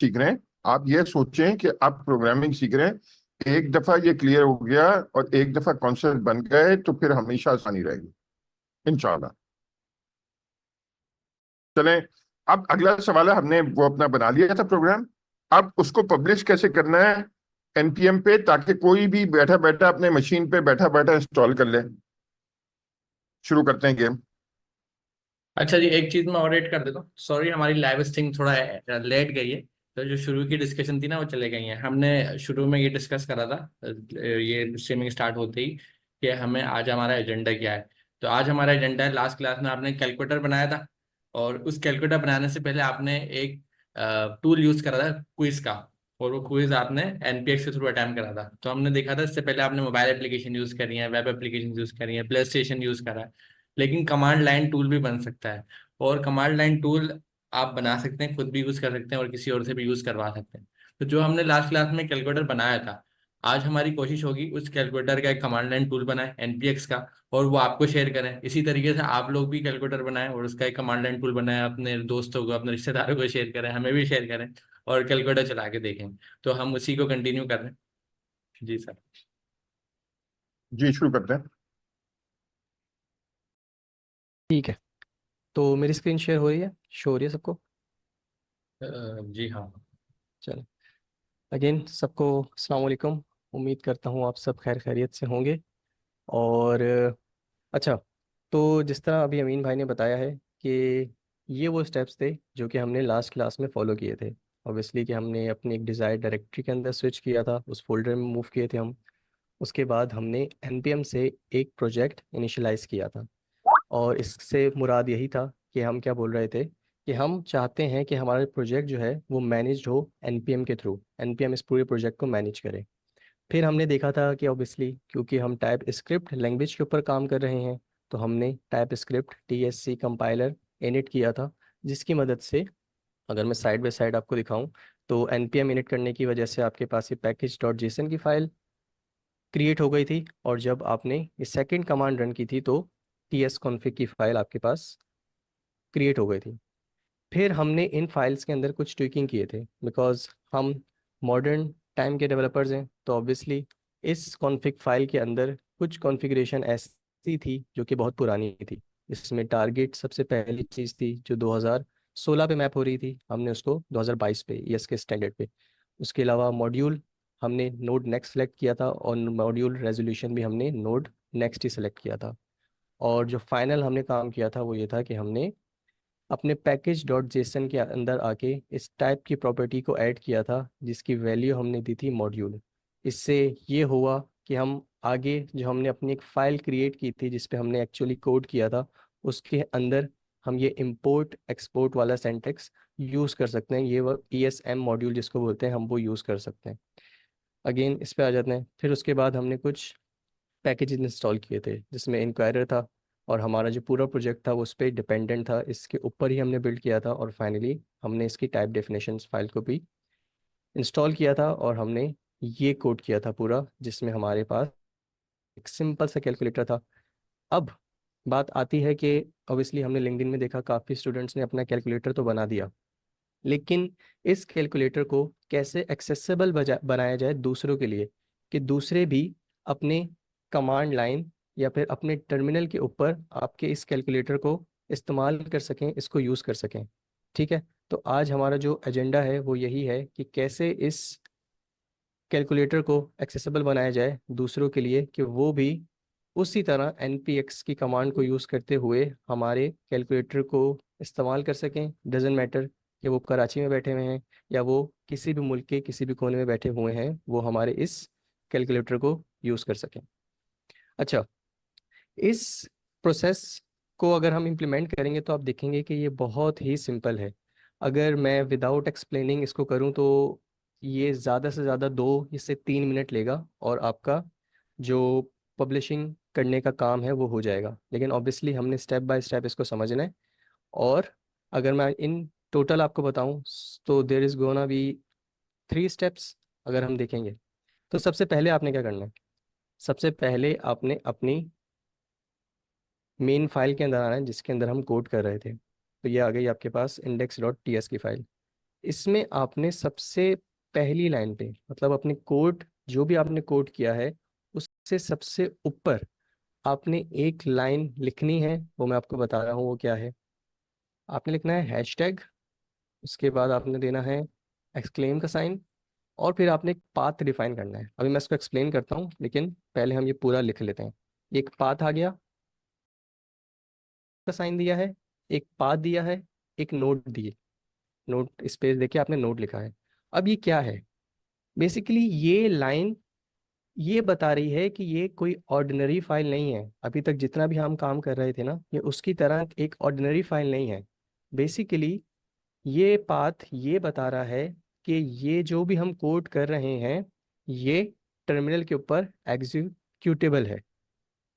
सीख रहे हैं, आप ये सोचें कि आप प्रोग्रामिंग सीख रहे हैं, एक दफा ये क्लियर हो गया और एक दफा कॉन्सेप्ट बन गए तो फिर हमेशा आसानी रहेगी इंशाल्लाह। चलें, अब अगला सवाल है, हमने वो अपना बना लिया था प्रोग्राम, अब उसको पब्लिश कैसे करना है एनपीएम पे, ताकि कोई भी बैठा बैठा अपने मशीन पे बैठा बैठा इंस्टॉल कर ले। शुरू करते हैं गेम। अच्छा जी, एक चीज मैं और ऐड कर देता हूँ। सॉरी, हमारी लाइव स्ट्रीम थोड़ा लेट गई है। तो जो शुरू की डिस्कशन थी ना, वो चले गई है। हमने शुरू में ये डिस्कस करा था, ये स्ट्रीमिंग स्टार्ट होते ही, कि हमें आज हमारा एजेंडा क्या है। तो आज हमारा एजेंडा है, लास्ट क्लास में आपने कैलकुलेटर बनाया था, और उस कैलकुलेटर बनाने से पहले आपने एक टूल यूज करा था, क्विज का। और वो क्विज आपने एनपीएक्स के थ्रू अटेम्प्ट करा था। तो हमने देखा था, इससे पहले आपने मोबाइल एप्लीकेशन यूज करी है, वेब एप्लीकेशन यूज करी है, प्ले स्टेशन यूज करा है, लेकिन कमांड लाइन टूल भी बन सकता है। और कमांड लाइन टूल आप बना सकते हैं, खुद भी यूज कर सकते हैं, और किसी और से भी यूज करवा सकते हैं। तो जो हमने लास्ट क्लास में कैलकुलेटर बनाया था, आज हमारी कोशिश होगी उस कैलकुलेटर का एक कमांड लाइन टूल बनाए एनपीएक्स का, और वो आपको शेयर करें। इसी तरीके से आप लोग भी कैलकुलेटर बनाएं और उसका एक कमांड लाइन टूल बनाएं, अपने दोस्तों को, अपने रिश्तेदारों को शेयर करें, हमें भी शेयर करें, और कैलकुलेटर चला के देखें। तो हम उसी को कंटिन्यू कर रहे हैं। जी सर। जी शुरू करते हैं। ठीक है, तो मेरी स्क्रीन शेयर हो रही है, शो हो रही है सबको? जी हाँ। चलो, अगेन सबको अस्सलाम वालेकुम। उम्मीद करता हूँ आप सब खैर खैरियत से होंगे। और अच्छा, तो जिस तरह अभी अमीन भाई ने बताया है कि ये वो स्टेप्स थे जो कि हमने लास्ट क्लास में फॉलो किए थे। ऑब्वियसली कि हमने अपनी एक डिज़ायर डायरेक्टरी के अंदर स्विच किया था, उस फोल्डर में मूव किए थे हम। उसके बाद हमने npm से एक प्रोजेक्ट इनिशियलाइज किया था, और इससे मुराद यही था कि हम क्या बोल रहे थे कि हम चाहते हैं कि हमारा प्रोजेक्ट जो है वो मैनेज्ड हो npm के थ्रू, npm इस पूरे प्रोजेक्ट को मैनेज करे। फिर हमने देखा था कि ऑब्वियसली क्योंकि हम टाइप स्क्रिप्ट लैंग्वेज के ऊपर काम कर रहे हैं, तो हमने type script TSC compiler init किया था, जिसकी मदद से अगर मैं साइड बाय साइड आपको दिखाऊं, तो npm इनिट करने की वजह से आपके पास ये पैकेज डॉट जेसन की फाइल क्रिएट हो गई थी, और जब आपने ये सेकंड कमांड रन की थी तो tsconfig की फाइल आपके पास क्रिएट हो गई थी। फिर हमने इन फाइल्स के अंदर कुछ ट्विकिंग किए थे, बिकॉज हम मॉडर्न टाइम के डेवलपर्स हैं, तो ऑब्वियसली इस कॉन्फ़िग फाइल के अंदर कुछ कॉन्फ़िगरेशन ऐसी थी जो कि बहुत पुरानी थी। इसमें टारगेट सबसे पहली चीज़ थी जो 2016 पे मैप हो रही थी, हमने उसको 2022 पे ईएस के स्टैंडर्ड पे। उसके अलावा मॉड्यूल हमने नोड नेक्स्ट सेलेक्ट किया था, और मॉड्यूल रेजोल्यूशन भी हमने नोड नेक्स्ट ही सेलेक्ट किया था। और जो फाइनल हमने काम किया था वो ये था कि हमने अपने पैकेज डॉट जेसन के अंदर आके इस टाइप की प्रॉपर्टी को ऐड किया था, जिसकी वैल्यू हमने दी थी मॉड्यूल। इससे ये हुआ कि हम आगे जो हमने अपनी एक फ़ाइल क्रिएट की थी जिस पे हमने एक्चुअली कोड किया था, उसके अंदर हम ये इंपोर्ट एक्सपोर्ट वाला सेंटेक्स यूज़ कर सकते हैं। ये वो ESM मॉड्यूल जिसको बोलते हैं, हम वो यूज़ कर सकते हैं। अगेन इस पे आ जाते हैं। फिर उसके बाद हमने कुछ पैकेजेस इंस्टॉल किए थे जिसमें इंक्वायरर था, और हमारा जो पूरा प्रोजेक्ट था वो उस पर डिपेंडेंट था, इसके ऊपर ही हमने बिल्ड किया था। और फाइनली हमने इसकी टाइप डेफिनेशंस फाइल को भी इंस्टॉल किया था, और हमने ये कोड किया था पूरा, जिसमें हमारे पास एक सिंपल सा कैलकुलेटर था। अब बात आती है कि ऑब्वियसली हमने लिंक्डइन में देखा काफ़ी स्टूडेंट्स ने अपना कैलकुलेटर तो बना दिया, लेकिन इस कैलकुलेटर को कैसे एक्सेसिबल बनाया जाए दूसरों के लिए, कि दूसरे भी अपने कमांड लाइन या फिर अपने टर्मिनल के ऊपर आपके इस कैलकुलेटर को इस्तेमाल कर सकें, इसको यूज़ कर सकें। ठीक है, तो आज हमारा जो एजेंडा है वो यही है कि कैसे इस कैलकुलेटर को एक्सेसिबल बनाया जाए दूसरों के लिए, कि वो भी उसी तरह npx की कमांड को यूज़ करते हुए हमारे कैलकुलेटर को इस्तेमाल कर सकें। डजेंट मैटर कि वो कराची में बैठे हुए हैं या वो किसी भी मुल्क के किसी भी कोने में बैठे हुए हैं, वो हमारे इस कैलकुलेटर को यूज़ कर सकें। अच्छा, इस प्रोसेस को अगर हम इम्प्लीमेंट करेंगे तो आप देखेंगे कि ये बहुत ही सिंपल है। अगर मैं विदाउट एक्सप्लेनिंग इसको करूं तो ये ज़्यादा से ज़्यादा 2 से 3 मिनट लेगा, और आपका जो पब्लिशिंग करने का काम है वो हो जाएगा। लेकिन ऑब्वियसली हमने स्टेप बाय स्टेप इसको समझना है। और अगर मैं इन टोटल आपको बताऊं तो there is gonna be 3 steps अगर हम देखेंगे। तो सबसे पहले आपने क्या करना है, सबसे पहले आपने अपनी मेन फाइल के अंदर आना है जिसके अंदर हम कोड कर रहे थे। तो ये आ गई आपके पास index.ts की फाइल। इसमें आपने सबसे पहली लाइन पे, मतलब अपने कोड जो भी आपने कोड किया है उससे सबसे ऊपर आपने एक लाइन लिखनी है। वो मैं आपको बता रहा हूँ वो क्या है। आपने लिखना है हैशटैग, उसके बाद आपने देना है एक्सक्लेम का साइन, और फिर आपने एक पाथ डिफाइन करना है। अभी मैं इसको एक्सप्लेन करता हूँ, लेकिन पहले हम ये पूरा लिख लेते हैं। एक पाथ आ गया, का साइन दिया है, एक पाथ दिया है, एक नोट दिए, नोट स्पेस देके आपने नोट लिखा है। अब ये क्या है? बेसिकली ये लाइन ये बता रही है कि ये कोई ऑर्डिनरी फाइल नहीं है। अभी तक जितना भी हम काम कर रहे थे ना, ये उसकी तरह एक ऑर्डिनरी फाइल नहीं है। बेसिकली ये पाथ ये बता रहा है कि ये जो भी हम कोड कर रहे हैं ये टर्मिनल के ऊपर एग्जीक्यूटेबल है।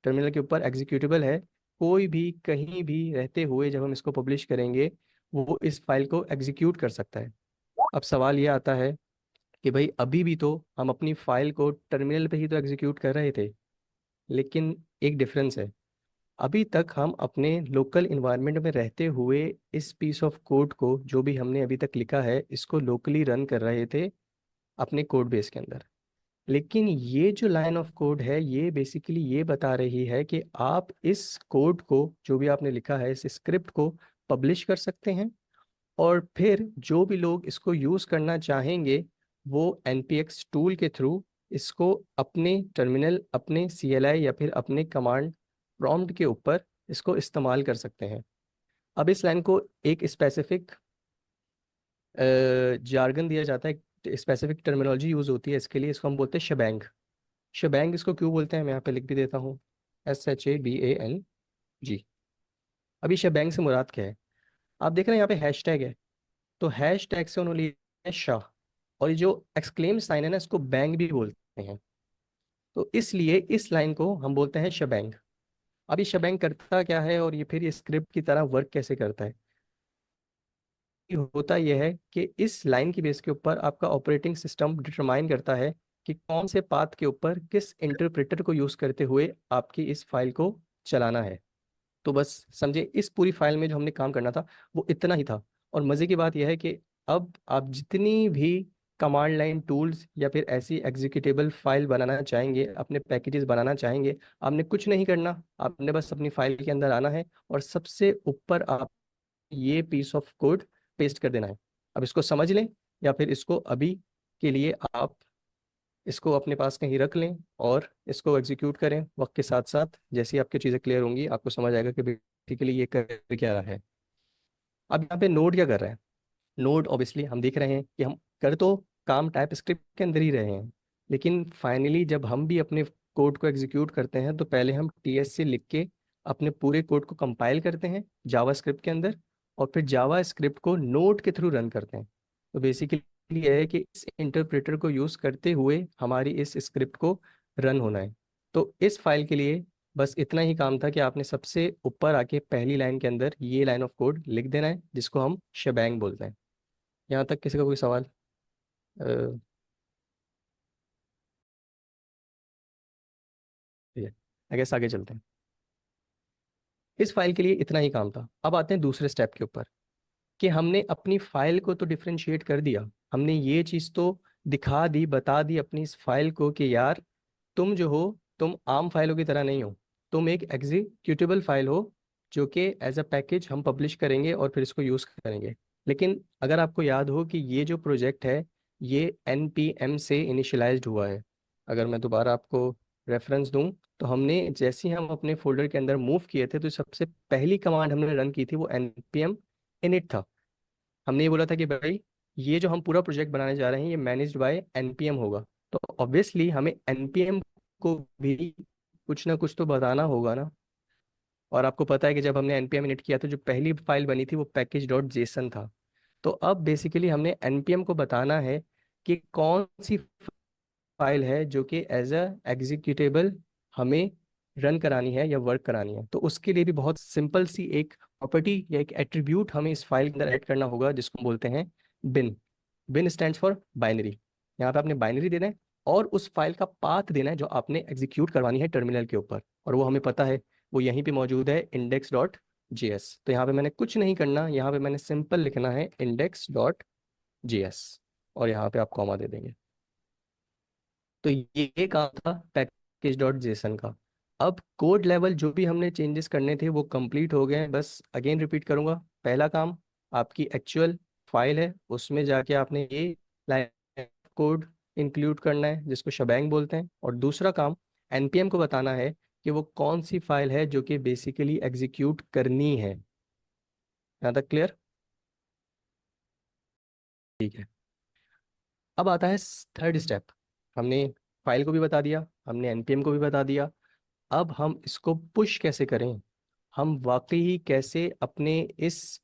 टर्मिनल के ऊपर एग्जीक्यूटेबल है। कोई भी कहीं भी रहते हुए जब हम इसको पब्लिश करेंगे वो इस फाइल को एग्जीक्यूट कर सकता है। अब सवाल ये आता है कि भाई अभी भी तो हम अपनी फाइल को टर्मिनल पे ही तो एग्जीक्यूट कर रहे थे, लेकिन एक डिफरेंस है। अभी तक हम अपने लोकल इन्वायरमेंट में रहते हुए इस पीस ऑफ कोड को जो भी हमने अभी तक लिखा है इसको लोकली रन कर रहे थे अपने कोड बेस के अंदर। लेकिन ये जो लाइन ऑफ कोड है ये बेसिकली ये बता रही है कि आप इस कोड को जो भी आपने लिखा है इस स्क्रिप्ट को पब्लिश कर सकते हैं, और फिर जो भी लोग इसको यूज़ करना चाहेंगे वो npx टूल के थ्रू इसको अपने टर्मिनल, अपने CLI या फिर अपने कमांड प्रॉम्प्ट के ऊपर इसको इस्तेमाल कर सकते हैं। अब इस लाइन को एक स्पेसिफिक जार्गन दिया जाता है, स्पेसिफिक टर्मिनोलॉजी यूज़ होती है इसके लिए। इसको हम बोलते हैं शबैंग। शबैंग इसको क्यों बोलते हैं मैं यहाँ पे लिख भी देता हूँ, SHABANG। अभी शबैंग से मुराद क्या है? आप देख रहे हैं यहाँ पे हैशटैग है, तो हैश टैग से उन्होंने लिया है शाह, और ये जो एक्सक्लेम साइन है ना इसको बैंग भी बोलते हैं। तो इसलिए इस लाइन को हम बोलते हैं शबैंग। अब ये शबैंग करता क्या है और ये फिर ये स्क्रिप्ट की तरह वर्क कैसे करता है? ये होता यह है कि इस लाइन की बेस के ऊपर आपका ऑपरेटिंग सिस्टम डिटरमाइन करता है कि कौन से पाथ के ऊपर किस इंटरप्रेटर को यूज़ करते हुए आपकी इस फाइल को चलाना है। तो बस समझे, इस पूरी फाइल में जो हमने काम करना था वो इतना ही था। और मज़े की बात यह है कि अब आप जितनी भी कमांड लाइन टूल्स या फिर ऐसी एग्जीक्यूटेबल फाइल बनाना चाहेंगे, अपने पैकेजेस बनाना चाहेंगे, आपने कुछ नहीं करना। आपने बस अपनी फाइल के अंदर आना है और सबसे ऊपर आप ये पीस ऑफ कोड पेस्ट कर देना है। अब इसको समझ लें या फिर इसको अभी के लिए आप इसको अपने पास कहीं रख लें और इसको एग्जीक्यूट करें वक्त के साथ साथ। जैसे ही आपकी चीज़ें क्लियर होंगी आपको समझ आएगा कि बेसिकली ये कर क्या रहा है। अब यहाँ पे नोड क्या कर रहा है? नोड ऑब्वियसली हम देख रहे हैं कि हम कर तो काम टाइप स्क्रिप्ट के अंदर ही रहे हैं, लेकिन फाइनली जब हम भी अपने कोड को एग्जीक्यूट करते हैं तो पहले हम TSC लिख के अपने पूरे कोड को कंपाइल करते हैं जावा स्क्रिप्ट के अंदर, और फिर जावा स्क्रिप्ट को नोड के थ्रू रन करते हैं। तो बेसिकली यह है कि इस इंटरप्रेटर को यूज़ करते हुए हमारी इस स्क्रिप्ट को रन होना है। तो इस फाइल के लिए बस इतना ही काम था कि आपने सबसे ऊपर आके पहली लाइन के अंदर ये लाइन ऑफ कोड लिख देना है जिसको हम शबैंग बोलते हैं। यहाँ तक किसी का कोई सवाल? ठीक है, आई गेस आगे चलते हैं। इस फाइल के लिए इतना ही काम था। अब आते हैं दूसरे स्टेप के ऊपर कि हमने अपनी फाइल को तो डिफरेंशिएट कर दिया, हमने ये चीज़ तो दिखा दी, बता दी अपनी इस फाइल को कि यार तुम जो हो तुम आम फाइलों की तरह नहीं हो, तुम एक एग्जीक्यूटेबल फाइल हो जो कि एज अ पैकेज हम पब्लिश करेंगे और फिर इसको यूज़ करेंगे। लेकिन अगर आपको याद हो कि ये जो प्रोजेक्ट है ये NPM से इनिशियलाइज्ड हुआ है। अगर मैं दोबारा आपको रेफरेंस दूं तो हमने जैसे ही हम अपने फोल्डर के अंदर मूव किए थे तो सबसे पहली कमांड हमने रन की थी वो npm init था। हमने ये बोला था कि भाई ये जो हम पूरा प्रोजेक्ट बनाने जा रहे हैं ये मैनेज्ड बाय npm होगा। तो ऑब्वियसली हमें npm को भी कुछ ना कुछ तो बताना होगा ना। और आपको पता है कि जब हमने npm init किया तो जो पहली फाइल बनी थी वो package.json था। तो अब बेसिकली हमने npm को बताना है कि कौन सी फाइल है जो कि एज अ एग्जीक्यूटेबल हमें रन करानी है या वर्क करानी है। तो उसके लिए भी बहुत सिंपल सी एक प्रॉपर्टी या एक एट्रीब्यूट हमें इस फाइल के अंदर ऐड करना होगा जिसको हम बोलते हैं बिन। बिन स्टैंड्स फॉर बाइनरी। यहाँ पे आपने बाइनरी देना है और उस फाइल का पाथ देना है जो आपने एग्जीक्यूट करवानी है टर्मिनल के ऊपर, और वो हमें पता है वो यहीं पे मौजूद है index.js। तो यहाँ पे मैंने कुछ नहीं करना, यहाँ पे मैंने सिंपल लिखना है index.js। JS, और यहाँ पे आप कॉमा दे देंगे। तो ये काम था पैकेज डॉट जेसन का। अब कोड लेवल जो भी हमने चेंजेस करने थे वो कंप्लीट हो गए हैं। बस अगेन रिपीट करूंगा, पहला काम आपकी एक्चुअल फाइल है, उसमें जाके आपने ये लाइन कोड इंक्लूड करना है जिसको शबैंग बोलते हैं। और दूसरा काम npm को बताना है कि वो कौन सी फाइल है जो कि बेसिकली एग्जीक्यूट करनी है। यहाँ तक क्लियर? ठीक है। अब आता है थर्ड स्टेप। हमने फाइल को भी बता दिया, हमने npm को भी बता दिया। अब हम इसको पुश कैसे करें, हम वाकई ही कैसे अपने इस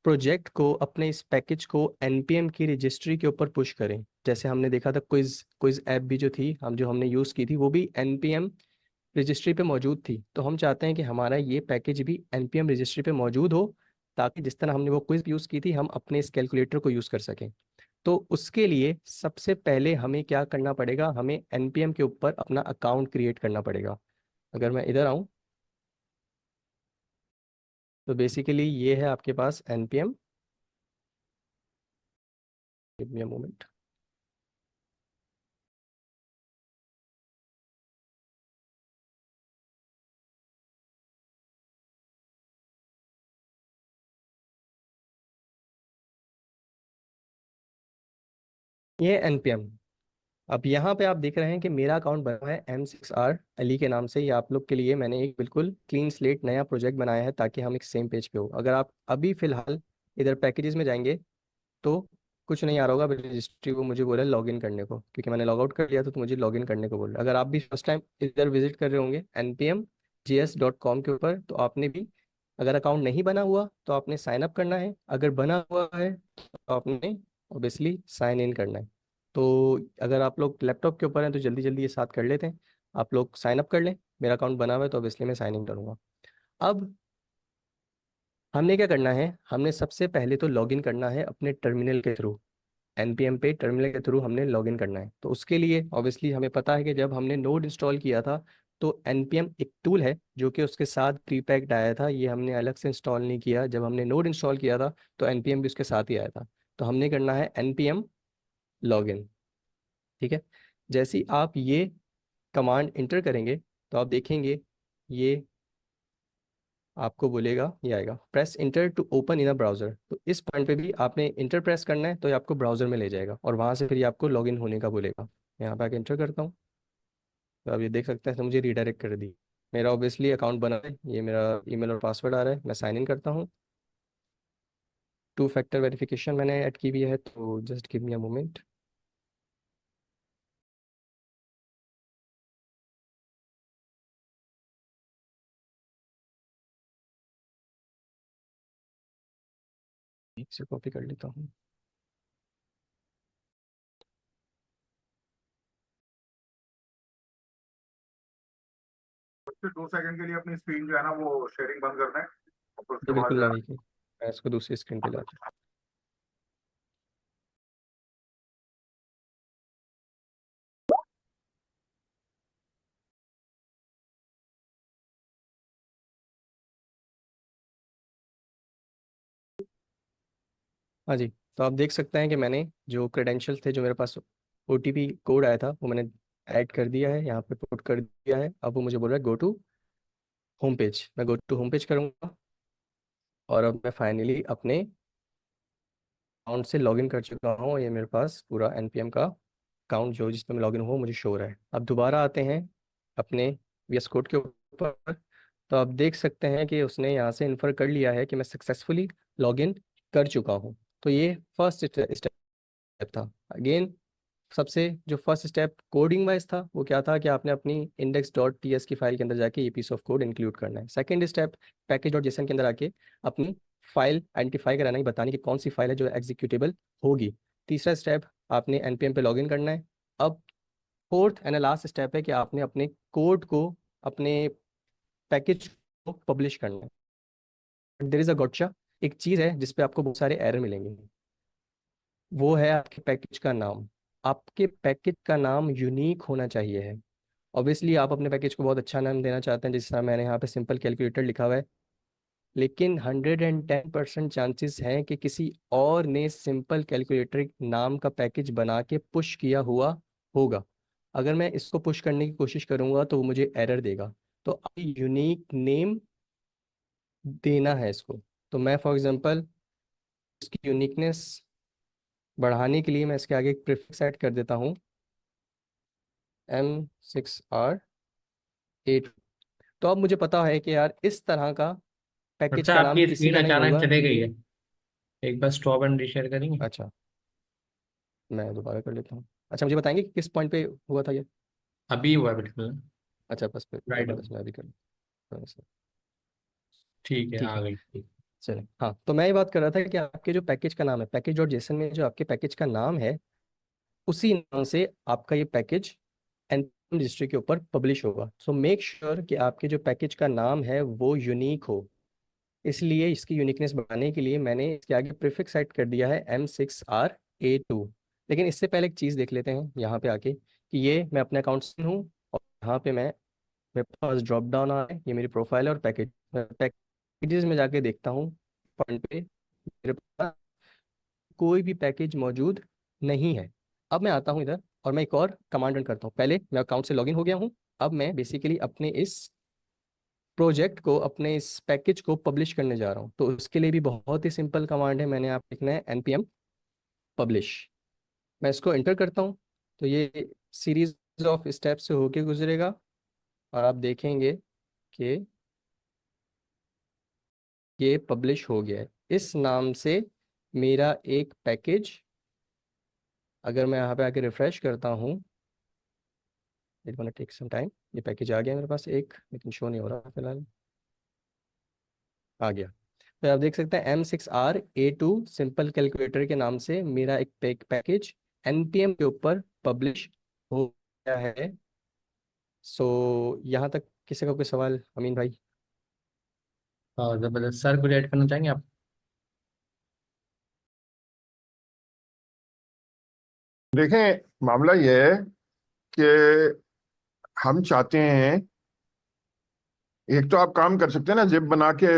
प्रोजेक्ट को, अपने इस पैकेज को npm की रजिस्ट्री के ऊपर पुश करें। जैसे हमने देखा था क्विज क्विज ऐप भी जो थी, हमने यूज़ की थी, वो भी npm रजिस्ट्री पे मौजूद थी। तो हम चाहते हैं कि हमारा ये पैकेज भी npm रजिस्ट्री पे मौजूद हो, ताकि जिस तरह हमने वो क्विज यूज़ की थी हम अपने इस कैलकुलेटर को यूज़ कर सकें। तो उसके लिए सबसे पहले हमें क्या करना पड़ेगा, हमें npm के ऊपर अपना अकाउंट क्रिएट करना पड़ेगा। अगर मैं इधर आऊँ तो बेसिकली ये है आपके पास npm। Give me a moment. ये npm। अब यहाँ पे आप देख रहे हैं कि मेरा अकाउंट बना हुआ है M6R अली के नाम से। ये आप लोग के लिए मैंने एक बिल्कुल क्लीन स्लेट नया प्रोजेक्ट बनाया है, ताकि हम एक सेम पेज पे हो। अगर आप अभी फिलहाल इधर पैकेजेस में जाएंगे तो कुछ नहीं आ रहा होगा। रजिस्ट्री वो मुझे बोला लॉगिन करने को, क्योंकि मैंने लॉग आउट कर लिया तो मुझे लॉगिन करने को बोल रहा है। अगर आप भी फर्स्ट टाइम इधर विजिट कर रहे होंगे npmjs.com के ऊपर, तो आपने भी, अगर अकाउंट नहीं बना हुआ तो आपने साइन अप करना है, अगर बना हुआ है तो आपने ऑब्वियसली साइन इन करना है। तो अगर आप लोग लैपटॉप के ऊपर हैं तो जल्दी जल्दी ये साथ कर लेते हैं। आप लोग साइन अप कर लें। मेरा अकाउंट बना हुआ है तो ऑब्वियसली मैं साइन इन करूँगा। अब हमने क्या करना है, हमने सबसे पहले तो लॉगिन करना है अपने टर्मिनल के थ्रू। npm पे टर्मिनल के थ्रू हमने लॉगिन करना है। तो उसके लिए ऑब्वियसली हमें पता है कि जब हमने नोड इंस्टॉल किया था तो npm एक टूल है जो कि उसके साथ प्री पैक्ड आया था। ये हमने अलग से इंस्टॉल नहीं किया। जब हमने नोड इंस्टॉल किया था तो npm भी उसके साथ ही आया था। तो हमने करना है npm लॉगिन। ठीक है। जैसे ही आप ये कमांड इंटर करेंगे तो आप देखेंगे ये आपको बोलेगा, ये आएगा press enter to open in a browser. तो इस पॉइंट पे भी आपने इंटर प्रेस करना है, तो ये आपको ब्राउजर में ले जाएगा और वहां से फिर ये आपको लॉगिन होने का बोलेगा। यहाँ पे आके इंटर करता हूँ तो आप ये देख सकते हैं तो मुझे रीडायरेक्ट कर दी। मेरा ऑब्वियसली अकाउंट बना है, ये मेरा ईमेल और पासवर्ड आ रहा है। मैं साइन इन करता हूँ। 2 फैक्टर वेरिफिकेशन मैंने ऐड की हुई है, तो just give me a moment. इसे कॉपी कर लेता हूँ। फिर 2 सेकंड के लिए अपनी स्क्रीन जो है ना वो शेयरिंग बंद कर दें और फिर ये उसके बाद बिल्कुल जो ना है देखिए, मैं इसको दूसरी स्क्रीन पे लाता हूँ। हाँ जी। तो आप देख सकते हैं कि मैंने जो क्रेडेंशियल्स थे, जो मेरे पास OTP कोड आया था, वो मैंने ऐड कर दिया है, यहाँ पे पुट कर दिया है। अब वो मुझे बोल रहा है गो टू होम पेज। मैं गो टू होम पेज करूँगा और अब मैं फाइनली अपने अकाउंट से लॉगिन कर चुका हूँ। ये मेरे पास पूरा npm का अकाउंट जो जिसमें मैं लॉगिन हुआ मुझे शो हो रहा है। अब दोबारा आते हैं अपने VS कोड के ऊपर। तो आप देख सकते हैं कि उसने यहाँ से इन्फर कर लिया है कि मैं सक्सेसफुली लॉगिन कर चुका हूँ। तो ये फर्स्ट स्टेप था। अगेन सबसे जो फर्स्ट स्टेप कोडिंग वाइज था वो क्या था कि आपने अपनी index.ts की फाइल के अंदर जाके ये पीस ऑफ कोड इंक्लूड करना है। सेकंड स्टेप package.json के अंदर आके अपनी फाइल आइडेंटिफाई कराना है, बताने की कौन सी फाइल है जो एग्जीक्यूटेबल होगी। तीसरा स्टेप आपने npm पे लॉगिन करना है। अब फोर्थ एंड लास्ट स्टेप है कि आपने अपने कोड को, अपने पैकेज को पब्लिश करना है। देयर इज अ गॉटचा, एक चीज़ है जिसपे आपको बहुत सारे एरर मिलेंगे। वो है आपके पैकेज का नाम। आपके पैकेज का नाम यूनिक होना चाहिए है। ऑब्वियसली आप अपने पैकेज को बहुत अच्छा नाम देना चाहते हैं, जिस तरह मैंने यहाँ पे सिंपल कैलकुलेटर लिखा हुआ है। लेकिन 110% चांसेस हैं कि किसी और ने सिंपल कैलकुलेटर नाम का पैकेज बना के पुश किया हुआ होगा। अगर मैं इसको पुश करने की कोशिश करूंगा तो वो मुझे एरर देगा। तो यूनिक नेम देना है इसको। तो मैं फॉर एग्जांपल इसकी यूनिकनेस बढ़ाने के लिए मैं इसके आगे एक प्रीफिक्स ऐड कर देता हूँ, M6R8। तो अब मुझे पता है कि यार इस तरह का पैकेज अच्छा, का नाम आपकी किसी स्क्रीन का नहीं अचानक होगा चली गई ये। है। एक बार स्टॉप एंड रीशेयर करेंगे? अच्छा, मैं दोबारा कर लेता हूँ। अच्छा, मुझे बताएंगे कि किस पॉइंट पे हुआ था ये। अभी हुआ है बिल्कुल। अच्छा, बस फिर राइट। ज़बरदस्त, मैं अभी कर लेता हूँ। ठीक है, ठीक आ है, गई, ठीक। चलिए। हाँ, तो मैं ये बात कर रहा था कि आपके जो पैकेज का नाम है, पैकेज डॉट जेसन में जो आपके पैकेज का नाम है, उसी नाम से आपका ये पैकेज एनपीएम रजिस्ट्री के ऊपर पब्लिश होगा। सो मेक श्योर कि आपके जो पैकेज का नाम है वो यूनिक हो। इसलिए इसकी यूनिकनेस बढ़ाने के लिए मैंने इसके आगे प्रीफिक्स ऐड कर दिया है M6R A2। लेकिन इससे पहले एक चीज़ देख लेते हैं यहाँ पे आके कि ये मैं अपने अकाउंट से हूँ, और यहाँ पे मेरे पास ड्रॉप डाउन आ रहा है, ये मेरी प्रोफाइल है और पैकेजेस में जाके देखता हूँ पॉइंट पे मेरे पास कोई भी पैकेज मौजूद नहीं है। अब मैं आता हूँ इधर और मैं एक और कमांड रन करता हूँ। पहले मैं अकाउंट से लॉगिन हो गया हूँ। अब मैं बेसिकली अपने इस प्रोजेक्ट को, अपने इस पैकेज को पब्लिश करने जा रहा हूँ। तो उसके लिए भी बहुत ही सिंपल कमांड है, मैंने आप लिखना है npm publish। मैं इसको एंटर करता हूँ तो ये सीरीज ऑफ स्टेप से होके गुजरेगा और आप देखेंगे कि ये पब्लिश हो गया है इस नाम से मेरा एक पैकेज। अगर मैं यहाँ पे आके रिफ्रेश करता हूँ, it gonna take some time. ये पैकेज आ गया मेरे पास एक, लेकिन शो नहीं हो रहा फिलहाल। आ गया। तो आप देख सकते हैं M6R A2 सिंपल कैलकुलेटर के नाम से मेरा एक पैकेज एनपीएम के ऊपर पब्लिश हो गया है। सो यहाँ तक किसी का कोई सवाल, अमीन भाई? और जबरदस्त सर, कुछ ऐड करना चाहेंगे आप? देखें, मामला यह है कि हम चाहते हैं, एक तो आप काम कर सकते हैं ना, जिप बना के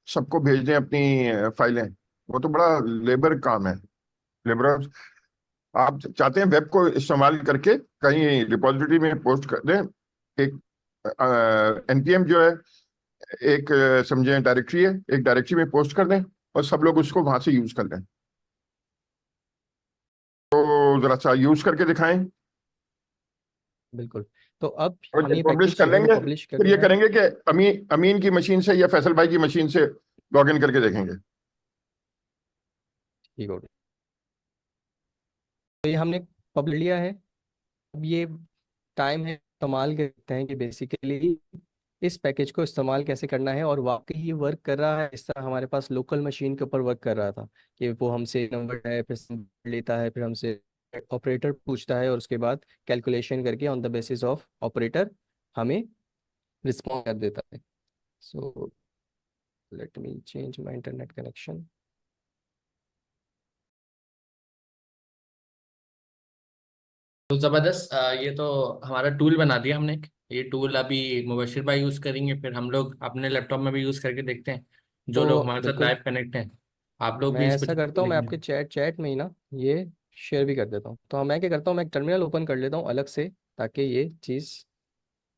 सबको भेज दें अपनी फाइलें। वो तो बड़ा लेबर काम है, लेबर। आप चाहते हैं वेब को इस्तेमाल करके कहीं रिपॉजिटरी में पोस्ट कर दें। एक एनपीएम जो है, एक समझे डायरेक्टरी है, एक डायरेक्टरी में पोस्ट कर दें और सब लोग उसको वहां से यूज कर लें। तो जरा सा यूज करके दिखाएं। बिल्कुल। तो अब और हम जब ये पब्लिश पैकेज कर जो है वो लेंगे पब्लिश कर फिर ये दिया है। करेंगे कि अमीन की मशीन से या फैसल भाई की मशीन से लॉग इन करके देखेंगे। ठीक हो गया। तो ये हमने पब्लिश लिया है। अब ये टाइम है इस्तेमाल करते हैं कि बेसिकली इस पैकेज को इस्तेमाल कैसे करना है, और वाकई ये वर्क कर रहा है इस तरह हमारे पास लोकल मशीन के ऊपर वर्क कर रहा था कि वो हमसे नंबर है, फिर से लेता है, फिर हमसे ऑपरेटर पूछता है और उसके बाद कैलकुलेशन करके on the basis of operator हमें रिस्पॉन्ड कर देता है। So let me change my internet connection. तो जबरदस्त, ये तो हमारा टूल बना दिया हमने एक। ये टूल अभी मुबशिर भाई यूज करेंगे, फिर हम लोग अपने लैपटॉप में भी यूज करके देखते हैं, जो लोग तो हमारे साथ बिल्कुल लाइव कनेक्ट हैं। आप लोग मैं भी इसको ऐसा चेक करता कर हूँ, मैं लीजिए। आपके चैट चैट में ही ना ये शेयर भी कर देता हूँ। तो मैं क्या करता हूँ, मैं एक टर्मिनल ओपन कर लेता हूँ अलग से, ताकि ये चीज़,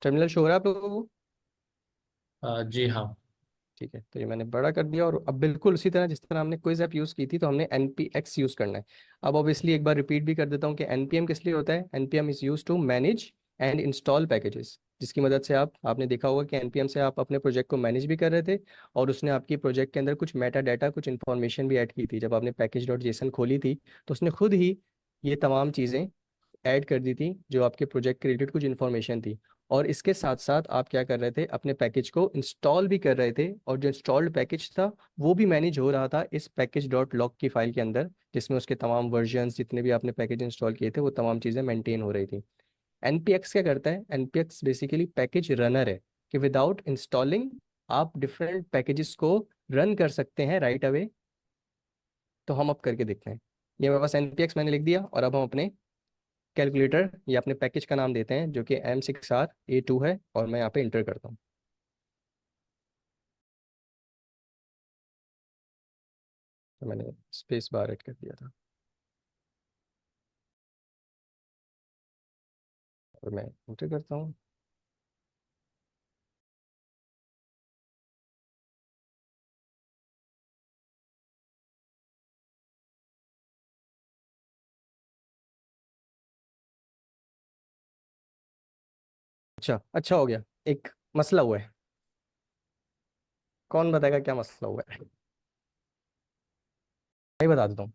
टर्मिनल शो हो रहा है आप लोगों को? जी हाँ। ठीक है, तो ये मैंने बड़ा कर दिया। और अब बिल्कुल उसी तरह जिस तरह हमने क्विज ऐप यूज़ की थी, तो हमने npx यूज़ करना है। अब ऑब्वियसली एक बार रिपीट भी कर देता हूँ कि npm किस लिए होता है। npm is use to manage and install packages, जिसकी मदद से आपने देखा होगा कि npm से आप अपने प्रोजेक्ट को मैनेज भी कर रहे थे, और उसने आपकी प्रोजेक्ट के अंदर कुछ मेटा डाटा, कुछ इन्फॉर्मेशन भी ऐड की थी। जब आपने पैकेज डॉट जेसन खोली थी तो उसने खुद ही ये तमाम चीज़ें ऐड कर दी थी जो आपके प्रोजेक्ट के रिलेटेड कुछ इन्फॉर्मेशन थी। और इसके साथ साथ आप क्या कर रहे थे, अपने पैकेज को इंस्टॉल भी कर रहे थे, और जो इंस्टॉल्ड पैकेज था वो भी मैनेज हो रहा था इस पैकेज डॉट लॉग की फाइल के अंदर, जिसमें उसके तमाम वर्जन्स, जितने भी आपने पैकेज इंस्टॉल किए थे, वो तमाम चीज़ें मेंटेन हो रही थी। npx क्या करता है? npx बेसिकली पैकेज रनर है, कि विदाउट इंस्टॉलिंग आप डिफरेंट पैकेजेस को रन कर सकते हैं राइट अवे। तो हम अब करके देखते हैं। ये मेरे पास npx मैंने लिख दिया, और अब हम अपने कैलकुलेटर या अपने पैकेज का नाम देते हैं जो कि M6R A2 है, और मैं यहाँ पे इंटर करता हूँ। तो मैंने स्पेस बार ऐड कर दिया था और मैं एंटर करता हूँ। अच्छा अच्छा हो गया। एक मसला हुआ है, कौन बताएगा क्या मसला हुआ है? मैं बता देता हूँ।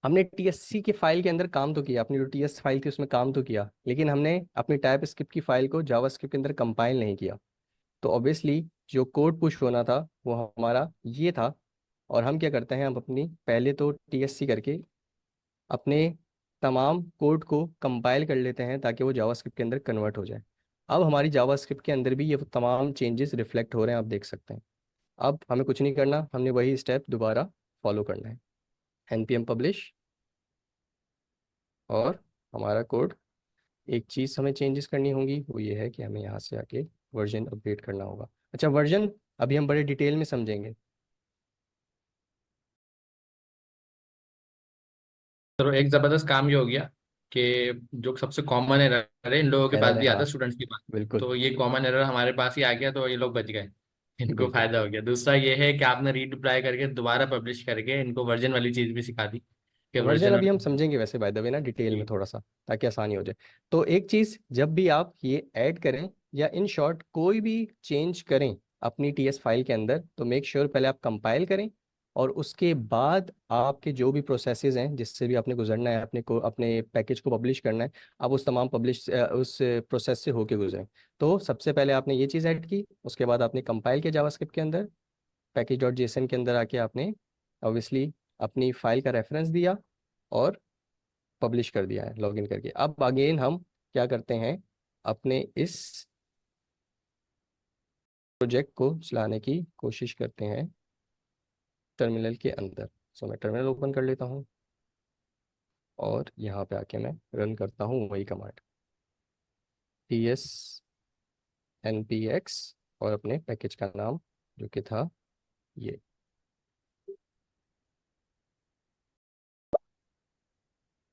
हमने टीएससी के फाइल के अंदर काम तो किया, अपनी जो टीएस फाइल थी उसमें काम तो किया, लेकिन हमने अपनी टाइप स्क्रिप्ट की फाइल को जावास्क्रिप्ट के अंदर कंपाइल नहीं किया। तो ऑब्वियसली जो कोड पुश होना था वो हमारा ये था। और हम क्या करते हैं, हम अपनी पहले तो टीएससी करके अपने तमाम कोड को कंपाइल कर लेते हैं ताकि वो जावास्क्रिप्ट के अंदर कन्वर्ट हो जाए। अब हमारी जावास्क्रिप्ट के अंदर भी ये तमाम चेंजेस रिफ्लेक्ट हो रहे हैं, आप देख सकते हैं। अब हमें कुछ नहीं करना, हमने वही स्टेप दोबारा फॉलो करना है। npm publish और हमारा कोड। एक चीज़ हमें चेंजेस करनी होगी, वो ये है कि हमें यहाँ से आके वर्जन अपडेट करना होगा। अच्छा, वर्जन अभी हम बड़े डिटेल में समझेंगे। तो एक जबरदस्त काम ये हो गया कि जो सबसे कॉमन एरर है इन लोगों के पास एरर है, भी आता हाँ है, स्टूडेंट्स के पास। बिल्कुल। तो ये कॉमन एरर हमारे पास ही आ गया, तो ये लोग बच गए, इनको बिल्कुल फायदा हो गया। दूसरा ये है कि आपने रीडिप्लॉय करके दोबारा पब्लिश करके इनको वर्जन वाली चीज भी सिखा दी कि वर्जन वर्जन। अभी हम समझेंगे वैसे बाय द वे ना, डिटेल में थोड़ा सा, ताकि आसानी हो जाए। तो एक चीज़, जब भी आप ये ऐड करें या इन शॉर्ट कोई भी चेंज करें अपनी टीएस फाइल के अंदर, तो मेक श्योर पहले आप कंपाइल करें और उसके बाद आपके जो भी प्रोसेसेस हैं जिससे भी आपने गुजरना है, अपने पैकेज को पब्लिश करना है, आप उस तमाम पब्लिश उस प्रोसेस से होके गुजरें। तो सबसे पहले आपने ये चीज़ ऐड की, उसके बाद आपने कंपाइल किया जावास्क्रिप्ट के अंदर, पैकेज डॉट जेसन के अंदर आके आपने ऑब्वियसली अपनी फाइल का रेफरेंस दिया और पब्लिश कर दिया है लॉगिन करके। अब अगेन हम क्या करते हैं, अपने इस प्रोजेक्ट को चलाने की कोशिश करते हैं टर्मिनल के अंदर। सो मैं टर्मिनल ओपन कर लेता हूँ और यहाँ पे आके मैं रन करता हूँ वही कमांड ts npx और अपने पैकेज का नाम जो कि था ये।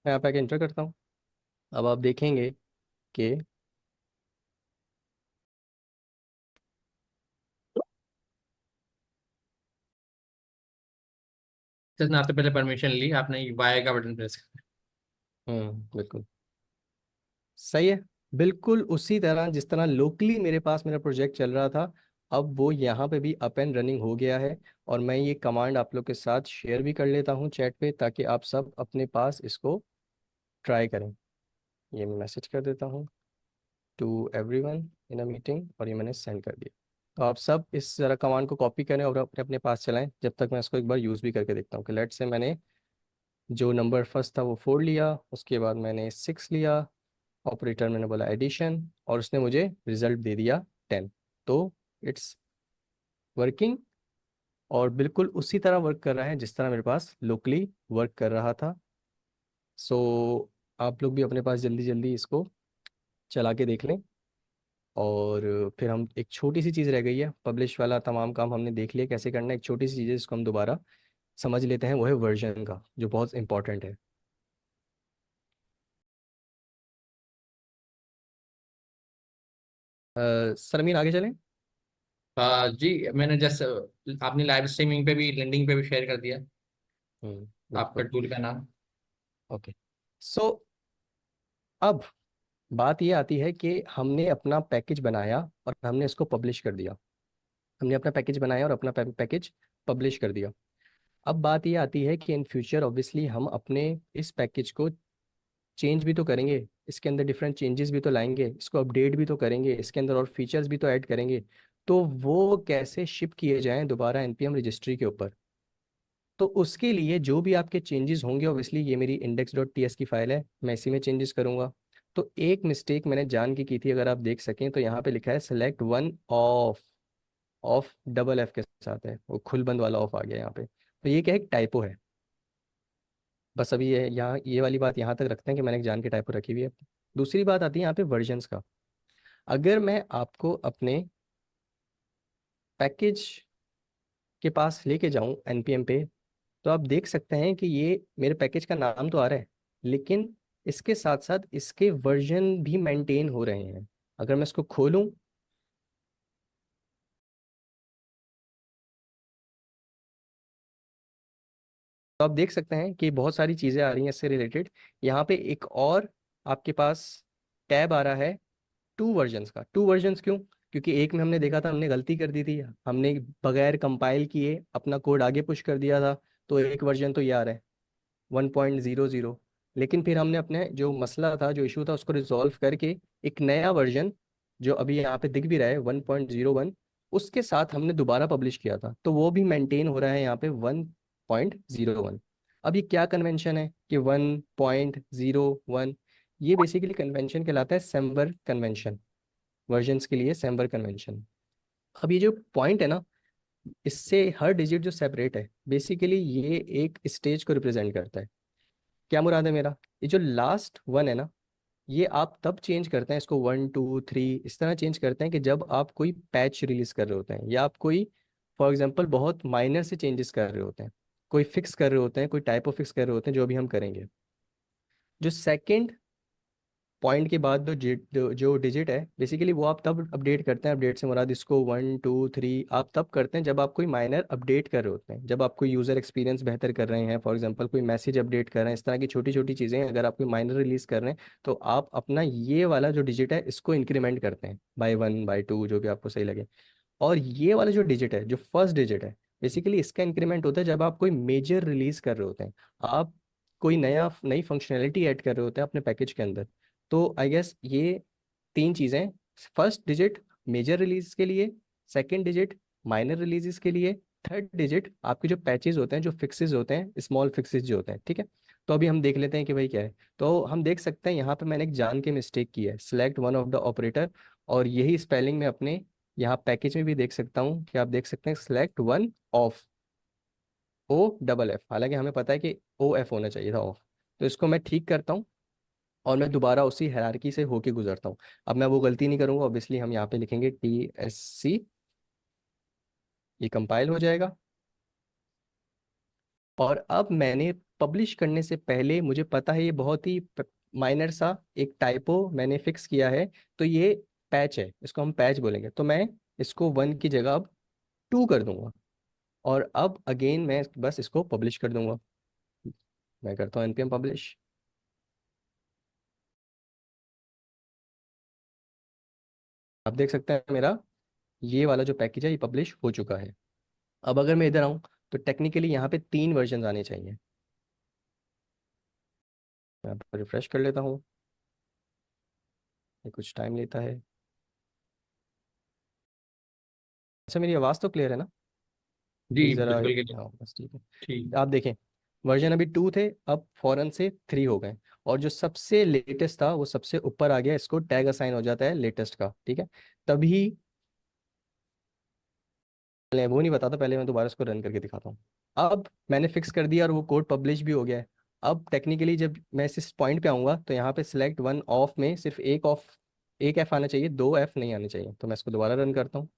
मैं यहाँ पे आके इंटर करता हूँ। अब आप देखेंगे कि जिसने आपसे पहले परमिशन ली, आपने वाई का बटन प्रेस कर। बिल्कुल सही है। बिल्कुल उसी तरह जिस तरह लोकली मेरे पास मेरा प्रोजेक्ट चल रहा था, अब वो यहाँ पे भी अप एंड रनिंग हो गया है। और मैं ये कमांड आप लोग के साथ शेयर भी कर लेता हूँ चैट पे, ताकि आप सब अपने पास इसको ट्राई करें। ये मैं मैसेज कर देता हूँ to everyone in a meeting और ये मैंने सेंड कर दिया। तो आप सब इस ज़रा कमांड को कॉपी करें और अपने अपने पास चलाएं, जब तक मैं इसको एक बार यूज़ भी करके देखता हूँ। कि लेट से मैंने जो नंबर फर्स्ट था वो 4 लिया, उसके बाद मैंने 6 लिया, ऑपरेटर मैंने बोला एडिशन और उसने मुझे रिजल्ट दे दिया 10। तो इट्स वर्किंग और बिल्कुल उसी तरह वर्क कर रहा है जिस तरह मेरे पास लोकली वर्क कर रहा था। सो आप लोग भी अपने पास जल्दी जल्दी इसको चला के देख लें। और फिर हम एक छोटी सी चीज़ रह गई है, पब्लिश वाला तमाम काम हमने देख लिया कैसे करना है। एक छोटी सी चीज़ है जिसको हम दोबारा समझ लेते हैं, वो है वर्जन का, जो बहुत इंपॉर्टेंट है। सरमीन आगे चलें। जी, मैंने जैसे आपने लाइव स्ट्रीमिंग पे भी, लिंक्डइन पे भी शेयर कर दिया आपका बिल्कुल। टूल का नाम। ओके। सो अब बात ये आती है कि हमने अपना पैकेज बनाया और हमने इसको पब्लिश कर दिया। हमने अपना पैकेज बनाया और अपना पैकेज पब्लिश कर दिया। अब बात ये आती है कि इन फ्यूचर ऑब्वियसली हम अपने इस पैकेज को चेंज भी तो करेंगे, इसके अंदर डिफरेंट चेंजेस भी तो लाएंगे, इसको अपडेट भी तो करेंगे, इसके अंदर और फीचर्स भी तो ऐड करेंगे। तो वो कैसे शिप किए जाएं दोबारा npm रजिस्ट्री के ऊपर? तो उसके लिए जो भी आपके चेंजेस होंगे, ऑब्वियसली ये मेरी index.ts की फाइल है, मैं इसी में चेंजेस करूंगा। तो एक मिस्टेक मैंने जान की थी, अगर आप देख सकें तो यहाँ पे लिखा है select one of, of double F के साथ है, वो खुल बंद वाला ऑफ आ गया यहाँ पे। तो ये क्या है, एक टाइपो है। बस अभी ये यहाँ ये वाली बात यहाँ तक रखते हैं कि मैंने एक जान के टाइपो रखी हुई है। दूसरी बात आती है यहाँ पे वर्जन्स का। अगर मैं आपको अपने पैकेज के पास लेके जाऊँ npm पे, तो आप देख सकते हैं कि ये मेरे पैकेज का नाम तो आ रहा है, लेकिन इसके साथ साथ इसके वर्जन भी मेंटेन हो रहे हैं। अगर मैं इसको खोलूं, तो आप देख सकते हैं कि बहुत सारी चीज़ें आ रही हैं इससे रिलेटेड। यहाँ पे एक और आपके पास टैब आ रहा है टू वर्जन्स का। टू वर्जन्स क्यों? क्योंकि एक में हमने देखा था, हमने गलती कर दी थी, हमने बगैर कंपाइल किए अपना कोड आगे पुश कर दिया था, तो एक वर्जन तो ये आ रहा है 1.00। लेकिन फिर हमने अपने जो मसला था, जो इशू था, उसको रिजॉल्व करके एक नया वर्जन जो अभी यहाँ पे दिख भी रहा है 1.01, उसके साथ हमने दोबारा पब्लिश किया था, तो वो भी मेंटेन हो रहा है यहाँ पे 1.01। अब ये क्या कन्वेंशन है कि 1.01? ये बेसिकली कन्वेंशन कहलाता है सेम्बर कन्वेंशन, वर्जन्स के लिए सेम्बर कन्वेंशन। अब ये जो पॉइंट है ना, इससे हर डिजिट जो सेपरेट है, बेसिकली ये एक स्टेज को रिप्रेजेंट करता है। क्या मुराद है मेरा? ये जो लास्ट वन है ना, ये आप तब चेंज करते हैं इसको, 1 2 3 इस तरह चेंज करते हैं कि जब आप कोई पैच रिलीज कर रहे होते हैं, या आप कोई फॉर एग्जांपल बहुत माइनर से चेंजेस कर रहे होते हैं, कोई फिक्स कर रहे होते हैं, कोई टाइप ऑफ फिक्स कर रहे होते हैं, जो भी हम करेंगे। जो सेकंड पॉइंट के बाद जो डिजिट है, बेसिकली वो आप तब अपडेट करते हैं, अपडेट से मुराद इसको 1 2 3 आप तब करते हैं जब आप कोई माइनर अपडेट कर रहे होते हैं, जब आप कोई यूज़र एक्सपीरियंस बेहतर कर रहे हैं, फॉर एग्जांपल कोई मैसेज अपडेट कर रहे हैं, इस तरह की छोटी छोटी चीज़ें अगर आप कोई माइनर रिलीज कर रहे हैं, तो आप अपना ये वाला जो डिजिट है इसको इंक्रीमेंट करते हैं बाय 1 बाय 2, जो भी आपको सही लगे। और ये वाला जो डिजिट है, जो फर्स्ट डिजिट है, बेसिकली इसका इंक्रीमेंट होता है जब आप कोई मेजर रिलीज कर रहे होते हैं, आप कोई नई फंक्शनैलिटी ऐड कर रहे होते हैं अपने पैकेज के अंदर। तो आई गेस ये तीन चीज़ें, फर्स्ट डिजिट मेजर रिलीज के लिए, सेकंड डिजिट माइनर रिलीजेस के लिए, थर्ड डिजिट आपके जो पैचेस होते हैं, जो फिक्सेस होते हैं, स्मॉल फिक्सेस जो होते हैं, ठीक है। तो अभी हम देख लेते हैं कि भाई क्या है। तो हम देख सकते हैं यहाँ पे मैंने एक जान के मिस्टेक की है, select one of the operator, और यही स्पेलिंग में अपने यहाँ पैकेज में भी देख सकता हूँ कि आप देख सकते हैं सिलेक्ट वन ऑफ OFF, हालांकि हमें पता है कि OF होना चाहिए था, ऑफ। तो इसको मैं ठीक करता हूँ और मैं दोबारा उसी हायरार्की से होके गुजरता हूँ। अब मैं वो गलती नहीं करूँगा, ऑब्वियसली हम यहाँ पे लिखेंगे TSC, ये कंपाइल हो जाएगा। और अब मैंने पब्लिश करने से पहले, मुझे पता है ये बहुत ही माइनर सा एक टाइपो मैंने फिक्स किया है, तो ये पैच है, इसको हम पैच बोलेंगे, तो मैं इसको 1 की जगह अब 2 कर दूंगा, और अब अगेन मैं बस इसको पब्लिश कर दूंगा। मैं करता हूँ npm पब्लिश। आप देख सकते हैं मेरा ये वाला जो पैकेज है ये पब्लिश हो चुका है। अब अगर मैं इधर आऊँ, तो टेक्निकली यहाँ पे 3 वर्जन आने चाहिए। मैं रिफ्रेश कर लेता हूँ, ये कुछ टाइम लेता है। अच्छा, मेरी आवाज़ तो क्लियर है ना? जी प्लीज़ ज़रा, बिल्कुल क्लियर। हाँ बस ठीक है। ठीक। आप देखें, वर्जन अभी 2 थे, अब फौरन से 3 हो गए, और जो सबसे लेटेस्ट था वो सबसे ऊपर आ गया, इसको टैग असाइन हो जाता है लेटेस्ट का, ठीक है। तभी वो नहीं बताता, पहले मैं दोबारा इसको रन करके दिखाता हूँ। अब मैंने फिक्स कर दिया और वो कोड पब्लिश भी हो गया है। अब टेक्निकली जब मैं इस पॉइंट पे आऊँगा, तो यहाँ पे सिलेक्ट वन ऑफ में सिर्फ एक ऑफ, एक एफ आना चाहिए, 2 एफ नहीं आने चाहिए। तो मैं इसको दोबारा रन करता हूँ।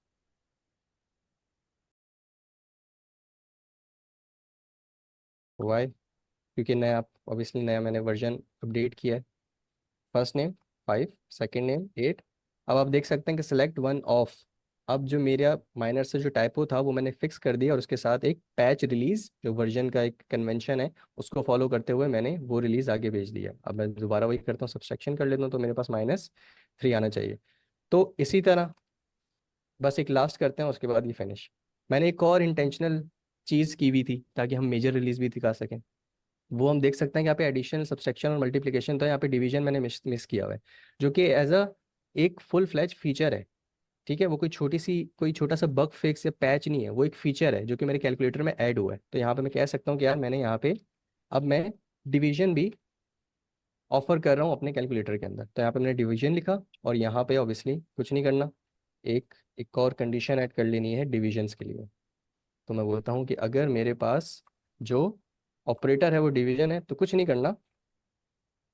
वाई? क्योंकि नया, ऑब्वियसली नया मैंने वर्जन अपडेट किया है। First name 5, second name 8। अब आप देख सकते हैं कि सिलेक्ट वन ऑफ, अब जो मेरा माइनर से जो टाइपो था वो मैंने फिक्स कर दिया, और उसके साथ एक पैच रिलीज जो वर्जन का एक कन्वेंशन है, उसको फॉलो करते हुए मैंने वो रिलीज आगे भेज दिया। अब मैं दोबारा वही करता हूँ, सब्सट्रैक्शन कर लेता हूँ, तो मेरे पास -3 आना चाहिए। तो इसी तरह बस एक लास्ट करते हैं, उसके बाद ये फिनिश। मैंने एक और इंटेंशनल चीज़ की हुई थी ताकि हम मेजर रिलीज भी दिखा सकें। वो हम देख सकते हैं कि यहाँ पे एडिशन, सब्सट्रैक्शन और मल्टीप्लिकेशन था, यहाँ पे डिवीजन मैंने मिस किया हुआ है, जो कि एज अ एक फुल फ्लैज फीचर है, ठीक है। वो कोई छोटा सा बग फिक्स या पैच नहीं है, वो एक फीचर है जो कि मेरे कैलकुलेटर में ऐड हुआ है। तो यहाँ पे मैं कह सकता हूँ कि यार मैंने यहाँ पे, अब मैं डिवीजन भी ऑफर कर रहा हूँ अपने कैलकुलेटर के अंदर। तो यहाँ पे मैंने डिवीजन लिखा, और यहाँ पे ऑब्वियसली कुछ नहीं करना, एक एक और कंडीशन ऐड कर लेनी है डिविजन्स के लिए। तो मैं बोलता हूँ कि अगर मेरे पास जो ऑपरेटर है वो डिवीजन है, तो कुछ नहीं करना,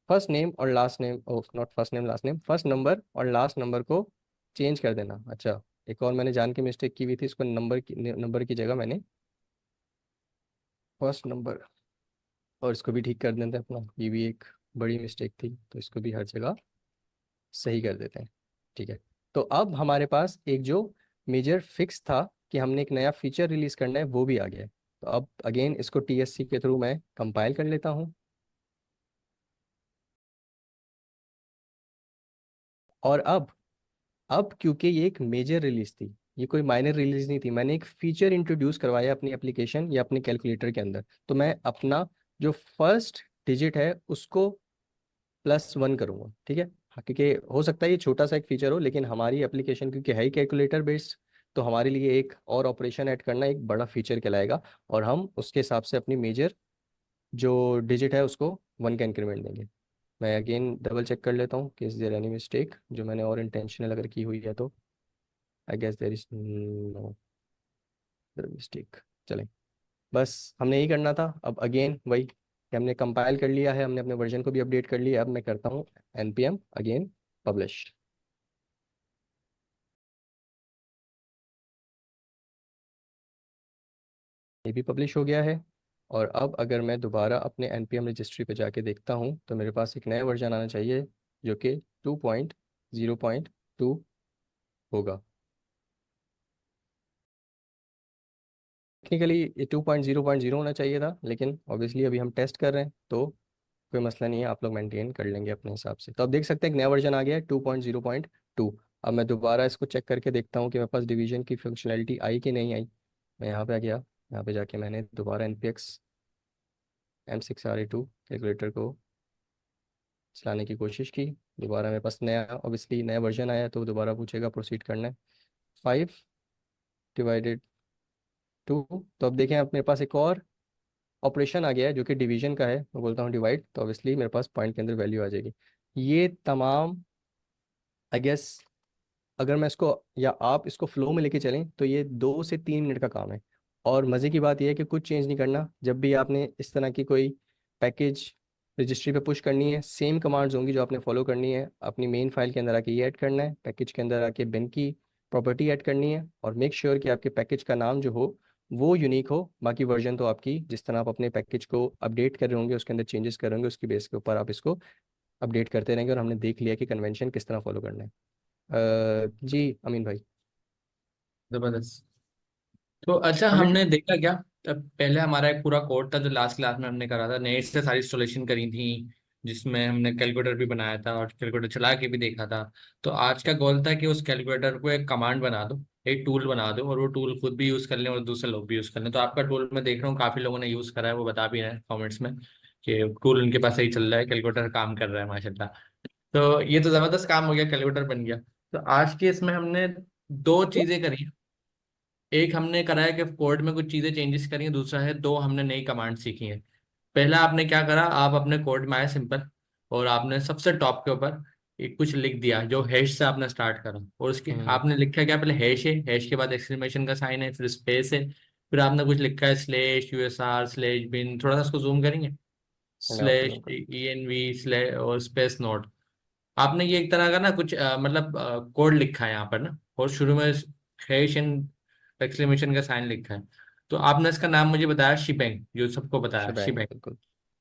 फर्स्ट नेम और last name, not first name last name, first number और लास्ट नंबर को चेंज कर देना। अच्छा, एक और मैंने जान के मिस्टेक की हुई थी, इसको नंबर की जगह मैंने फर्स्ट नंबर, और इसको भी ठीक कर देते हैं अपना, ये भी एक बड़ी मिस्टेक थी तो इसको भी हर जगह सही कर देते हैं। ठीक है, तो अब हमारे पास एक जो मेजर फिक्स था कि हमने एक नया फीचर रिलीज करना है वो भी आ गया है। तो अब अगेन इसको TSC के थ्रू मैं कंपाइल कर लेता हूँ। और अब क्योंकि ये एक मेजर रिलीज थी, ये कोई माइनर रिलीज नहीं थी, मैंने एक फीचर इंट्रोड्यूस करवाया अपनी एप्लीकेशन या अपने कैलकुलेटर के अंदर, तो मैं अपना जो फर्स्ट डिजिट है उसको +1 करूँगा। ठीक है, हाँ, क्योंकि हो सकता है ये छोटा सा एक फीचर हो, लेकिन हमारी एप्लीकेशन क्योंकि है ही कैलकुलेटर बेस्ड, तो हमारे लिए एक और ऑपरेशन ऐड करना एक बड़ा फीचर कहलाएगा, और हम उसके हिसाब से अपनी मेजर जो डिजिट है उसको 1 का इंक्रीमेंट देंगे। मैं अगेन डबल चेक कर लेता हूँ कि इज देयर एनी मिस्टेक जो मैंने और इंटेंशनल अगर की हुई है तो I guess there is no mistake. चलें, बस हमने यही करना था। अब अगेन वही कि हमने कंपाइल कर लिया है, हमने अपने वर्जन को भी अपडेट कर लिया। अब मैं करता हूँ npm अगेन पब्लिश। ये भी पब्लिश हो गया है। और अब अगर मैं दोबारा अपने npm रजिस्ट्री पे जाके देखता हूँ तो मेरे पास एक नया वर्जन आना चाहिए जो कि 2.0.2 होगा। टेक्निकली ये 2.0.0 होना चाहिए था, लेकिन ऑब्वियसली अभी हम टेस्ट कर रहे हैं तो कोई मसला नहीं है, आप लोग मेंटेन कर लेंगे अपने हिसाब से। तो अब देख सकते हैं एक नया वर्जन आ गया है 2.0.2। अब मैं दोबारा इसको चेक करके देखता हूँ कि मेरे पास डिवीजन की फंक्शनैलिटी आई कि नहीं आई। मैं यहाँ पे आ गया, यहाँ पे जाके मैंने दोबारा npx M6RA2 कैलकुलेटर को चलाने की कोशिश की। दोबारा मेरे पास नया ऑब्वियसली नया वर्जन आया तो दोबारा पूछेगा प्रोसीड करना है 5/2। तो अब देखें अब मेरे पास एक और ऑपरेशन आ गया है जो कि डिवीजन का है। मैं बोलता हूँ डिवाइड, तो ऑब्वियसली मेरे पास पॉइंट के अंदर वैल्यू आ जाएगी। ये तमाम आई गेस अगर मैं इसको या आप इसको फ्लो में लेके चलें तो ये 2 से 3 मिनट का काम है। और मज़े की बात यह है कि कुछ चेंज नहीं करना। जब भी आपने इस तरह की कोई पैकेज रजिस्ट्री पे पुश करनी है, सेम कमांड्स होंगी जो आपने फॉलो करनी है। अपनी मेन फाइल के अंदर आके ये ऐड करना है, पैकेज के अंदर आके बिन की प्रॉपर्टी ऐड करनी है, और मेक श्योर कि आपके पैकेज का नाम जो हो वो यूनिक हो। बाकी वर्जन तो आपकी जिस तरह आप अपने पैकेज को अपडेट कर रहे होंगे, उसके अंदर चेंजेस कर रहे होंगे, उसकी बेस के ऊपर आप इसको अपडेट करते रहेंगे। और हमने देख लिया कि कन्वेंशन किस तरह फॉलो करना है। जी अमीन भाई। जबरदस्त। तो अच्छा, अमित, हमने देखा क्या, तब पहले हमारा एक पूरा कोड था जो लास्ट क्लास में हमने करा था, नए से सारी इंस्टॉलेशन करी थी, जिसमें हमने कैलकुलेटर भी बनाया था और कैलकुलेटर चला के भी देखा था। तो आज का गोल था कि उस कैलकुलेटर को एक कमांड बना दो, एक टूल बना दो, और वो टूल खुद भी यूज कर लें और दूसरे लोग भी यूज कर लें। तो आपका टूल मैं देख रहा हूँ काफी लोगों ने यूज करा है, वो बता भी रहे हैं कॉमेंट्स में कि टूल उनके पास सही चल रहा है, कैलकुलेटर काम कर रहा है माशाल्लाह। तो ये तो जबरदस्त काम हो गया, कैलकुलेटर बन गया। तो आज के इसमें हमने दो चीजें करी। एक हमने करा है कि कोड में कुछ चीजें चेंजेस करी हैं, दूसरा है दो हमने नई कमांड सीखी हैं। पहला आपने क्या करा, आप अपने कोड में आए सिंपल, और आपने सबसे टॉप के ऊपर एक कुछ लिख दिया जो हैश से आपने स्टार्ट करा, और उसके हम्म। आपने लिखा क्या, पहले हैश है, हैश के बाद एक्सक्लेमेशन का साइन है, फिर स्पेस है, फिर आपने कुछ लिखा है /usr/bin, थोड़ा सा उसको जूम करेंगे, मैंने आपको जूम कर /env स्लैश और स्पेस नोट। आपने ये एक तरह का ना कुछ मतलब कोड लिखा है यहाँ पर ना, और शुरू में हैश एंड एक्सक्लेमेशन का साइन लिखा है। तो आपने इसका नाम मुझे बताया शिबैंग, जो सबको बताया शबैंग शिबैंग। बिल्कुल।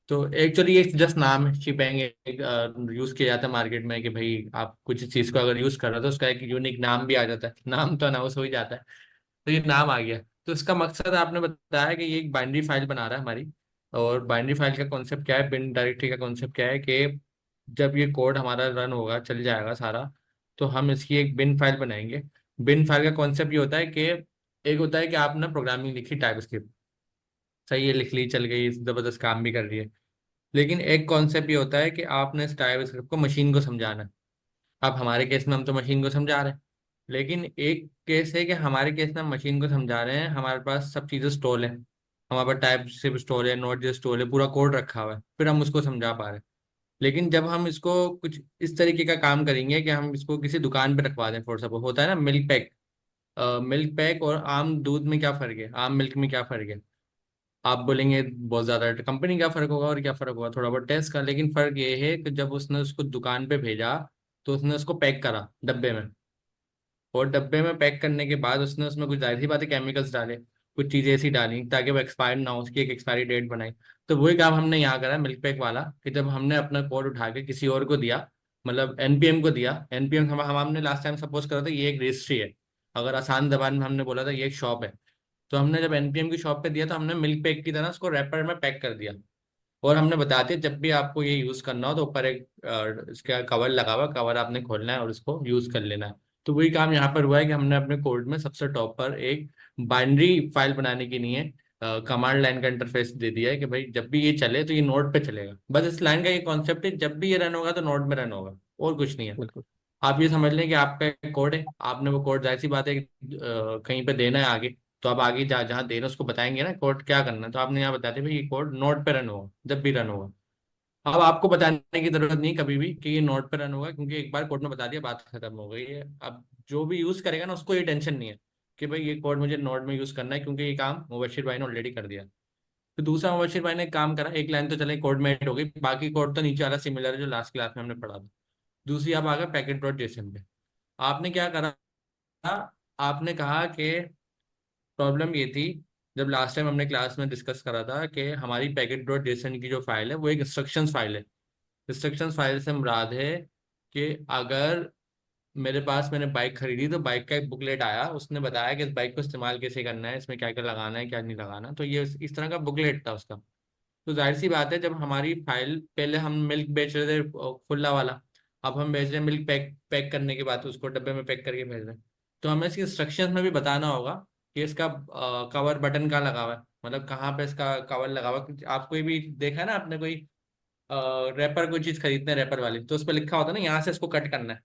तो एक्चुअली ये जस्ट नाम है, शिबैंग एक यूज किया जाता है मार्केट में कि भाई आप कुछ चीज को अगर यूज कर रहे हो तो उसका एक यूनिक नाम भी आ जाता है, नाम तो अनाउंस हो ही जाता है। तो ये नाम आ गया। तो इसका मकसद आपने बताया कि ये एक बाइनरी फाइल बना रहा है हमारी। और बाइनरी फाइल का कॉन्सेप्ट क्या है, बिन डायरेक्टरी का कॉन्सेप्ट क्या है कि जब ये कोड हमारा रन होगा, चल जाएगा सारा, तो हम इसकी एक बिन फाइल बनाएंगे। बिन फाइल का कॉन्सेप्ट ये होता है कि एक होता है कि आपने प्रोग्रामिंग लिखी टाइप स्क्रिप्ट, सही है, लिख ली, चल गई, जबरदस्त काम भी कर रही है। लेकिन एक कॉन्सेप्ट ये होता है कि आपने इस टाइप स्क्रिप्ट को मशीन को समझाना है। अब हमारे केस में हम तो मशीन को समझा रहे हैं, लेकिन एक केस है कि हमारे केस में हम मशीन को समझा रहे हैं, हमारे पास सब चीज़ें स्टोर है, हमारे पास टाइप सिर्फ स्टोर है, नोट जो स्टोर है, पूरा कोड रखा हुआ है, फिर हम उसको समझा पा रहे हैं। लेकिन जब हम इसको कुछ इस तरीके का काम करेंगे कि हम इसको किसी दुकान पे रखवा दें, फॉर सपोज होता है ना मिल्क पैक, मिल्क पैक और आम दूध में क्या फ़र्क है, आम मिल्क में क्या फ़र्क है। आप बोलेंगे बहुत ज्यादा कंपनी का फर्क होगा और क्या फर्क होगा, थोड़ा बहुत टेस्ट का, लेकिन फर्क ये है कि जब उसने उसको दुकान पे भेजा तो उसने उसको पैक करा डब्बे में, और डब्बे में पैक करने के बाद उसने उसमें कुछ जाहिर सी बात है केमिकल्स डाले, कुछ चीजें ऐसी डाली ताकि वो एक्सपायर ना हो, उसकी एक एक्सपायरी डेट बनाई। तो वही काम हमने यहाँ करा मिल्क पैक वाला, कि जब हमने अपना कोड उठा के किसी और को दिया, मतलब एनपीएम को दिया, एनपीएम हम हमने लास्ट टाइम सपोज करा था ये एक रजिस्ट्री है, अगर आसान जबान में हमने बोला था ये एक शॉप है, तो हमने जब एनपीएम की शॉप पे दिया तो हमने मिल्क पैक की तरह उसको रैपर में पैक कर दिया। और हमने बता दिया जब भी आपको ये यूज करना हो तो ऊपर एक इसका कवर लगा हुआ, कवर आपने खोलना है और इसको यूज कर लेना है। तो वही काम यहाँ पर हुआ है कि हमने अपने कोड में सबसे टॉप पर एक बाइनरी फाइल बनाने की नहीं है, कमांड लाइन का इंटरफेस दे दिया है कि भाई जब भी ये चले तो ये नोड पे चलेगा। बस इस लाइन का ये कॉन्सेप्ट है, जब भी ये रन होगा तो नोड में रन होगा, और कुछ नहीं है। बिल्कुल। आप ये समझ लें कि आपका एक कोड है, आपने वो कोड जाहिर सी बात है कि कहीं पे देना है आगे, तो आप आगे जहाँ देना है उसको बताएंगे ना कोड क्या करना है, तो आपने यहाँ बता दिया भाई ये कोड नोड पे रन होगा जब भी रन होगा। अब आपको बताने की जरूरत नहीं कभी भी कि ये नोड पे रन होगा, क्योंकि एक बार कोड में बता दिया बात खत्म हो गई है। अब जो भी यूज करेगा ना उसको ये टेंशन नहीं है कि भाई ये कोड मुझे नोड में यूज करना है, क्योंकि ये काम मुबशिर भाई ने ऑलरेडी कर दिया। तो दूसरा मुबशिर भाई ने काम करा, एक लाइन तो चले कोड में एड हो गई, बाकी कोड तो नीचे वाला सिमिलर है जो लास्ट क्लास में हमने पढ़ा था। दूसरी आप आ गए पैकेट डॉट जेसन पे। आपने क्या करा, आपने कहा कि प्रॉब्लम ये थी, जब लास्ट टाइम हमने क्लास में डिस्कस करा था कि हमारी पैकेट डॉट जेसन की जो फाइल है वो एक इंस्ट्रक्शंस फाइल है। इंस्ट्रक्शंस फाइल से मुराद है कि अगर मेरे पास मैंने बाइक खरीदी तो बाइक का एक बुकलेट आया, उसने बताया कि इस बाइक को इस्तेमाल कैसे करना है, इसमें क्या क्या लगाना है क्या नहीं लगाना, तो ये इस तरह का बुकलेट था उसका। तो जाहिर सी बात है जब हमारी फाइल, पहले हम मिल्क बेच रहे थे खुला वाला, अब हम बेच रहे हैं मिल्क पैक, पैक करने के बाद उसको डब्बे में पैक करके भेज रहे हैं, तो हमें इसकी इंस्ट्रक्शंस में भी बताना होगा कि इसका कवर बटन कहाँ लगा हुआ है, मतलब कहाँ पे इसका कवर लगा हुआ है। आप कोई भी देखा है ना आपने, कोई रैपर कोई चीज खरीदते हैं रैपर वाली, तो उस पर लिखा होता है ना यहाँ से इसको कट करना है।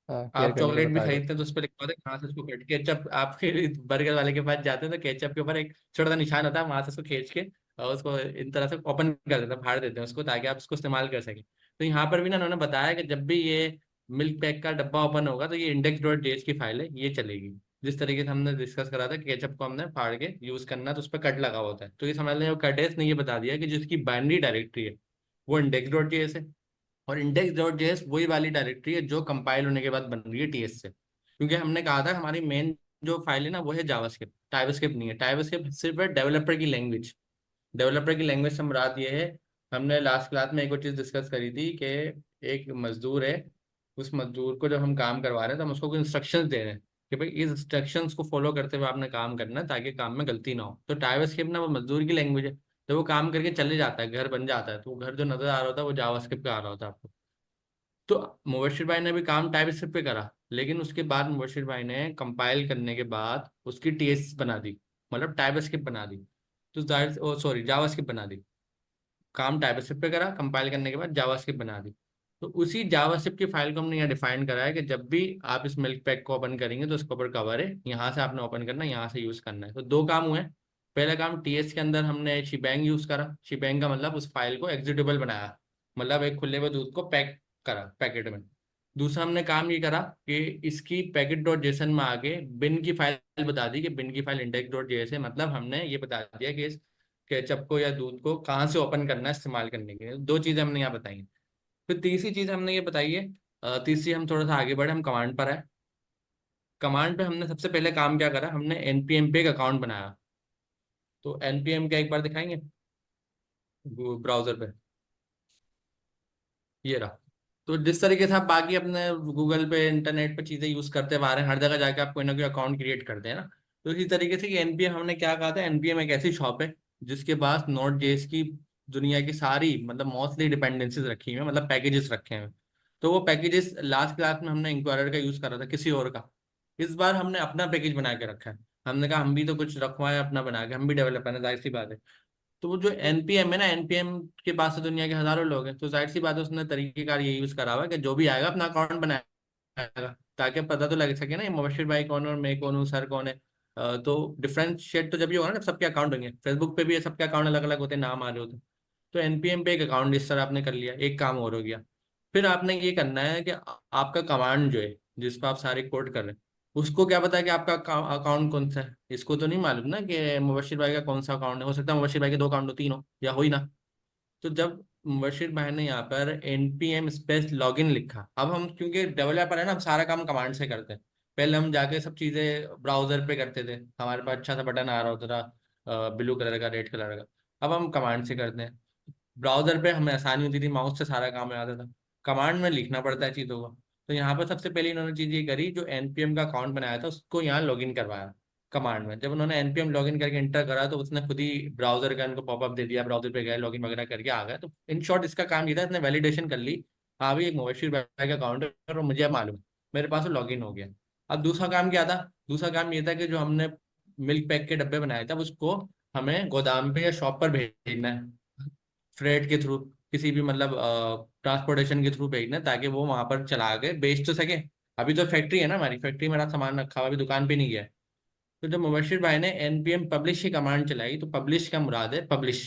हाँ, केयर आप करने के चॉकलेट भी बताया खरीदते होता हैं तो उस पर लिखा होता है कहाँ से इसको कट, केचप आपके बर्गर वाले के पास जाते हैं तो केचप के ऊपर एक छोटा सा निशान होता है, वहां से उसको खींच के और उसको इन तरह से ओपन कर देते हैं, फाड़ देते हैं उसको, ताकि आप उसको इस्तेमाल कर सकें। तो यहाँ पर भी ना उन्होंने बताया कि जब भी ये मिल्क पैक का डब्बा ओपन होगा तो ये इंडेक्स डॉट जेएस की फाइल है ये चलेगी। जिस तरीके से हमने डिस्कस करा था केचप को हमने फाड़ के यूज करना तो उस पर कट लगा होता है, तो ये समझ लें वो कट है, इसने ये बता दिया कि जिसकी बाइनरी डायरेक्टरी है वो इंडेक्स डॉट जेएस है, और इंडेक्स डॉट जेएस वही वाली डायरेक्टरी है जो कंपाइल होने के बाद बन रही है टीएस से। क्योंकि हमने कहा था हमारी मेन जो फाइल है ना वो है जावास्क्रिप्ट, टाइपस्क्रिप्ट नहीं है। टाइपस्क्रिप्ट सिर्फ है डेवलपर की लैंग्वेज। डेवलपर की लैंग्वेज से मुराद ये है, हमने लास्ट क्लास में एक और चीज़ डिस्कस करी थी कि एक मजदूर है, उस मजदूर को जब हम काम करवा रहे हैं तो हम उसको कुछ इंस्ट्रक्शंस दे रहे हैं कि भाई इस इंस्ट्रक्शंस को फॉलो करते हुए आपने काम करना है ताकि काम में गलती ना हो। तो टाइपस्क्रिप्ट ना वो मजदूर की लैंग्वेज है, तो वो काम करके चले जाता है, घर बन जाता है, तो वो घर जो नजर आ रहा होता है वो जावास्क्रिप्ट का आ रहा होता है आपको। तो मुबशिर भाई ने भी काम टाइपस्क्रिप्ट पे करा, लेकिन उसके बाद मुबशिर भाई ने कंपाइल करने के बाद उसकी टीएस बना दी, मतलब टाइपस्क्रिप्ट बना दी। तो जाहिर ओ सॉरी जावास्क्रिप्ट बना दी। काम टाइपस्क्रिप्ट पे करा, कंपाइल करने के बाद जावास्क्रिप्ट बना दी। तो उसी जावास्क्रिप्ट की फाइल को हमने यहाँ डिफाइन करा है कि जब भी आप इस मिल्क पैक को ओपन करेंगे तो उसके ऊपर कवर है, यहाँ से आपने ओपन करना है, यहाँ से यूज करना है। तो दो काम हुए। पहला काम टीएस के अंदर हमने शीबैंग यूज करा, शीबैंग का मतलब उस फाइल को एग्जीक्यूटेबल बनाया, मतलब एक खुले हुए दूध को पैक करा पैकेट में। दूसरा हमने काम ये करा कि इसकी पैकेट डॉट जेसन में आगे बिन की फाइल बता दी कि बिन की फाइल इंडेक्स डॉट जेएस है, मतलब हमने ये बता दिया कि इस केचप को या दूध को कहाँ से ओपन करना है इस्तेमाल करने के लिए। दो चीजें हमने यहाँ बताई हैं। फिर तीसरी चीज हमने ये बताई है, तीसरी हम थोड़ा सा आगे बढ़े, हम कमांड पर है। कमांड पे हमने सबसे पहले काम क्या करा, हमने एनपीएम पे एक अकाउंट बनाया। तो एनपीएम का एक बार दिखाएंगे ब्राउजर पे, ये रहा। तो जिस तरीके से आप बाकी अपने गूगल पे इंटरनेट पे चीजें यूज करते आ रहे हैं, हर जगह जाके आप कोई ना कोई अकाउंट क्रिएट करते हैं ना, तो इसी तरीके से कि एनपीएम हमने क्या कहा था, एनपीएम एक ऐसी शॉप है जिसके पास नोड जेएस की दुनिया की सारी मतलब मोस्टली डिपेंडेंसीज रखी हुई है, मतलब पैकेजेस रखे हैं। तो वो पैकेजेस लास्ट क्लास में हमने इंक्वायरर का यूज करा था किसी और का, इस बार हमने अपना पैकेज बना के रखा है। हमने कहा हम भी तो कुछ रखवाएं अपना बना के, हम भी डेवलपर है, जाहिर सी बात है। तो वो जो एनपीएम है ना, एनपीएम के पास तो दुनिया के हजारों लोग हैं, तो जाहिर सी बात है उसने तरीकेकार ये यूज करा हुआ है कि जो भी आएगा अपना अकाउंट बनाएगा, ताकि पता तो लग सके ना ये मुबशिर भाई कौन है और मैं कौन हूँ, सर कौन है। तो डिफरेंशिएट तो जब ये होगा ना जब सबके अकाउंट होंगे, फेसबुक पे भी ये सबके अकाउंट अलग अलग होते हैं, नाम आ रहे होते हैं। तो एनपीएम पे एक अकाउंट इस तरह आपने कर लिया, एक काम और हो गया। फिर आपने ये करना है कि आपका कमांड जो है जिस पर आप सारे कोड कर रहे हैं उसको क्या पता है कि आपका अकाउंट कौन सा है, इसको तो नहीं मालूम ना कि मुबशिर भाई का कौन सा अकाउंट है, हो सकता है मुबशिर भाई के दो अकाउंट हो, तीन हो, या हो ही ना। तो जब मुबशिर भाई ने यहाँ पर npm स्पेस लॉगिन लिखा, अब हम क्योंकि डेवलपर है ना, हम सारा काम कमांड से करते हैं, पहले हम जाके सब चीज़ें ब्राउज़र पे करते थे, हमारे पास अच्छा सा बटन आ रहा होता था, ब्लू कलर का, रेड कलर का। अब हम कमांड से करते हैं। ब्राउज़र पे हमें आसानी होती थी, माउस से सारा काम हो जाता था। कमांड में लिखना पड़ता है चीज़ों को। तो यहाँ पर सबसे पहले इन्होंने चीज़ ये करी, जो एनपीएम का अकाउंट बनाया था उसको यहाँ लॉगिन करवाया कमांड में। जब उन्होंने एनपीएम लॉगिन करके इंटर करा तो उसने खुद ही ब्राउजर का इनको पॉपअप दे दिया, ब्राउजर पे गए, लॉगिन वगैरह करके आ गए। तो इन शॉर्ट इसका काम ये था, इसने वैलिडेशन कर ली, हाँ भाई एक मुबशिर भाई का अकाउंट है और मुझे अब मालूम है, मेरे पास लॉगिन हो गया। अब दूसरा काम क्या था? दूसरा काम ये था कि जो हमने मिल्क पैक के डब्बे बनाए थे, अब उसको हमें गोदाम पे या शॉप पर भेजना है, फ्रेट के थ्रू, किसी भी मतलब ट्रांसपोर्टेशन के थ्रू भेजना है, ताकि वो वहां पर चला के बेच तो सके। अभी तो फैक्ट्री है ना, हमारी फैक्ट्री में मेरा सामान रखा हुआ, अभी दुकान पे नहीं गया है। तो जब मुबशिर भाई ने एनपीएम पब्लिश की कमांड चलाई, तो पब्लिश का मुराद है पब्लिश,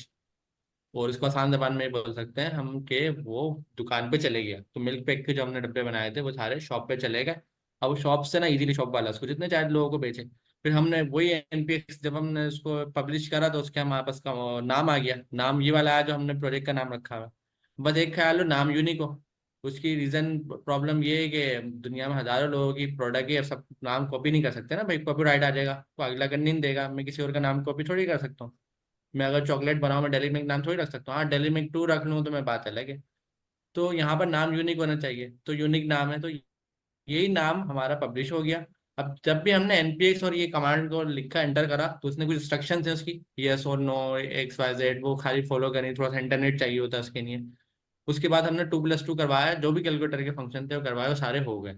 और इसको आसान जबान में बोल सकते हैं हम कि वो दुकान पे चले गया। तो मिल्क पैक के जो हमने डब्बे बनाए थे वो सारे शॉप पे चले गए। अब वो शॉप से ना इजीली शॉप वाला उसको जितने चाहे लोगों को बेचे। फिर हमने वही एनपीएक्स जब हमने उसको पब्लिश करा तो उसके हमारे पास का नाम आ गया, नाम ये वाला आया जो हमने प्रोजेक्ट का नाम रखा हुआ। बस एक ख्याल हो, नाम यूनिक हो। उसकी रीजन प्रॉब्लम ये है कि दुनिया में हजारों लोगों की प्रोडक्ट है, सब नाम कॉपी नहीं कर सकते ना भाई, कॉपीराइट आ जाएगा तो अगला करने नहीं देगा। मैं किसी और का नाम कॉपी थोड़ी कर सकता हूँ। मैं अगर चॉकलेट बनाऊं, मैं डेली मिल्क नाम थोड़ी रख सकता हूँ। हाँ, डेली मिल्क 2 रख लूँ तो मैं बात अलग है। तो यहाँ पर नाम यूनिक होना चाहिए, तो यूनिक नाम है, तो यही नाम हमारा पब्लिश हो गया। अब जब भी हमने एनपीएक्स और ये कमांड को लिखा, एंटर करा, तो उसने कुछ इंस्ट्रक्शन है उसकी, यस और नो, एक्स वाई जेड, वो खाली फॉलो करनी, थोड़ा सा इंटरनेट चाहिए होता है उसके लिए। उसके बाद हमने 2+2 करवाया, जो भी कैलकुलेटर के फंक्शन थे वो करवाए, वो सारे हो गए।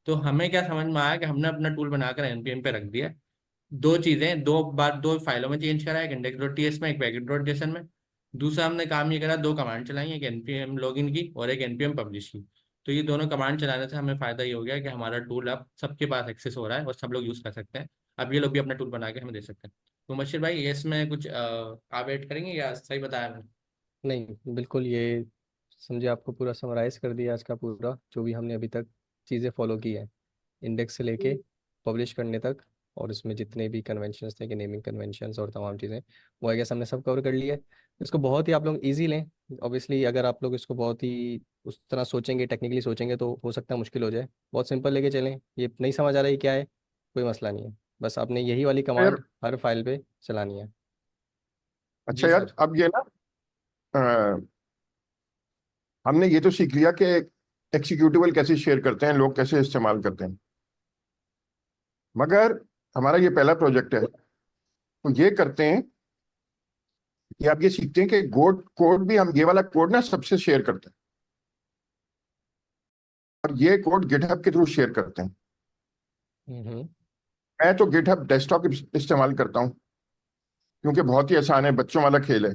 तो हमें क्या समझ में आया कि हमने अपना टूल बनाकर एनपीएम पे रख दिया। दो चीजें, दो बार दो फाइलों में चेंज करा, एक इंडेक्स डॉट टीएस में, एक पैकेट डॉट जेसन में। दूसरा हमने काम ये करा, दो कमांड चलाई, एक एनपीएम लॉगिन की और एक एनपीएम पब्लिश की। तो ये दोनों कमांड चलाने से हमें फायदा ये हो गया कि हमारा टूल अब सबके पास एक्सेस हो रहा है और सब लोग यूज कर सकते हैं। अब ये लोग भी अपना टूल बना के हमें दे सकते हैं। तो मुबशिर भाई, ये इसमें कुछ आप ऐड करेंगे या सही बताया मैंने? नहीं, बिल्कुल ये समझे, आपको पूरा समराइज कर दिया आज का पूरा जो भी हमने अभी तक चीज़ें फॉलो की हैं, इंडेक्स से लेके पब्लिश करने तक, और इसमें जितने भी कन्वेंशंस थे कि नेमिंग कन्वेंशंस और तमाम चीज़ें, वो आई गेस हमने सब कवर कर लिया है। इसको बहुत ही आप लोग इजी लें। ऑब्वियसली अगर आप लोग इसको बहुत ही उस तरह सोचेंगे, टेक्निकली सोचेंगे, तो हो सकता है मुश्किल हो जाए। बहुत सिंपल लेके चलें, ये नहीं समझ आ रहा है क्या है, कोई मसला नहीं है, बस आपने यही वाली यार कमांड हर फाइल पे चलानी है। अच्छा जी यार, सर। अब ये ना अ, हमने ये तो सीख लिया कि एक्सिक्यूटिबल कैसे शेयर करते हैं, लोग कैसे इस्तेमाल करते हैं। मगर हमारा ये पहला प्रोजेक्ट है, तो ये करते हैं कि आप ये सीखते हैं कि कोड कोड भी हम ये वाला कोड ना सबसे शेयर करते हैं, और ये कोड गिटहब के थ्रू शेयर करते हैं। हम्म। मैं तो गिटहब डेस्कटॉप इस्तेमाल करता हूँ, क्योंकि बहुत ही आसान है, बच्चों वाला खेल है।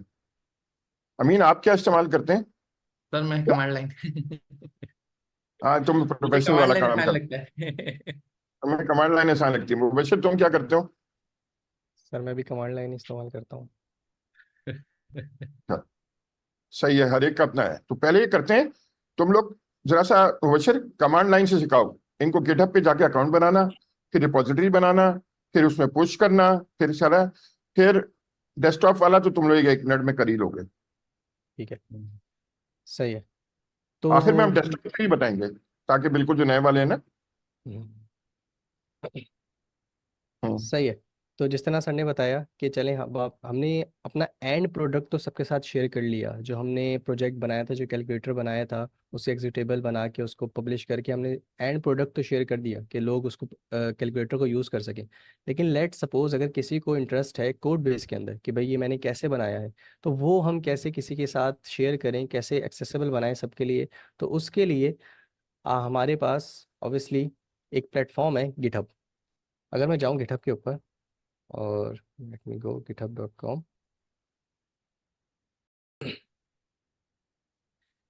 अमीन, आप क्या इस्तेमाल करते हैं? सर मैं कमांड लाइन हाँ, तुम मुझे प्रोफेशनल कमांड वाला लाइन काम आसान करते लगता है। हो, हमें कमांड लाइन आसान लगती है। वैसे तुम क्या करते हो? सर मैं भी कमांड लाइन इस्तेमाल करता हूँ। हाँ, सही है, हर एक का अपना है। तो पहले ये करते हैं, तुम लोग जरा सा वैसे कमांड लाइन से सिखाओ इनको गिटहब पे जाके अकाउंट बनाना, फिर रिपोजिटरी बनाना, फिर उसमें पुश करना, फिर सारा, फिर डेस्कटॉप वाला तो तुम लोग 1 मिनट में कर ही लोगे। ठीक है, सही है। आखिर में हम तो डेस्कटॉप ही बताएंगे, ताकि बिल्कुल जो नए वाले हैं ना। हम्म, हम्म। सही है। तो जिस तरह सर ने बताया कि चलें, हमने अपना एंड प्रोडक्ट तो सबके साथ शेयर कर लिया, जो हमने प्रोजेक्ट बनाया था, जो कैलकुलेटर बनाया था, उसे एग्जीक्यूटेबल बना के उसको पब्लिश करके हमने एंड प्रोडक्ट तो शेयर कर दिया कि लोग उसको कैलकुलेटर को यूज़ कर सकें। लेकिन लेट सपोज अगर किसी को इंटरेस्ट है कोड बेस के अंदर कि भाई ये मैंने कैसे बनाया है, तो वो हम कैसे किसी के साथ शेयर करें, कैसे एक्सेसिबल बनाएं सबके लिए। तो उसके लिए हमारे पास ऑब्वियसली एक प्लेटफॉर्म है गिटहब। अगर मैं जाऊँ गिटहब के ऊपर और लेट मी गो github.com,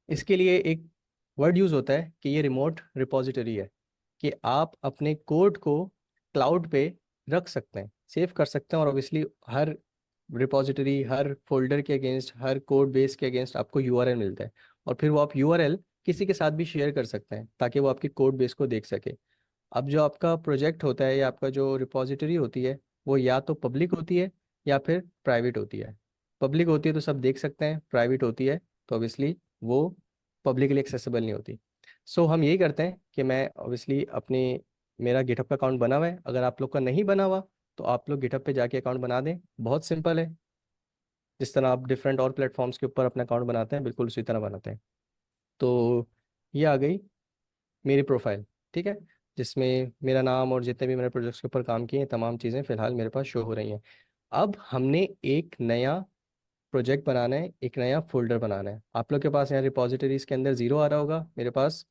इसके लिए एक वर्ड यूज़ होता है कि ये रिमोट रिपॉजिटरी है, कि आप अपने कोड को क्लाउड पे रख सकते हैं, सेव कर सकते हैं, और ऑब्वियसली हर रिपॉजिटरी, हर फोल्डर के अगेंस्ट, हर कोड बेस के अगेंस्ट आपको यूआरएल मिलता है, और फिर वो आप यूआरएल किसी के साथ भी शेयर कर सकते हैं ताकि वो आपकी कोड बेस को देख सके। अब जो आपका प्रोजेक्ट होता है या आपका जो रिपॉजिटरी होती है, वो या तो पब्लिक होती है या फिर प्राइवेट होती है। पब्लिक होती है तो सब देख सकते हैं, प्राइवेट होती है तो ऑब्वियसली वो पब्लिकली एक्सेसिबल नहीं होती। सो हम यही करते हैं कि मैं ऑब्वियसली अपनी मेरा गिटहब का अकाउंट बना हुआ है। अगर आप लोग का नहीं बना हुआ तो आप लोग गिटहब पे जाके अकाउंट बना दें, बहुत सिंपल है। जिस तरह आप डिफरेंट और प्लेटफॉर्म्स के ऊपर अपना अकाउंट बनाते हैं, बिल्कुल उसी तरह बनाते हैं। तो ये आ गई मेरी प्रोफाइल, ठीक है, जिसमें मेरा नाम और जितने भी मैंने प्रोजेक्ट्स के ऊपर काम किए हैं तमाम चीज़ें फ़िलहाल मेरे पास शो हो रही हैं। अब हमने एक नया प्रोजेक्ट बनाना है, एक नया फोल्डर बनाना है। आप लोग के पास यहाँ रिपॉजिटरीज के अंदर 0 आ रहा होगा, मेरे पास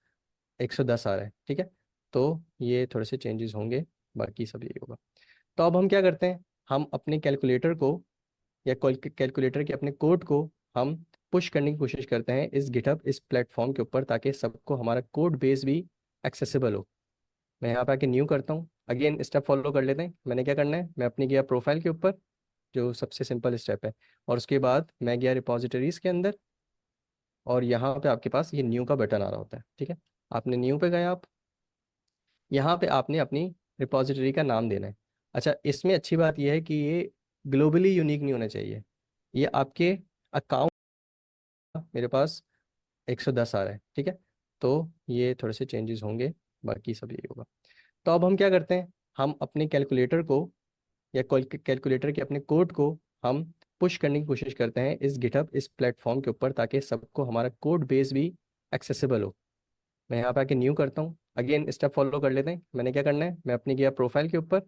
110 आ रहा है, ठीक है। तो ये थोड़े से चेंजेस होंगे, बाकी सब यही होगा। तो अब हम क्या करते हैं, हम अपने कैलकुलेटर को या कैलकुलेटर के अपने कोड को हम पुश करने की कोशिश करते हैं इस गिटहब, इस प्लेटफॉर्म के ऊपर, ताकि सबको हमारा कोड बेस भी एक्सेसिबल हो। मैं यहाँ पे आके न्यू करता हूँ, अगेन स्टेप फॉलो कर लेते हैं। मैंने क्या करना है, मैं अपनी गया प्रोफाइल के ऊपर, जो सबसे सिंपल स्टेप है, और उसके बाद मैं गया रिपॉजिटरीज के अंदर, और यहाँ पे आपके पास ये न्यू का बटन आ रहा होता है, ठीक है। आपने न्यू पे गए, आप यहाँ पे आपने अपनी रिपॉजिटरी का नाम देना है। अच्छा, इसमें अच्छी बात यह है कि ये ग्लोबली यूनिक नहीं होना चाहिए। ये आपके अकाउंट, मेरे पास 110 आ रहा है, ठीक है। तो ये थोड़े से चेंजेस होंगे, बाकी सब यही होगा। तो अब हम क्या करते हैं, हम अपने कैलकुलेटर को या कैलकुलेटर के अपने कोड को हम पुश करने की कोशिश करते हैं इस गिटहब, इस प्लेटफॉर्म के ऊपर, ताकि सबको हमारा कोड बेस भी एक्सेसिबल हो। मैं यहाँ पे आके न्यू करता हूँ, अगेन स्टेप फॉलो कर लेते हैं। मैंने क्या करना है, मैं अपनी गया प्रोफाइल के ऊपर,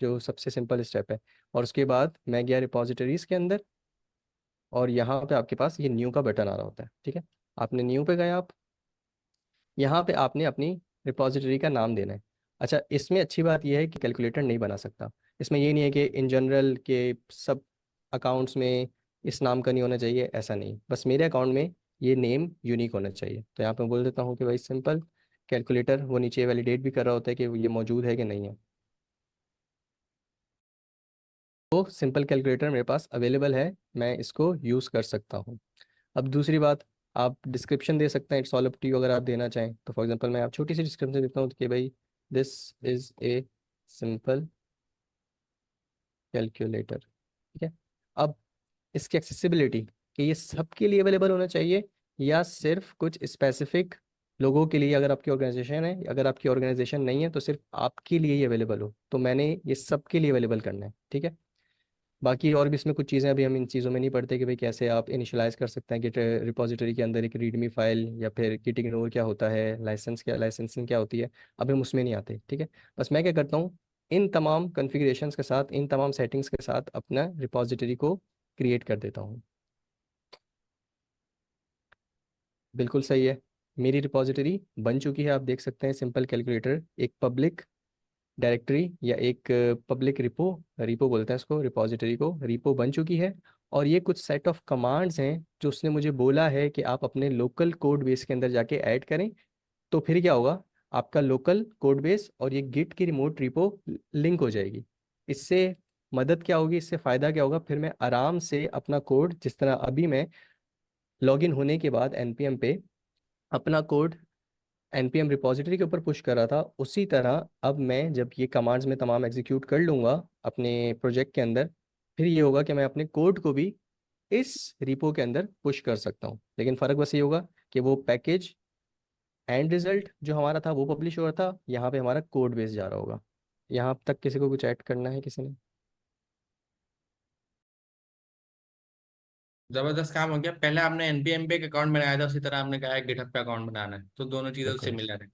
जो सबसे सिंपल स्टेप है, और उसके बाद मैं गया रिपॉजिटरीज के अंदर, और यहाँ पे आपके पास ये न्यू का बटन आ रहा होता है, ठीक है। आपने न्यू पे गए, आप यहाँ पे आपने अपनी रिपॉजिटरी का नाम देना है। अच्छा, इसमें अच्छी बात यह है कि कैलकुलेटर नहीं बना सकता। इसमें ये नहीं है कि इन जनरल के सब अकाउंट्स में इस नाम का नहीं होना चाहिए, ऐसा नहीं, बस मेरे अकाउंट में ये नेम यूनिक होना चाहिए। तो यहाँ पे मैं बोल देता हूँ कि भाई सिंपल कैलकुलेटर, वो नीचे वैलिडेट भी कर रहा होता है कि ये मौजूद है कि नहीं है। तो सिंपल कैलकुलेटर मेरे पास अवेलेबल है, मैं इसको यूज़ कर सकता हूँ। अब दूसरी बात, आप डिस्क्रिप्शन दे सकते हैं, it's all up to you. अगर आप देना चाहें तो फॉर एग्जांपल मैं आप छोटी सी डिस्क्रिप्शन देता हूँ कि भाई this is a simple calculator, ठीक है। अब इसकी एक्सेसिबिलिटी, कि ये सबके लिए अवेलेबल होना चाहिए या सिर्फ कुछ स्पेसिफिक लोगों के लिए, अगर आपकी ऑर्गेनाइजेशन है, अगर आपकी ऑर्गेनाइजेशन नहीं है तो सिर्फ आपके लिए ही अवेलेबल हो। तो मैंने ये सबके लिए अवेलेबल करना है, ठीक है। बाकी और भी इसमें कुछ चीज़ें, अभी हम इन चीज़ों में नहीं पढ़ते कि भाई कैसे आप इनिशियलाइज कर सकते हैं कि रिपॉजिटरी के अंदर एक रीडमी फाइल, या फिर गिट इग्नोर क्या होता है, लाइसेंसिंग क्या होती है, अभी हम उसमें नहीं आते, ठीक है। बस मैं क्या करता हूँ, इन तमाम कॉन्फ़िगरेशंस के साथ, इन तमाम सेटिंग्स के साथ अपना रिपॉजिटरी को क्रिएट कर देता हूँ। बिल्कुल सही है, मेरी रिपॉजिटरी बन चुकी है। आप देख सकते हैं सिंपल कैलकुलेटर एक पब्लिक डायरेक्टरी या एक पब्लिक रिपो, रिपो बोलते हैं इसको, रिपॉजिटरी को, रिपो बन चुकी है। और ये कुछ सेट ऑफ कमांड्स हैं जो उसने मुझे बोला है कि आप अपने लोकल कोड बेस के अंदर जाके ऐड करें। तो फिर क्या होगा, आपका लोकल कोड बेस और ये गिट की रिमोट रिपो लिंक हो जाएगी। इससे मदद क्या होगी, इससे फ़ायदा क्या होगा, फिर मैं आराम से अपना कोड, जिस तरह अभी मैं लॉगिन होने के बाद एनपीएम पे अपना कोड एनपीएम रिपॉजिटरी के ऊपर पुश कर रहा था, उसी तरह अब मैं जब ये कमांड्स में तमाम एग्जीक्यूट कर लूँगा अपने प्रोजेक्ट के अंदर, फिर ये होगा कि मैं अपने कोड को भी इस रिपो के अंदर पुश कर सकता हूँ। लेकिन फ़र्क बस ये होगा कि वो पैकेज एंड रिजल्ट जो हमारा था वो पब्लिश हो रहा था, यहाँ पे हमारा कोड बेस जा रहा होगा। यहाँ तक किसी को कुछ ऐड करना है, किसी ने? जबरदस्त काम हो गया। पहले आपने एनपीएम पे एक अकाउंट बनाया था, उसी तरह आपने कहा है गिटहब पे अकाउंट बनाना है, तो दोनों चीजें बिल्कुल, सिमिलर है।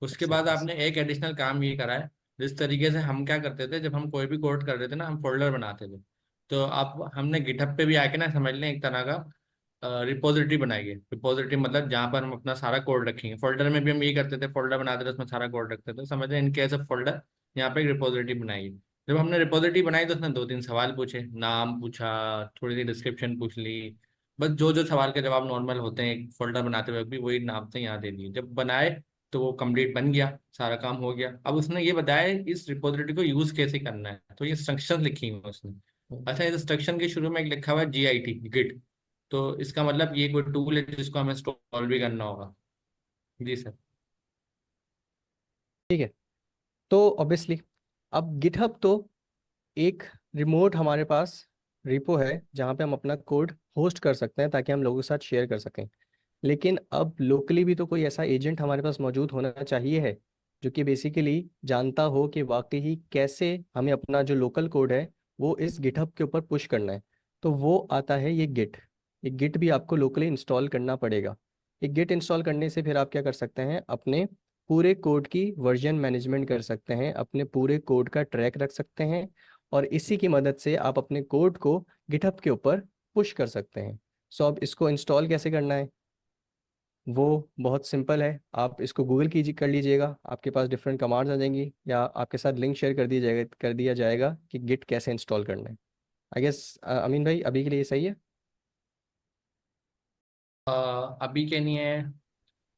उसके बाद एब्सोल्युटली। आपने एक एडिशनल काम ये करा है, जिस तरीके से हम क्या करते थे, जब हम कोई भी कोड कर रहे थे ना, हम फोल्डर बनाते थे। तो आप हमने गिटहब पे भी आके ना, समझ लें एक तरह का रिपोजिटरी बनाई है। रिपोजिटरी मतलब जहाँ पर हम अपना सारा कोड रखेंगे। फोल्डर में भी हम यही करते थे, फोल्डर बनाते थे, उसमें सारा कोड रखते थे, समझ लें इनके ऐसे फोल्डर। यहाँ पे एक रिपोजिटरी बनाई है। जब हमने रिपोजिटरी बनाई तो उसने 2-3 सवाल पूछे, नाम पूछा, थोड़ी सी डिस्क्रिप्शन पूछ ली, बस जो जो सवाल के जवाब नॉर्मल होते हैं एक फोल्डर बनाते हुए भी, वही नाम से यहाँ दे दिए। जब बनाए तो वो कंप्लीट बन गया, सारा काम हो गया। अब उसने ये बताया इस रिपोजिटरी को यूज कैसे करना है, तो ये इंस्ट्रक्शन लिखी हुई है उसने। अच्छा, इस इंस्ट्रक्शन के शुरू में एक लिखा हुआ है GIT, गिट। तो इसका मतलब ये कोई टूल है जिसको हमें इंस्टॉल भी करना होगा। जी सर। ठीक है, तो ऑब्वियसली अब गिटहब तो एक रिमोट हमारे पास रिपो है जहाँ पे हम अपना कोड होस्ट कर सकते हैं ताकि हम लोगों के साथ शेयर कर सकें। लेकिन अब लोकली भी तो कोई ऐसा एजेंट हमारे पास मौजूद होना चाहिए है जो कि बेसिकली जानता हो कि वाकई ही कैसे हमें अपना जो लोकल कोड है वो इस गिटहब के ऊपर पुश करना है। तो वो आता है ये गिट। ये गिट भी आपको लोकली इंस्टॉल करना पड़ेगा। ये गिट इंस्टॉल करने से फिर आप क्या कर सकते हैं, अपने पूरे कोड की वर्जन मैनेजमेंट कर सकते हैं, अपने पूरे कोड का ट्रैक रख सकते हैं, और इसी की मदद से आप अपने कोड को गिटहब के ऊपर पुश कर सकते हैं। सो अब इसको इंस्टॉल कैसे करना है, वो बहुत सिंपल है। आप इसको गूगल कीजिए, कर लीजिएगा, आपके पास डिफरेंट कमांड्स आ जाएंगी, या आपके साथ लिंक शेयर कर दिया जाएगा कि गिट कैसे इंस्टॉल करना है। आई गेस अमीन भाई अभी के लिए सही है। अभी के नहीं है।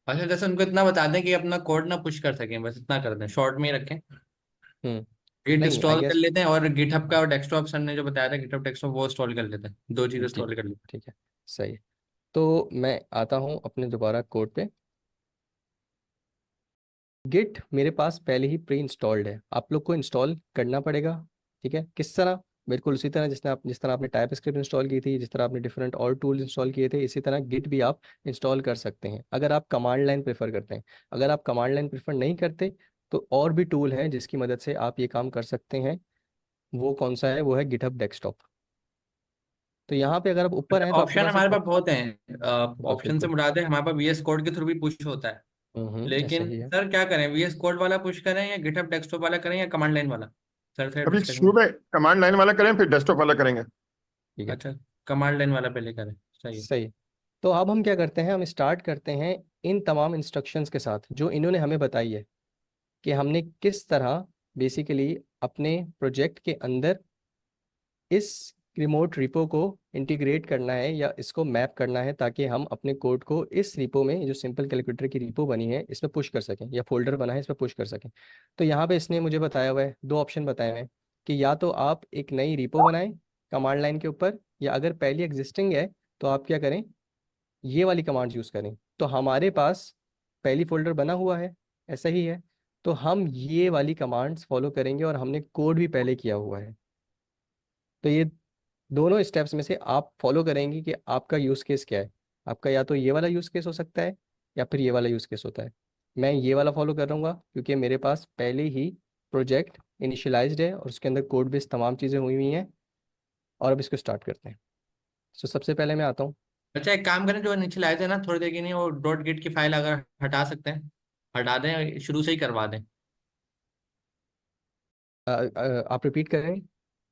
अच्छा, जैसे उनको इतना बता दें कि अपना कोड ना पुश कर सकें, बस इतना कर दें, शॉर्ट में ही रखें। हम्म। गिट नहीं आई इंस्टॉल कर गेस। लेते हैं और गिटहब का और डेस्कटॉप सर ने जो बताया था गिटहब डेस्कटॉप वो इंस्टॉल कर लेते हैं, दो चीज़ ठीक इंस्टॉल कर लेते ठीक है, सही है। तो मैं आता हूँ अपने दोबारा कोड पे। गिट मेरे पास पहले ही प्री इंस्टॉल्ड है, आप लोग को इंस्टॉल करना पड़ेगा। ठीक है, किस तरह, बिल्कुल उसी तरह जिस तरह आपने टाइप स्क्रिप्ट इंस्टॉल की थी, जिस तरह आपने डिफरेंट और टूल्स इंस्टॉल किए थे, इसी तरह गिट भी आप इंस्टॉल कर सकते हैं अगर आप कमांड लाइन प्रेफर करते हैं। अगर आप कमांड लाइन प्रेफर नहीं करते तो और भी टूल हैं जिसकी मदद से आप ये काम कर सकते हैं। वो कौन सा है, वो है गिटहब डेस्कटॉप। तो यहाँ पे अगर आप ऊपर हैं। हैं तो आपके ऑप्शन पास हमारे एक पास बहुत हैं। ऑप्शन से बिल्कुल। मुराद है हमारे पास VS कोड के थ्रू भी पुश होता है। ऐसा लेकिन ही है। सर क्या करें, VS कोड वाला पुश करें या गिटहब डेस्कटॉप वाला करें या कमांड लाइन वाला? सर से अभी डिस्कशन। शुरू में कमांड लाइन वाला करें फिर डेस्कटॉप वाला करेंगे। ठीक है, अच्छा, कमांड लाइन वाला पहले करें, सही है। सही। तो अब हम क्या करते हैं, हम स्टार्ट करते हैं इन तमाम इंस्ट्रक्शंस के साथ जो इन्होंने हमें बताई है कि हमने किस तरह बेसिकली अपने प्रोजेक्ट के अंदर इस रिमोट रिपो को इंटीग्रेट करना है या इसको मैप करना है, ताकि हम अपने कोड को इस रिपो में, जो सिंपल कैलकुलेटर की रिपो बनी है, इसमें पुश कर सकें, या फोल्डर बना है इसमें पुश कर सकें। तो यहाँ पे इसने मुझे बताया हुआ है, दो ऑप्शन बताए हुए हैं कि या तो आप एक नई रिपो बनाएं कमांड लाइन के ऊपर, या अगर पहली एग्जिस्टिंग है तो आप क्या करें, ये वाली कमांड यूज़ करें। तो हमारे पास पहली फोल्डर बना हुआ है, ऐसा ही है, तो हम ये वाली कमांड्स फॉलो करेंगे, और हमने कोड भी पहले किया हुआ है। तो ये दोनों स्टेप्स में से आप फॉलो करेंगे कि आपका यूज़ केस क्या है। आपका या तो ये वाला यूज़ केस हो सकता है, या फिर ये वाला यूज़ केस होता है। मैं ये वाला फॉलो करूँगा क्योंकि मेरे पास पहले ही प्रोजेक्ट इनिशियलाइज्ड है और उसके अंदर कोड बेस तमाम चीज़ें हुई हुई हैं। और अब इसको स्टार्ट करते हैं। सो सबसे पहले मैं आता हूँ। अच्छा, एक काम करें, जो इनिशियलाइज है ना, थोड़ी देर के लिए वो डॉट गिट की फाइल अगर हटा सकते हैं, हटा दें, शुरू से ही करवा दें। आप रिपीट करें।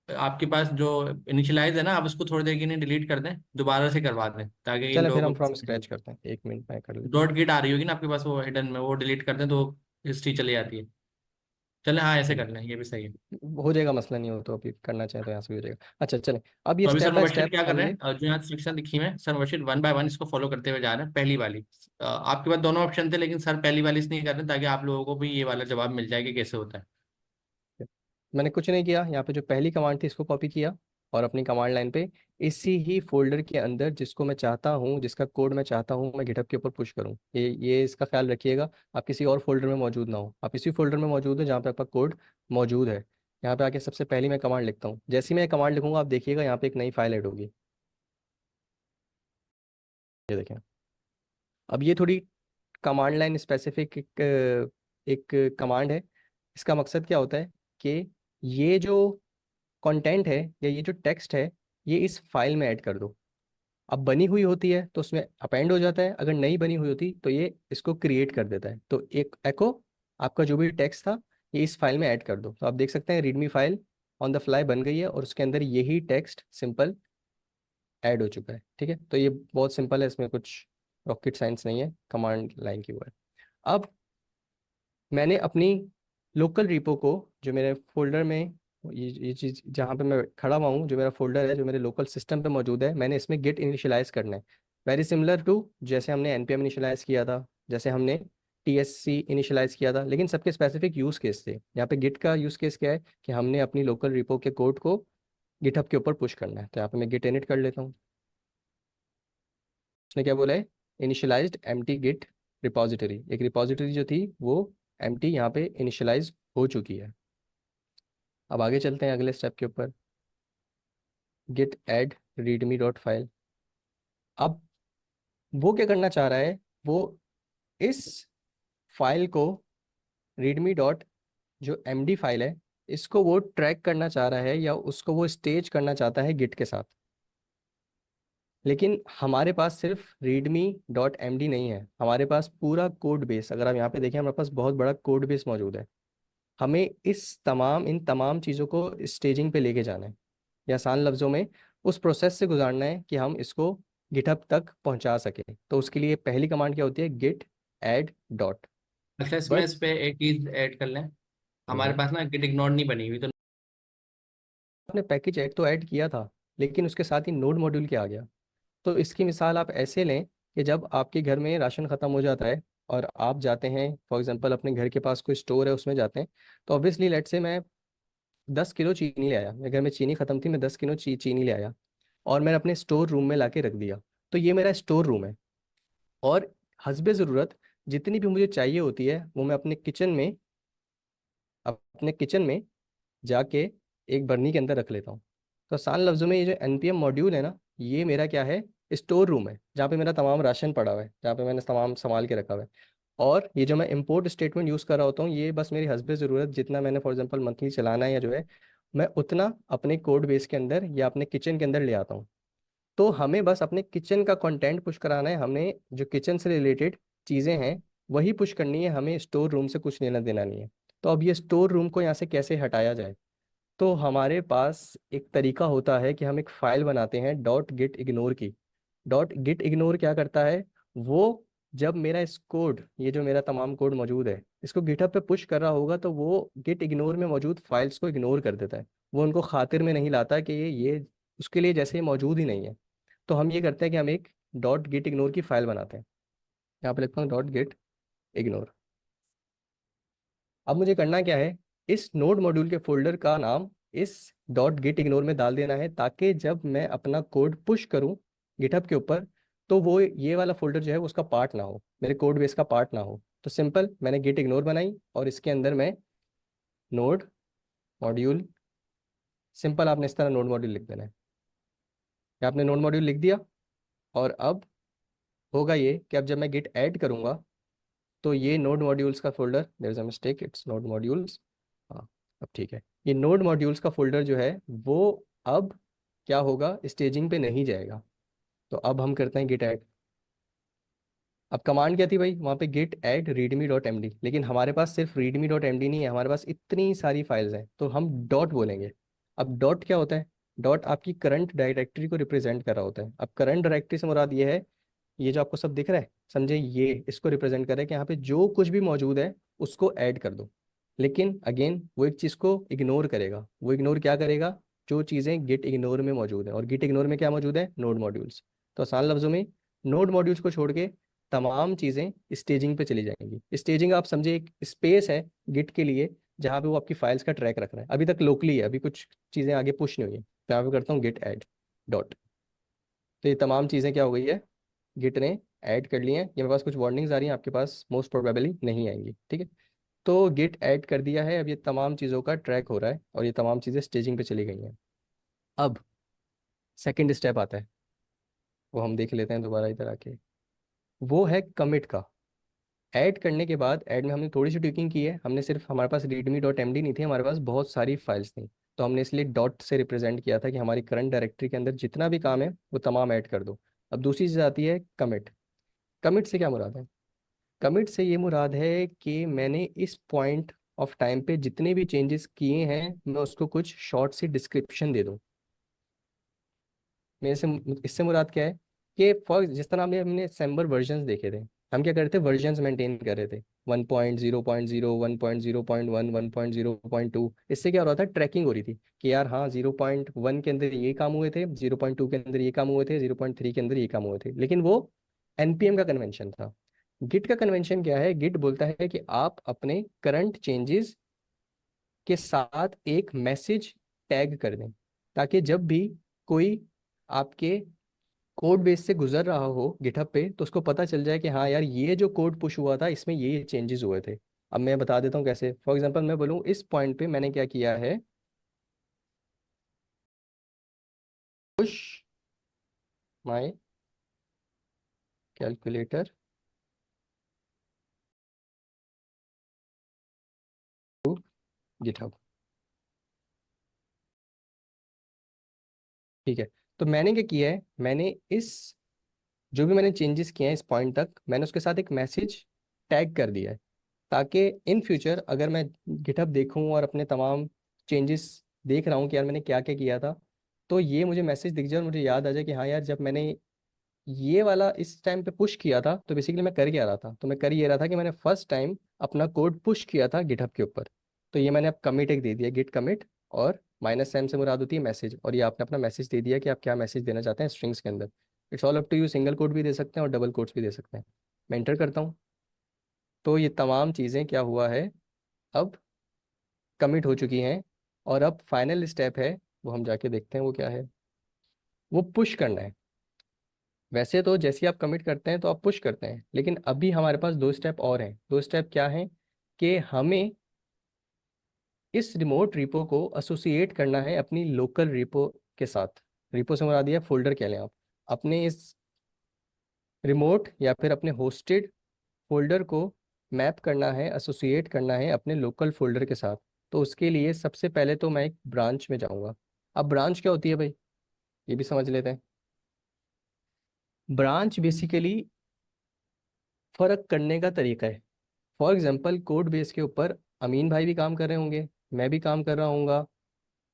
आपके पास जो इनिशियलाइज है ना, आप उसको थोड़ी देर के लिए डिलीट कर दें, दोबारा से करवा दें, ताकि इन चलें फिर हम लोगों फ्रॉम को स्क्रैच करते हैं, 1 मिनट मैं कर लेता हूँ। डॉट गिट आ रही होगी ना आपके पास, वो हिडन में, वो डिलीट कर दें तो हिस्ट्री चली जाती है। चलें, हाँ ऐसे कर लें, ये भी सही है। हो जाएगा, मसला नहीं हो तो अभी करना चाहें तो यहाँ से भी हो जाएगा। अच्छा चलें, अब ये तो अभी step sir by Mubashir step क्या कर रहे हमने। हैं, जो यहाँ इंस्ट्रक्शन लिखी हुई है sir Mubashir one by one इसको फॉलो करते हुए जा रहे हैं। पहली वाली, आपके पास दोनों ऑप्शन थे लेकिन सर पहली वाली इसलिए कर रहे हैं ताकि आप लोगों को भी ये वाला जवाब मिल जाए कि कैसे होता है। मैंने कुछ नहीं किया, यहाँ पे जो पहली कमांड थी इसको कॉपी किया, और अपनी कमांड लाइन पे इसी ही फोल्डर के अंदर जिसको मैं चाहता हूँ, जिसका कोड मैं चाहता हूँ मैं गिटहब के ऊपर पुश करूँ, ये इसका ख्याल रखिएगा, आप किसी और फोल्डर में मौजूद ना हो, आप इसी फोल्डर में मौजूद हो जहाँ पे आपका कोड मौजूद है। यहाँ पे आके सबसे पहली मैं कमांड लिखता हूँ, जैसे ही मैं कमांड लिखूंगा आप देखिएगा यहाँ पे एक नई फाइल ऐड होगी। ये देखें, अब ये थोड़ी कमांड लाइन स्पेसिफिक एक कमांड है। इसका मकसद क्या होता है कि ये जो कंटेंट है या ये जो टेक्स्ट है, ये इस फाइल में ऐड कर दो। अब बनी हुई होती है तो उसमें अपेंड हो जाता है, अगर नहीं बनी हुई होती तो ये इसको क्रिएट कर देता है। तो एक एको, आपका जो भी टेक्स्ट था ये इस फाइल में ऐड कर दो। तो आप देख सकते हैं readme file on the fly बन गई है, और उसके अंदर यही टेक्स्ट सिंपल ऐड हो चुका है। ठीक है, तो ये बहुत सिंपल है, इसमें कुछ रॉकेट साइंस नहीं है, कमांड लाइन की वो है। अब मैंने अपनी लोकल रिपो को, जो मेरे फोल्डर में, ये चीज़ जहाँ पे मैं खड़ा हुआ हूँ, जो मेरा फोल्डर है जो मेरे लोकल सिस्टम पे मौजूद है, मैंने इसमें गिट इनिशियलाइज करना है। वेरी सिमिलर टू जैसे हमने एनपीएम इनिशियलाइज किया था, जैसे हमने टीएससी इनिशियलाइज किया था, लेकिन सबके स्पेसिफिक यूज़ केस थे। यहाँ पे गिट का यूज़ केस क्या है कि हमने अपनी लोकल रिपो के कोड को गिटहब के ऊपर पुश करना है। तो यहाँ पे मैं गिट इनिट कर लेता हूँ। उसने क्या बोला है, इनिशियलाइज्ड एम्प्टी गिट रिपॉजिटरी, एक रिपॉजिटरी जो थी वो एम्प्टी यहाँ पे इनिशियलाइज हो चुकी है। अब आगे चलते हैं अगले स्टेप के ऊपर, git add readme dot file. अब वो क्या करना चाह रहा है, वो इस फाइल को रीडमी डॉट जो एमडी फाइल है, इसको वो ट्रैक करना चाह रहा है या उसको वो स्टेज करना चाहता है गिट के साथ। लेकिन हमारे पास सिर्फ रीडमी डॉट एमडी नहीं है, हमारे पास पूरा कोड बेस, अगर आप यहाँ पे देखें हमारे पास बहुत बड़ा कोड बेस मौजूद है। हमें इन तमाम चीज़ों को स्टेजिंग पे लेके जाना है, या आसान लफ्ज़ों में उस प्रोसेस से गुजारना है कि हम इसको गिटहब तक पहुंचा सकें। तो उसके लिए पहली कमांड क्या होती है? Git add dot. अच्छा, इसमें बट इस पे एक चीज ऐड कर लें। हमारे पास ना गिट इग्नोर नहीं बनी हुई, तो आपने पैकेज ऐड तो ऐड किया था, लेकिन उसके साथ ही नोड मॉड्यूल क्या आ गया? तो इसकी मिसाल आप ऐसे लें कि जब आपके घर में राशन ख़त्म हो जाता है और आप जाते हैं, फॉर एग्जांपल अपने घर के पास कोई स्टोर है उसमें जाते हैं, तो ऑब्वियसली लेट से मैं 10 किलो चीनी ले आया, मेरे घर में चीनी ख़त्म थी, मैं 10 किलो चीनी ले आया और मैंने अपने स्टोर रूम में ला के रख दिया। तो ये मेरा स्टोर रूम है, और हस्बे ज़रूरत जितनी भी मुझे चाहिए होती है वो मैं अपने किचन में जाके एक बर्नी के अंदर रख लेता हूँ। तो आसान लफ्ज़ों में ये जो एनपीएम मॉड्यूल है ना, ये मेरा क्या है? स्टोर रूम है, जहाँ पे मेरा तमाम राशन पड़ा हुआ है, जहाँ पे मैंने तमाम संभाल के रखा हुआ है। और ये जो मैं इंपोर्ट स्टेटमेंट यूज़ कर रहा होता हूँ, ये बस मेरी हस्बे ज़रूरत जितना मैंने फॉर एग्जांपल मंथली चलाना है या जो है, मैं उतना अपने कोड बेस के अंदर या अपने किचन के अंदर ले आता हूँ। तो हमें बस अपने किचन का कंटेंट पुश कराना है, हमें जो किचन से रिलेटेड चीज़ें हैं वही पुश करनी है, हमें स्टोर रूम से कुछ लेना देना नहीं है। तो अब ये स्टोर रूम को यहाँ से कैसे हटाया जाए? तो हमारे पास एक तरीका होता है कि हम एक फाइल बनाते हैं डॉट गिट इग्नोर की। डॉट गिट इग्नोर क्या करता है? वो जब मेरा इस कोड, ये जो मेरा तमाम कोड मौजूद है, इसको गिटहब पे पुश कर रहा होगा, तो वो गिट इग्नोर में मौजूद फाइल्स को इग्नोर कर देता है। वो उनको खातिर में नहीं लाता कि ये उसके लिए जैसे ये मौजूद ही नहीं है। तो हम ये करते हैं कि हम एक डॉट गिट इग्नोर की फाइल बनाते हैं। यहाँ पे लिखता हूँ डॉट गिट इग्नोर। अब मुझे करना क्या है? इस नोड मॉड्यूल के फोल्डर का नाम इस डॉट गिट इग्नोर में डाल देना है, ताकि जब मैं अपना कोड पुश करूं गिटहब के ऊपर, तो वो ये वाला फोल्डर जो है वो उसका पार्ट ना हो, मेरे कोड बेस का पार्ट ना हो। तो सिंपल, मैंने गिट इग्नोर बनाई और इसके अंदर मैं नोड मॉड्यूल, सिंपल आपने इस तरह नोड मॉड्यूल लिख देना है। या आपने नोड मॉड्यूल लिख दिया, और अब होगा ये कि अब जब मैं गिट ऐड करूंगा, तो ये नोड मॉड्यूल्स का folder, there is a mistake, it's node modules. हाँ, अब ठीक है। ये नोड मॉड्यूल्स का फोल्डर जो है वो अब क्या होगा? स्टेजिंग पे नहीं जाएगा। तो अब हम करते हैं गिट ऐड। अब कमांड क्या थी भाई? वहाँ पे git add readme dot M D, लेकिन हमारे पास सिर्फ रीडमी डॉट एम डी नहीं है, हमारे पास इतनी सारी फाइल्स हैं, तो हम डॉट बोलेंगे। अब डॉट क्या होता है? डॉट आपकी करंट डायरेक्टरी को रिप्रेजेंट कर रहा होता है। अब करंट डायरेक्टरी से मुराद ये है, ये जो आपको सब दिख रहा है, समझे, ये इसको रिप्रेजेंट करे कि यहाँ पे जो कुछ भी मौजूद है उसको ऐड कर दो। लेकिन अगेन वो एक चीज़ को इग्नोर करेगा। वो इग्नोर क्या करेगा? जो चीज़ें गिट इग्नोर में मौजूद है, और गिट इग्नोर में क्या मौजूद है? Node modules. तो आसान लफ्जों में नोड मॉड्यूल्स को छोड़ के तमाम चीज़ें स्टेजिंग पे चली जाएंगी। स्टेजिंग आप समझे एक स्पेस है गिट के लिए, जहाँ पे वो आपकी फाइल्स का ट्रैक रख रहा है। अभी तक लोकली है, अभी कुछ चीज़ें आगे पुश नहीं हुई है। तो यहाँ पे करता हूँ गिट ऐड डॉट। तो ये तमाम चीज़ें क्या हो गई है? गिट ने ऐड कर ली हैं। ये मेरे पास कुछ वार्निंग्स आ रही हैं, आपके पास मोस्ट प्रोबेबली नहीं आएंगी, ठीक है। तो गिट ऐड कर दिया है, अब ये तमाम चीज़ों का ट्रैक हो रहा है और ये तमाम चीज़ें स्टेजिंग पे चली गई हैं। अब सेकंड स्टेप आता है, वो हम देख लेते हैं दोबारा इधर आके। वो है कमिट का। ऐड करने के बाद ऐड में हमने थोड़ी सी ट्विकिंग की है। हमने सिर्फ, हमारे पास रीडमी डॉट एम डी नहीं थी, हमारे पास बहुत सारी फाइल्स थी, तो हमने इसलिए डॉट से रिप्रेजेंट किया था कि हमारी करंट डायरेक्टरी के अंदर जितना भी काम है वो तमाम ऐड कर दो। अब दूसरी चीज़ आती है कमिट। कमिट से क्या मुराद है? कमिट से ये मुराद है कि मैंने इस पॉइंट ऑफ टाइम पे जितने भी चेंजेस किए हैं, मैं उसको कुछ शॉर्ट सी डिस्क्रिप्शन दे दूं। मेरे से इससे मुराद क्या है कि फॉर जिस तरह हमने सैम्बर वर्जन्स देखे थे, हम क्या कर रहे थे? वर्जन्स मेंटेन कर रहे थे, 1.0.0, 1.0.1, 1.0.2। इससे क्या हो रहा था? ट्रैकिंग हो रही थी कि यार हाँ, 0.1 के अंदर ये काम हुए थे, 0.2 के अंदर ये काम हुए थे, 0.3 के अंदर ये काम हुए थे। लेकिन वो एनपीएम का कन्वेंशन था। गिट का कन्वेंशन क्या है? गिट बोलता है कि आप अपने करंट चेंजेस के साथ एक मैसेज टैग कर दें, ताकि जब भी कोई आपके कोड बेस से गुजर रहा हो गिटहब पे, तो उसको पता चल जाए कि हाँ यार, ये जो कोड पुश हुआ था इसमें ये चेंजेस हुए थे। अब मैं बता देता हूँ कैसे। फॉर एग्जांपल मैं बोलूँ इस पॉइंट पे मैंने क्या किया है? Push my calculator GitHub. ठीक है, तो मैंने क्या किया है, मैंने इस जो भी मैंने चेंजेस किए हैं इस पॉइंट तक, मैंने उसके साथ एक मैसेज टैग कर दिया है, ताकि इन फ्यूचर अगर मैं गिटहब देखूं और अपने तमाम चेंजेस देख रहा हूं कि यार मैंने क्या क्या किया था, तो ये मुझे मैसेज दिख जाए और मुझे याद आ जाए कि हाँ यार, जब मैंने ये वाला इस टाइम पे पुश किया था तो बेसिकली मैं कर क्या रहा था, तो मैं कर ये रहा था कि मैंने फर्स्ट टाइम अपना कोड पुश किया था गिटहब के ऊपर। तो ये मैंने अब कमिट एक दे दिया, गिट कमिट, और -m से मुराद होती है मैसेज, और ये आपने अपना मैसेज दे दिया कि आप क्या मैसेज देना चाहते हैं स्ट्रिंग्स के अंदर। It's all up to you, single quote भी दे सकते हैं और डबल कोड्स भी दे सकते हैं। मैं इंटर करता हूँ, तो ये तमाम चीज़ें क्या हुआ है, अब कमिट हो चुकी हैं। और अब फाइनल स्टेप है, वो हम जाके देखते हैं वो क्या है, वो पुश करना है। वैसे तो जैसे ही आप कमिट करते हैं तो आप पुश करते हैं, लेकिन अभी हमारे पास दो स्टेप और हैं। दो स्टेप क्या हैं कि हमें इस रिमोट रिपो को एसोसिएट करना है अपनी लोकल रिपो के साथ। रिपो से मुराद है फोल्डर कह लें आप, अपने इस रिमोट या फिर अपने होस्टेड फोल्डर को मैप करना है, एसोसिएट करना है अपने लोकल फोल्डर के साथ। तो उसके लिए सबसे पहले तो मैं एक ब्रांच में जाऊंगा। अब ब्रांच क्या होती है भाई, ये भी समझ लेते हैं। ब्रांच बेसिकली फर्क करने का तरीका है। फॉर एग्जाम्पल, कोड बेस के ऊपर अमीन भाई भी काम कर रहे होंगे, मैं भी काम कर रहा हूँगा,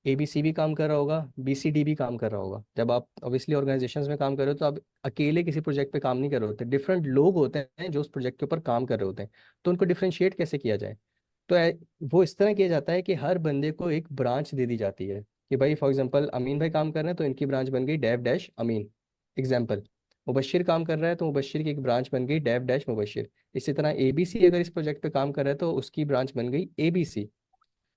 ABC भी काम कर रहा होगा, BCD भी काम कर रहा होगा। जब आप ऑब्वियसली ऑर्गेनाइजेशंस में काम कर रहे हो तो आप अकेले किसी प्रोजेक्ट पे काम नहीं कर रहे होते, डिफरेंट लोग होते हैं जो उस प्रोजेक्ट के ऊपर काम कर रहे होते हैं। तो उनको डिफ्रेंशिएट कैसे किया जाए, तो वो इस तरह किया जाता है कि हर बंदे को एक ब्रांच दे दी जाती है कि भाई फॉर एग्जांपल अमीन भाई काम कर रहे हैं तो इनकी ब्रांच बन गई डेव डैश अमीन। एग्जांपल, मुबशिर काम कर रहा है तो मुबशिर की एक ब्रांच बन गई डेव डैश मुबशिर। इसी तरह ABC अगर इस प्रोजेक्ट पे काम कर रहा है तो उसकी ब्रांच बन गई ABC।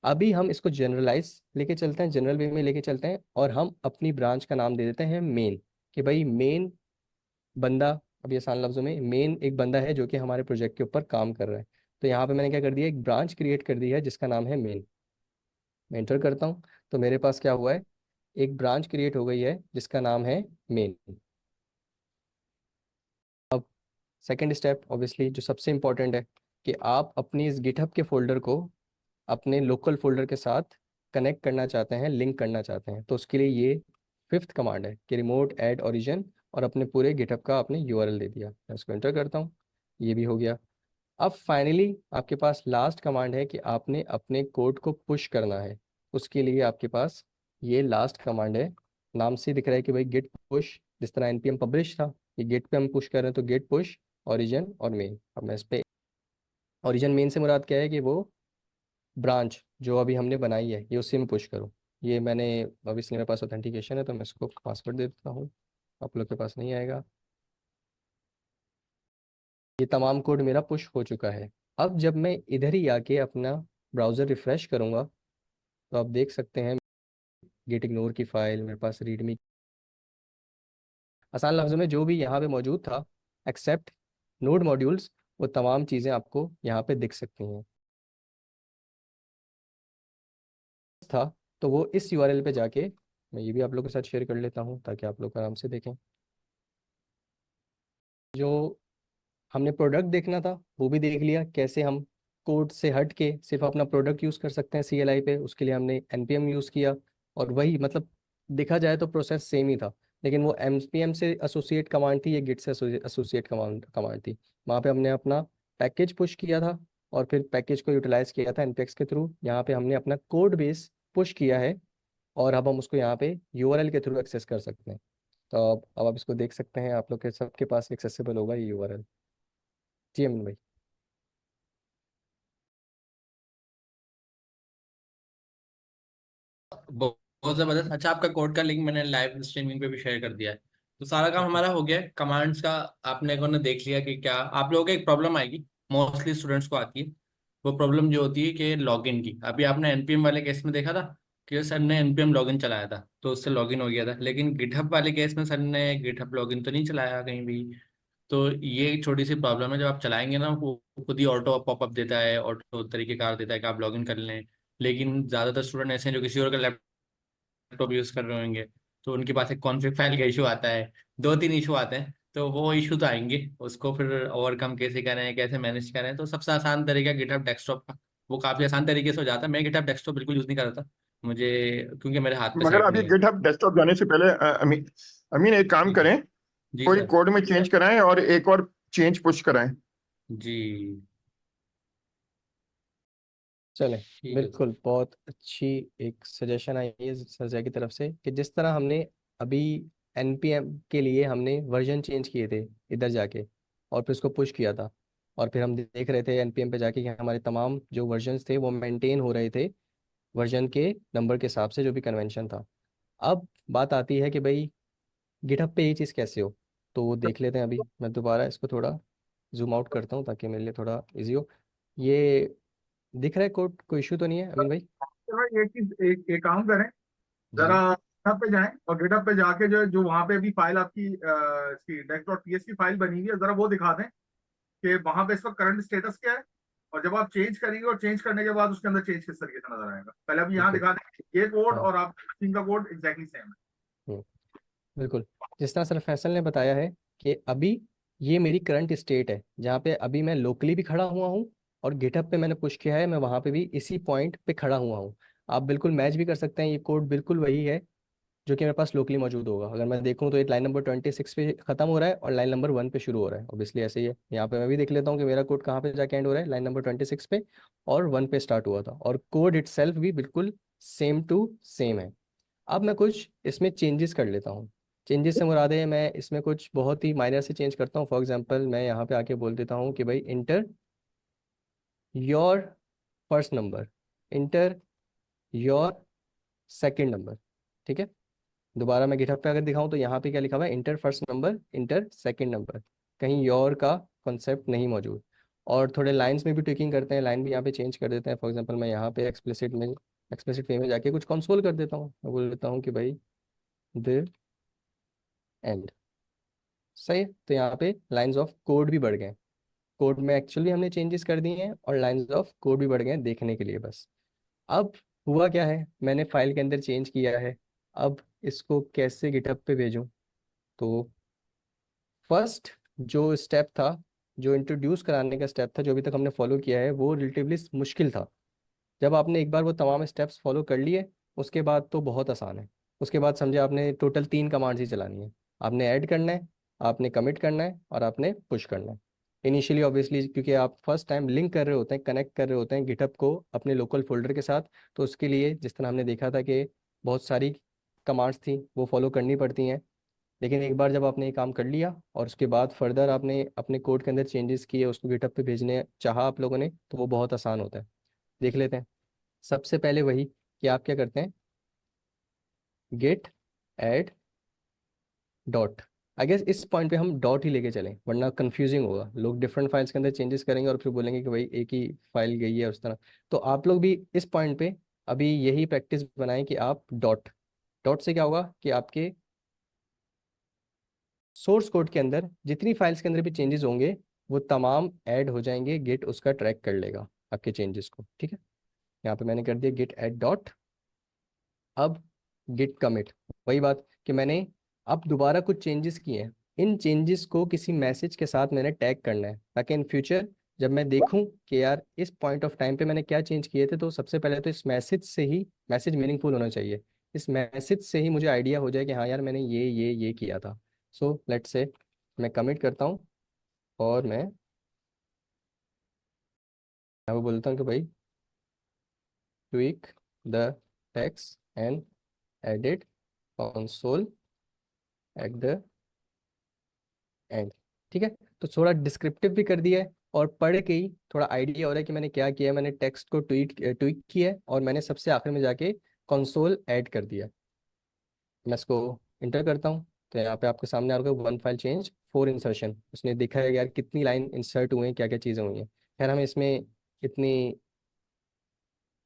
अभी हम इसको जनरलाइज लेके चलते हैं, जनरल वे में लेके चलते हैं, और हम अपनी ब्रांच का नाम दे देते हैं मेन। कि भाई मेन बंदा, अभी आसान लफ्जों में, मेन एक बंदा है जो कि हमारे प्रोजेक्ट के ऊपर काम कर रहा है। तो यहाँ पे मैंने क्या कर दिया, एक ब्रांच क्रिएट कर दी है जिसका नाम है मेन। मैं एंटर करता हूँ, तो मेरे पास क्या हुआ है, एक ब्रांच क्रिएट हो गई है जिसका नाम है मेन। अब सेकंड स्टेप ऑब्वियसली जो सबसे इंपॉर्टेंट है, कि आप अपनी इस गिटहब के फोल्डर को अपने लोकल फोल्डर के साथ कनेक्ट करना चाहते हैं, लिंक करना चाहते हैं। तो उसके लिए ये फिफ्थ कमांड है कि रिमोट ऐड ओरिजिन, और अपने पूरे गिटहब का आपने URL दे दिया। मैं उसको एंटर करता हूँ, ये भी हो गया। अब फाइनली आपके पास लास्ट कमांड है कि आपने अपने कोड को पुश करना है। उसके लिए आपके पास ये लास्ट कमांड है, नाम से दिख रहा है कि भाई गिट पुश, जिस तरह npm पब्लिश था, ये गिट पे हम पुश कर रहे हैं, तो गिट पुश ओरिजिन और मेन। अब मैं इस पे ओरिजिन मेन से मुराद क्या है कि वो ब्रांच जो अभी हमने बनाई है ये उसी में पुश करो। ये मैंने अब, इसलिए मेरे पास ऑथेंटिकेशन है तो मैं इसको पासवर्ड दे देता हूँ, आप लोग के पास नहीं आएगा। ये तमाम कोड मेरा पुश हो चुका है। अब जब मैं इधर ही आके अपना ब्राउज़र रिफ़्रेश करूँगा तो आप देख सकते हैं गेट इग्नोर की फ़ाइल मेरे पास रीडमी, आसान लफ्ज़ों में जो भी यहाँ पे मौजूद था एक्सेप्ट नोड मॉड्यूल्स, वो तमाम चीज़ें आपको यहाँ पे दिख सकती हैं। था तो वो इस URL पे जाके, मैं ये भी आप लोगों के साथ शेयर कर लेता हूँ ताकि आप लोग आराम से देखें। जो हमने प्रोडक्ट देखना था वो भी देख लिया, कैसे हम कोड से हट के सिर्फ अपना प्रोडक्ट यूज़ कर सकते हैं CLI पे, उसके लिए हमने npm यूज़ किया। और वही मतलब देखा जाए तो प्रोसेस सेम ही था, लेकिन वो npm से एसोसिएट कमांड थी, ये गिट से एसोसिएट कमांड थी। वहाँ पे हमने अपना पैकेज पुश किया था और फिर पैकेज को यूटिलाइज किया था npx के थ्रू। यहाँ पे हमने अपना कोड बेस पुश किया है और अब हम उसको यहाँ पे URL के थ्रू एक्सेस कर सकते हैं। तो अब आप इसको देख सकते हैं, आप लोग के सबके पास एक्सेसिबल होगा ये URL। जी अमीन भाई। बहुत जबरदस्त। अच्छा, आपका कोड का लिंक मैंने लाइव स्ट्रीमिंग पे भी शेयर कर दिया है। तो सारा काम हमारा हो गया है कमांड्स का। आपने को ने देख लिया कि क्या आप लोगों को एक प्रॉब्लम आएगी, मोस्टली स्टूडेंट्स को आती है। वो प्रॉब्लम जो होती है कि लॉगिन की। अभी आपने एनपीएम वाले केस में देखा था कि सर ने एनपीएम लॉगिन चलाया था तो उससे लॉगिन हो गया था, लेकिन गिटहब वाले केस में सर ने गिटहब लॉगिन तो नहीं चलाया कहीं भी। तो ये एक छोटी सी प्रॉब्लम है, जब आप चलाएंगे ना वो खुद ही ऑटो पॉपअप देता है, ऑटो तरीके कार देता है कि आप लॉगिन कर लें। लेकिन ज्यादातर स्टूडेंट ऐसे हैं जो किसी और का लैपटॉप यूज कर रहे होंगे, तो उनके पास एक कॉन्फ्लिक्ट फाइल का इशू आता है, दो तीन इशू आते हैं। तो वो इशू तो आएंगे, उसको फिर ओवरकम कैसे करें, कैसे मैनेज करें। तो सबसे आसान तरीका गिटहब डेस्कटॉप का, वो काफ़ी आसान तरीके से हो जाता है। मैं गिटहब डेस्कटॉप बिल्कुल यूज़ नहीं कर रहा था मुझे, क्योंकि मेरे हाथ पे मगर सेट अभी नहीं है। गिटहब डेस्कटॉप जाने से पहले अमीन अमीन एक काम जी करें, जी कोई सर। कोड में चेंज कराएं और एक और चेंज पुश कराएं। जी चलें, ठीक है सर। बिल्कुल बहुत अच्छी एक सजेशन आई है सरजा की तरफ से कि जिस तरह हमने अभी एनपीएम के लिए हमने वर्जन चेंज किए थे इधर जाके, और फिर उसको पुश किया था, और फिर हम देख रहे थे एनपीएम पे जाके कि हमारे तमाम जो वर्जन्स थे वो मेंटेन हो रहे थे वर्जन के नंबर के हिसाब से, जो भी कन्वेंशन था। अब बात आती है कि भाई गिटहब पे ये चीज़ कैसे हो, तो वो देख लेते हैं। अभी मैं दोबारा इसको थोड़ा जूम आउट करता हूँ ताकि मेरे लिए थोड़ा इजी हो। ये दिख रहा है कोड, कोई इशू तो नहीं है अमीन भाई? तो भाई एक चीज, एक काम करें, जी जरा गिटहब पे जाएं और गिटहब पे जाके जो जो वहां पे भी फाइल आपकी इसकी dex.ps की फाइल बनी हुई है, जरा वो दिखा दें कि वहां पे इसका करंट स्टेटस क्या है, और जब आप चेंज करेंगे और चेंज करने के बाद उसके अंदर चेंज किस तरीके से नजर आएगा। पहले अभी यहाँ बिल्कुल। दिखा दें ये कोड हाँ। और आप मशीन का कोड एग्जैक्टली सेम है। हम्म, बिल्कुल। जिस तरह सर फैसल ने बताया है कि अभी ये मेरी करंट स्टेट है जहाँ पे अभी मैं लोकली भी खड़ा हुआ हूँ, और गिटहब पे मैंने पुश किया है, मैं वहाँ पे भी इसी पॉइंट पे खड़ा हुआ हूँ। आप बिल्कुल मैच भी कर सकते हैं, ये कोड बिल्कुल वही है जो कि मेरे पास लोकली मौजूद होगा। अगर मैं देखूँ तो ये लाइन नंबर 26 पे खत्म हो रहा है और लाइन नंबर 1 पे शुरू हो रहा है। ऑब्वियसली ऐसे ही है। यहाँ पे मैं भी देख लेता हूँ कि मेरा कोड कहाँ पे जाके एंड हो रहा है, लाइन नंबर 26 पे, और 1 पे स्टार्ट हुआ था, और कोड इटसेल्फ भी बिल्कुल सेम टू सेम है। अब मैं कुछ इसमें चेंजेस कर लेता हूँ। चेंजेस से मुराद है मैं इसमें कुछ बहुत ही माइनर से चेंज करता हूँ। फॉर एग्जांपल मैं यहाँ पे आके बोल देता हूँ कि भाई inter your first number, inter your second number. ठीक है, दोबारा मैं गिटहब पे अगर दिखाऊं तो यहाँ पे क्या लिखा हुआ है, inter first number, inter second number, कहीं योर का कॉन्सेप्ट नहीं मौजूद। और थोड़े लाइंस में भी ट्विकिंग करते हैं, लाइन भी यहाँ पे चेंज कर देते हैं। फॉर एग्जांपल मैं यहाँ पे एक्सप्लिसिट वे में जाके कुछ कंसोल कर देता हूँ। मैं बोल देता हूँ कि भाई द एंड। सही है, तो यहाँ पे लाइंस ऑफ कोड भी बढ़ गए। कोड में एक्चुअली हमने चेंजेस कर दिए हैं और लाइंस ऑफ कोड भी बढ़ गए हैं देखने के लिए बस। अब हुआ क्या है, मैंने फाइल के अंदर चेंज किया है, अब इसको कैसे गिटहब पे भेजूं? तो फर्स्ट जो स्टेप था, जो इंट्रोड्यूस कराने का स्टेप था, जो अभी तक हमने फॉलो किया है, वो रिलेटिवली मुश्किल था। जब आपने एक बार वो तमाम स्टेप्स फॉलो कर लिए, उसके बाद तो बहुत आसान है। उसके बाद समझे आपने टोटल 3 कमांड्स ही चलानी है। आपने ऐड करना है, आपने कमिट करना है, और आपने पुश करना है। इनिशियली ऑब्वियसली क्योंकि आप फर्स्ट टाइम लिंक कर रहे होते हैं, कनेक्ट कर रहे होते हैं गिटहब को अपने लोकल फोल्डर के साथ, तो उसके लिए जिस तरह हमने देखा था कि बहुत सारी कमांड्स थी वो फॉलो करनी पड़ती हैं। लेकिन एक बार जब आपने ये काम कर लिया और उसके बाद फर्दर आपने अपने कोड के अंदर चेंजेस किए, उसको गिटहब पे भेजने चाहा आप लोगों ने, तो वो बहुत आसान होता है। देख लेते हैं। सबसे पहले वही कि आप क्या करते हैं, git add dot. I guess इस पॉइंट पे हम डॉट ही लेके चलें, वरना कंफ्यूजिंग होगा। लोग डिफरेंट फाइल्स के अंदर चेंजेस करेंगे और फिर बोलेंगे कि भाई एक ही फाइल गई है उस तरह। तो आप लोग भी इस पॉइंट पे अभी यही प्रैक्टिस बनाएं कि आप डॉट, डॉट से क्या होगा कि आपके सोर्स कोड के अंदर जितनी फाइल्स के अंदर भी चेंजेस होंगे वो तमाम ऐड हो जाएंगे। गिट उसका ट्रैक कर लेगा आपके चेंजेस को। ठीक है, यहाँ पे मैंने कर दिया गेट ऐड डॉट। अब गिट कमिट, वही बात कि मैंने अब दोबारा कुछ चेंजेस किए हैं, इन चेंजेस को किसी मैसेज के साथ मैंने टैग करना है, ताकि इन फ्यूचर जब मैं देखूं कि यार इस पॉइंट ऑफ टाइम पे मैंने क्या चेंज किए थे, तो सबसे पहले तो इस मैसेज से ही, मैसेज मीनिंगफुल होना चाहिए, इस मैसेज से ही मुझे आइडिया हो जाए कि हाँ यार मैंने ये किया था। सो लेट्स से मैं कमिट करता हूँ और मैं वो बोलता हूँ कि भाई tweak the text and edit console at the end. ठीक है, तो थोड़ा डिस्क्रिप्टिव भी कर दिया है, और पढ़ के ही थोड़ा आइडिया हो रहा है कि मैंने क्या किया है। मैंने टेक्स्ट को ट्वीक किया है, और मैंने सबसे आखिर में जाके कंसोल ऐड कर दिया। मैं इसको इंटर करता हूँ तो यहाँ पे आपके सामने आ रहा है 1 फाइल चेंज 4 इंसर्शन। उसने देखा है यार कितनी लाइन इंसर्ट हुए हैं, क्या क्या चीज़ें हुई हैं। खैर हमें इसमें इतनी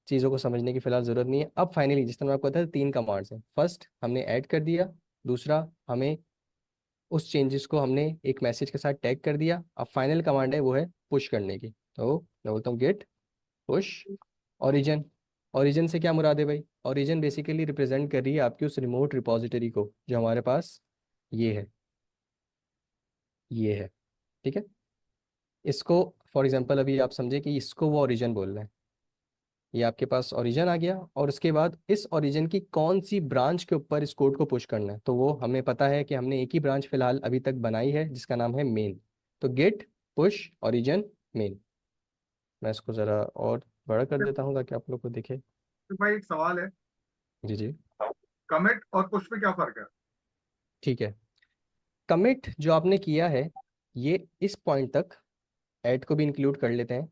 चीज़ों को समझने की फिलहाल ज़रूरत नहीं है। अब फाइनली जिस तरह मैं आपको बताया 3 कमांड्स हैं, फर्स्ट हमने ऐड कर दिया, दूसरा हमें उस चेंजेस को हमने एक मैसेज के साथ टैग कर दिया, अब फाइनल कमांड है वो है पुश करने की। तो मैं बोलता हूँ गेट पुश ओरिजिन। ओरिजिन से क्या मुराद है भाई? ओरिजिन बेसिकली रिप्रेजेंट कर रही है आपकी उस रिमोट रिपॉजिटरी को जो हमारे पास ये है, ये है। ठीक है, इसको फॉर एग्जांपल अभी आप समझे कि इसको वो ओरिजिन बोल रहे हैं। ये आपके पास ओरिजिन आ गया, और उसके बाद इस ओरिजिन की कौन सी ब्रांच के ऊपर इस कोड को पुश करना है, तो वो हमें पता है कि हमने एक ही ब्रांच फिलहाल अभी तक बनाई है जिसका नाम है मेन। तो गेट पुश ओरिजिन मेन। मैं इसको ज़रा और बड़ा कर देता हूँ ताकि आप लोग को दिखे। तो भाई एक सवाल है, जी जी, कमिट और पुश में क्या फर्क है? ठीक है। कमिट जो आपने किया है, ये इस पॉइंट तक, ऐड को भी इंक्लूड कर लेते हैं।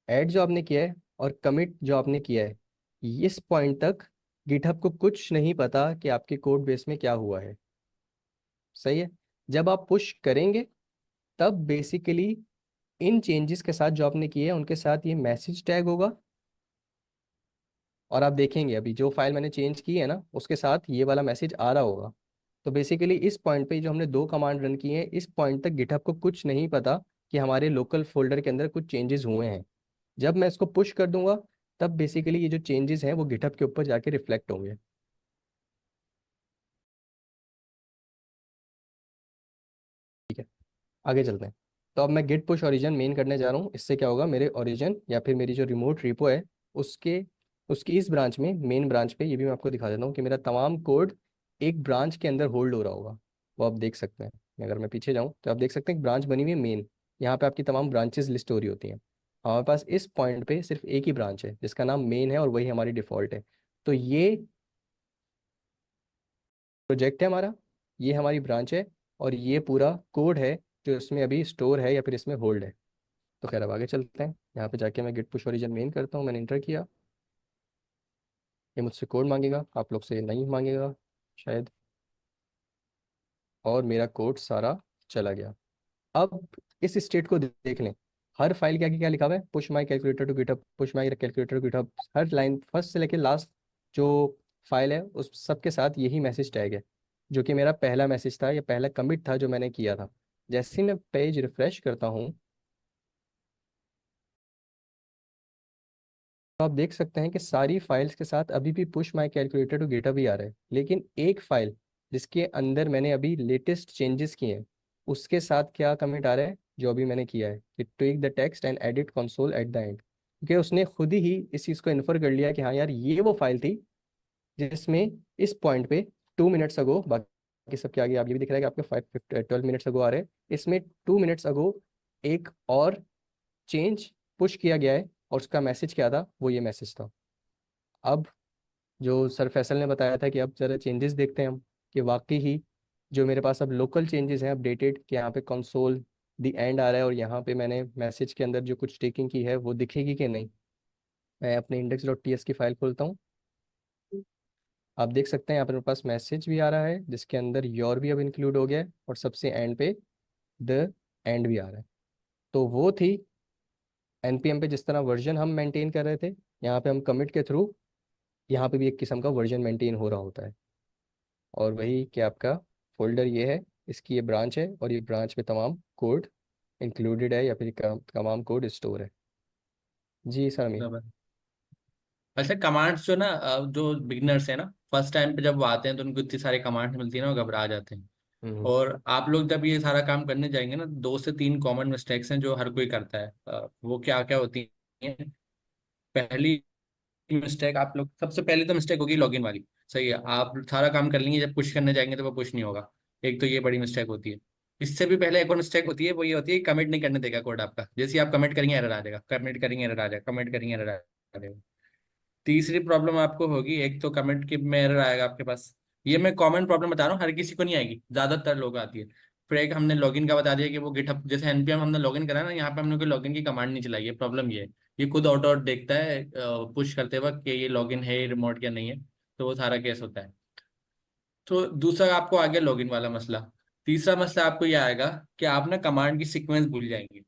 ऐड जो आपने किया है और कमिट जो आपने किया है, इस पॉइंट तक गिटहब को कुछ नहीं पता कि आपके कोड बेस में क्या हुआ है। सही है। जब आप पुश करेंगे तब बेसिकली इन चेंजेस के साथ जो आपने किए हैं उनके साथ ये मैसेज टैग होगा, और आप देखेंगे अभी जो फाइल मैंने चेंज की है ना उसके साथ ये वाला मैसेज आ रहा होगा। तो बेसिकली इस पॉइंट पे जो हमने दो कमांड रन किए हैं, इस पॉइंट तक गिटहब को कुछ नहीं पता कि हमारे लोकल फोल्डर के अंदर कुछ चेंजेस हुए हैं। जब मैं इसको पुश कर दूंगा तब बेसिकली ये जो चेंजेस हैं वो गिटहब के ऊपर जाके रिफ्लेक्ट होंगे। ठीक है, आगे चलते हैं। तो अब मैं गिट पुश ओरिजिन मेन करने जा रहा हूँ। इससे क्या होगा, मेरे ओरिजिन या फिर मेरी जो रिमोट रिपो है उसके उसकी इस ब्रांच में, मेन ब्रांच पे, ये भी मैं आपको दिखा देता हूँ कि मेरा तमाम कोड एक ब्रांच के अंदर होल्ड हो रहा होगा। वो आप देख सकते हैं। अगर मैं पीछे जाऊँ तो आप देख सकते हैं एक ब्रांच बनी हुई है मेन। यहाँ पे आपकी तमाम ब्रांचेस लिस्ट हो रही होती हैं। हमारे पास इस पॉइंट पे सिर्फ एक ही ब्रांच है जिसका नाम मेन है, और वही हमारी डिफ़ॉल्ट है। तो ये प्रोजेक्ट है हमारा, ये हमारी ब्रांच है, और ये पूरा कोड है जो इसमें अभी स्टोर है या फिर इसमें होल्ड है। तो खैर अब आगे चलते हैं। यहाँ पे जाके मैं गिट पुश ओरिजिन मेन करता हूँ। मैंने इंटर किया, ये मुझसे कोड मांगेगा, आप लोग से ये नहीं मांगेगा शायद, और मेरा कोड सारा चला गया। अब इस स्टेट को देख लें। हर फाइल के आगे क्या लिखा हुआ है, push my calculator to GitHub, push my calculator to GitHub. हर लाइन फर्स्ट से लेकर लास्ट जो फाइल है उस सब के साथ यही मैसेज टैग है, जो कि मेरा पहला मैसेज था या पहला कमिट था जो मैंने किया था। जैसे ही मैं पेज रिफ्रेश करता हूँ तो आप देख सकते हैं कि सारी फाइल्स के साथ अभी भी push my calculator to GitHub ही आ रहा है, लेकिन एक फाइल जिसके अंदर मैंने अभी लेटेस्ट चेंजेस किए हैं उसके साथ क्या कमिट आ रहा है, जो अभी मैंने किया है कि tweak the text and edit console at the end. क्योंकि उसने खुद ही इस चीज़ को इन्फर कर लिया कि हाँ यार ये वो फाइल थी जिसमें इस पॉइंट पे 2 मिनट्स अगो, बाकी सबके आगे आप ये भी दिख रहा है कि आपके 12 मिनट्स अगो आ रहे हैं, इसमें 2 मिनट्स अगो एक और चेंज पुश किया गया है, और उसका मैसेज क्या था, वो ये मैसेज था। अब जो सर फैसल ने बताया था कि अब ज़रा चेंजेस देखते हैं हम, कि वाकई ही जो मेरे पास अब लोकल चेंजेस हैं अपडेटेड, कि यहाँ पे कंसोल दी एंड आ रहा है और यहाँ पे मैंने मैसेज के अंदर जो कुछ टेकिंग की है वो दिखेगी कि नहीं। मैं अपने index.ts की फाइल खोलता हूँ। आप देख सकते हैं यहाँ पर मेरे पास मैसेज भी आ रहा है जिसके अंदर योर भी अब इंक्लूड हो गया है, और सबसे एंड पे द एंड भी आ रहा है। तो वो थी npm पे जिस तरह वर्जन हम मेंटेन कर रहे थे, यहाँ पे हम कमिट के थ्रू यहाँ पे भी एक किस्म का वर्जन मेंटेन हो रहा होता है। और वही कि आपका फोल्डर ये है, इसकी ये ब्रांच है, और ये ब्रांच में तमाम कोड इंक्लूडेड है या फिर तमाम कोड स्टोर है। जी सर अमीन। बराबर। अच्छा, कमांड्स जो ना जो बिगनर्स है ना, फर्स्ट टाइम पे जब वो आते हैं तो उनको इतनी सारी कमांड्स मिलती है ना, वो घबरा जाते हैं। हम्म। और आप लोग जब ये सारा काम करने जाएंगे ना, 2 से 3 कॉमन मिस्टेक्स हैं जो हर कोई करता है। वो क्या क्या होती हैं? पहली मिस्टेक, आप लोग सबसे पहले तो मिस्टेक होगी लॉगिन वाली। सही है, आप सारा काम कर लेंगे, जब पुश करने जाएंगे तो वो पुश नहीं होगा। एक तो ये बड़ी मिस्टेक होती है। इससे भी पहले एक और मिस्टेक होती है, वो ये होती है कमिट नहीं करने देगा कोड आपका। जैसे ही आप कमिट करेंगे एरर आ जाएगा, कमिट करेंगे एरर आ जाएगा, कमिट करेंगे एरर आ जाएगा। तीसरी प्रॉब्लम आपको होगी, एक तो कमेंट की में एरर आएगा आपके पास। ये मैं कॉमन प्रॉब्लम बता रहा हूँ, हर किसी को नहीं आएगी, ज्यादातर लोग आती है। फिर एक हमने लॉगिन का बता दिया कि वो गिटहब जैसे एनपीएम हमने लॉगिन करा ना, यहाँ पे हमने कोई लॉगिन की कमांड नहीं चलाई है। प्रॉब्लम ये है, ये खुद ऑटो देखता है पुश करते वक्त कि ये लॉगिन है रिमोट या नहीं है। तो वो सारा केस होता है। तो दूसरा आपको आ गया लॉगिन वाला मसला। तीसरा मसला आपको ये आएगा कि आप ना कमांड की सीक्वेंस भूल जाएंगे।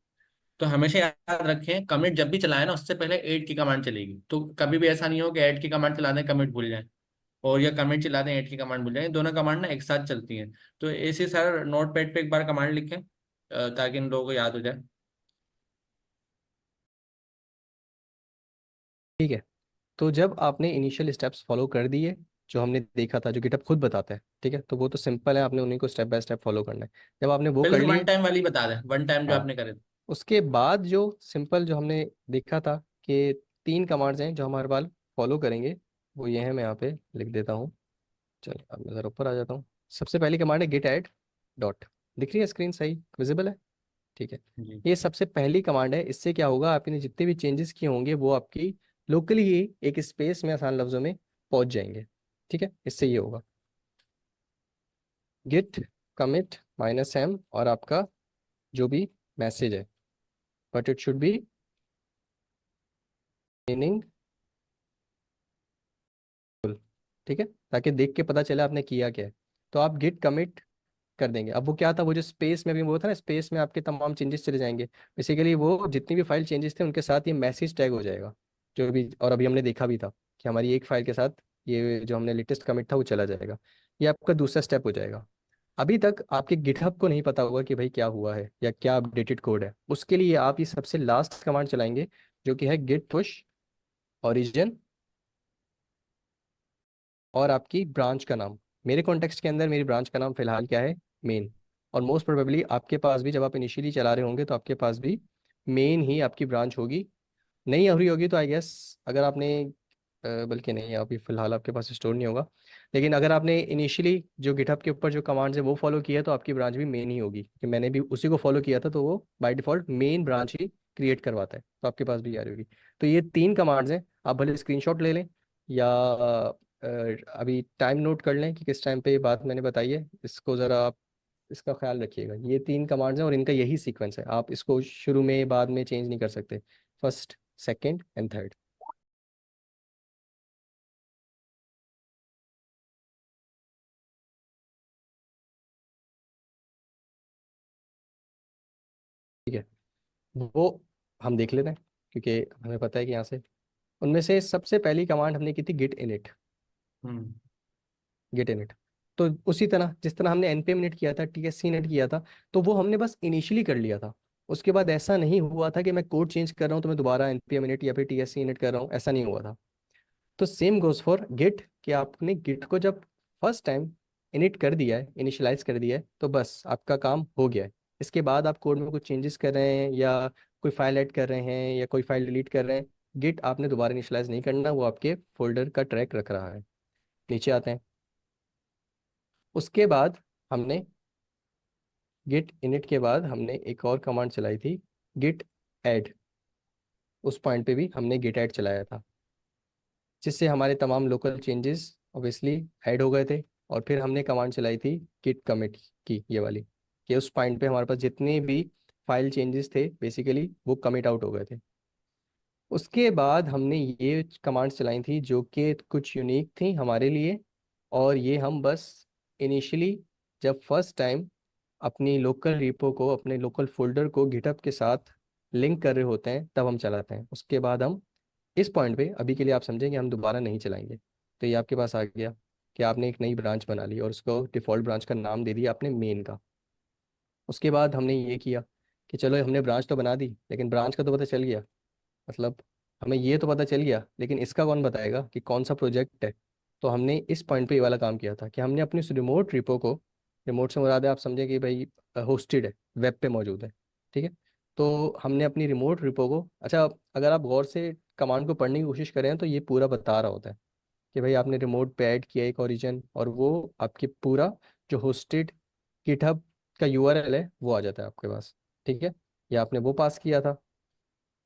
तो हमेशा याद रखें, कमिट जब भी चलाए ना उससे पहले ऐड की कमांड चलेगी। तो कभी भी ऐसा नहीं हो कि ऐड की कमांड चला दें कमिट भूल जाएं, और या कमेंट चला दें ऐड की कमांड भूल जाएं। दोनों कमांड ना एक साथ चलती हैं। तो ऐसे सर नोट पैड पे एक बार कमांड लिखें ताकि इन लोगों को याद हो जाए। ठीक है। तो जब आपने इनिशियल स्टेप्स फॉलो कर दिए जो हमने देखा था, जो गिटहब खुद बताता है, ठीक है, तो वो तो सिंपल है, आपने उन्हीं को स्टेप बाय स्टेप फॉलो करना है। जब आपने वो पहले कर तो वन लिए, टाइम वाली बता दें, वन टाइम जो हाँ, आपने करे थे। उसके बाद जो सिंपल जो हमने देखा था कि 3 कमांड्स हैं जो हम हर बार फॉलो करेंगे, वो ये है, मैं यहाँ पे लिख देता हूँ। चलिए अब मैं ज़रा ऊपर आ जाता हूँ। सबसे पहली कमांड है गेट ऐड डॉट। दिख रही है स्क्रीन, सही विजिबल है? ठीक है। जी ये सबसे पहली कमांड है। इससे क्या होगा, आपने जितने भी चेंजेस किए होंगे वो आपकी लोकली ही एक स्पेस में आसान लफ्जों में पहुंच जाएंगे। ठीक है, इससे ये होगा गिट कमिट -m और आपका जो भी मैसेज है, but it should be meaning, ठीक है, ताकि देख के पता चले आपने किया क्या है। तो आप गिट कमिट कर देंगे। अब वो क्या था, वो जो स्पेस में अभी वो था ना, स्पेस में आपके तमाम चेंजेस चले जाएंगे। बेसिकली वो जितनी भी फाइल चेंजेस थे उनके साथ ये मैसेज टैग हो जाएगा जो भी, और अभी हमने देखा भी था कि हमारी एक फाइल के साथ ये जो हमने लेटेस्ट कमिट था वो चला जाएगा। ये आपका दूसरा स्टेप हो जाएगा। अभी तक आपके गिटहब को नहीं पता होगा कि भाई क्या हुआ है या क्या अपडेटेड कोड है। उसके लिए आप ये सबसे लास्ट कमांड चलाएंगे जो कि है गिट पुश ओरिजिन और आपकी ब्रांच का नाम। मेरे कॉन्टेक्स्ट के अंदर मेरी ब्रांच का नाम फिलहाल क्या है, मेन। और मोस्ट प्रोबेबली आपके पास भी, जब आप इनिशियली चला रहे होंगे तो आपके पास भी मेन ही आपकी ब्रांच होगी। नहीं हो रही होगी तो आई गेस, अगर आपने बल्कि नहीं, अभी फिलहाल आपके पास स्टोर नहीं होगा, लेकिन अगर आपने इनिशियली जो गिटहब के ऊपर जो कमांड्स है वो फॉलो किया तो आपकी ब्रांच भी मेन ही होगी, कि मैंने भी उसी को फॉलो किया था, तो वो by default main branch he create करवाता है, तो आपके पास भी आ रही होगी। तो ये 3 कमांड्स हैं। आप भले स्क्रीनशॉट ले लें या अभी टाइम नोट कर लें कि किस टाइम पे ये बात मैंने बताई है, इसको ज़रा आप इसका ख्याल रखिएगा। ये 3 कमांड्स हैं और इनका यही सीक्वेंस है, आप इसको शुरू में बाद में चेंज नहीं कर सकते। First, second and third. ठीक है, वो हम देख लेते हैं क्योंकि हमें पता है कि यहाँ से उनमें से सबसे पहली कमांड हमने की थी गिट इनिट। हम्म गेट इनिट, तो उसी तरह जिस तरह हमने npm init किया था, tsc init किया था, तो वो हमने बस इनिशियली कर लिया था। उसके बाद ऐसा नहीं हुआ था कि मैं कोड चेंज कर रहा हूँ तो मैं दोबारा npm init या फिर tsc init कर रहा हूँ, ऐसा नहीं हुआ था। तो सेम गोज फॉर गिट, कि आपने गिट को जब फर्स्ट टाइम इनिट कर दिया है, इनिशियलाइज कर दिया है, तो बस आपका काम हो गया है। इसके बाद आप कोड में कुछ चेंजेस कर रहे हैं या कोई फाइल ऐड कर रहे हैं या कोई फाइल डिलीट कर रहे हैं, गिट आपने दोबारा इनिशियलाइज नहीं करना, वो आपके फोल्डर का ट्रैक रख रहा है। नीचे आते हैं। उसके बाद हमने गिट इनिट के बाद हमने एक और कमांड चलाई थी, गिट ऐड। उस पॉइंट पे भी हमने गिट ऐड चलाया था, जिससे हमारे तमाम लोकल चेंजेस ऑब्वियसली ऐड हो गए थे। और फिर हमने कमांड चलाई थी गिट कमिट की, ये वाली, कि उस पॉइंट पे हमारे पास जितने भी फाइल चेंजेस थे बेसिकली वो कमिट आउट हो गए थे। उसके बाद हमने ये कमांड्स चलाई थी जो कि कुछ यूनिक थी हमारे लिए, और ये हम बस इनिशियली जब फर्स्ट टाइम अपनी लोकल रिपो को, अपने लोकल फोल्डर को गिटहब के साथ लिंक कर रहे होते हैं तब हम चलाते हैं। उसके बाद हम इस पॉइंट पे अभी के लिए आप समझें कि हम दोबारा नहीं चलाएंगे। तो ये आपके पास आ गया कि आपने एक नई ब्रांच बना ली और उसको डिफ़ॉल्ट ब्रांच का नाम दे दिया आपने मेन का। उसके बाद हमने ये किया कि चलो हमने ब्रांच तो बना दी, लेकिन ब्रांच का तो पता चल गया, मतलब हमें ये तो पता चल गया, लेकिन इसका कौन बताएगा कि कौन सा प्रोजेक्ट है। तो हमने इस पॉइंट पे ये वाला काम किया था कि हमने अपनी उस रिमोट रिपो को, रिमोट से मुराद है आप समझे कि भाई होस्टेड है, वेब पे मौजूद है, ठीक है। तो हमने अपनी रिमोट रिपो को, अच्छा अगर आप गौर से कमांड को पढ़ने की कोशिश करें तो ये पूरा बता रहा होता है कि भाई आपने रिमोट पे ऐड किया एक ओरिजिन, और वो आपके पूरा जो होस्टेड गिटहब का यूआरएल है वो आ जाता है आपके पास, ठीक है। या आपने वो पास किया था।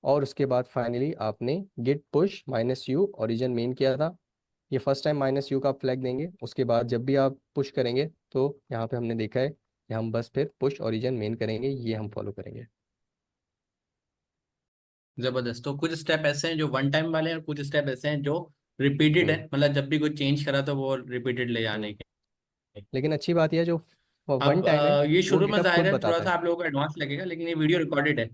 और उसके बाद फाइनली आपने git push -u origin main किया था। ये फर्स्ट टाइम -u का आप फ्लैग देंगे, उसके बाद जब भी आप पुश करेंगे तो यहाँ पे हमने देखा है कि हम बस फिर पुश ओरिजिन मेन करेंगे, ये हम फॉलो करेंगे। जबरदस्त। तो कुछ स्टेप ऐसे हैं जो वन टाइम वाले हैं और कुछ स्टेप ऐसे हैं जो रिपीटेड है, हम्म मतलब जब भी कोई चेंज करा तो वो रिपीटेड ले जाने हम्म। के। लेकिन अच्छी बात यह है, जो वन अब टाइम है ये वो शुरू में गिटहब खुद जाहिर है थोड़ा बताता सा है। आप लोगों को एडवांस लगेगा, लेकिन ये वीडियो रिकॉर्डेड है।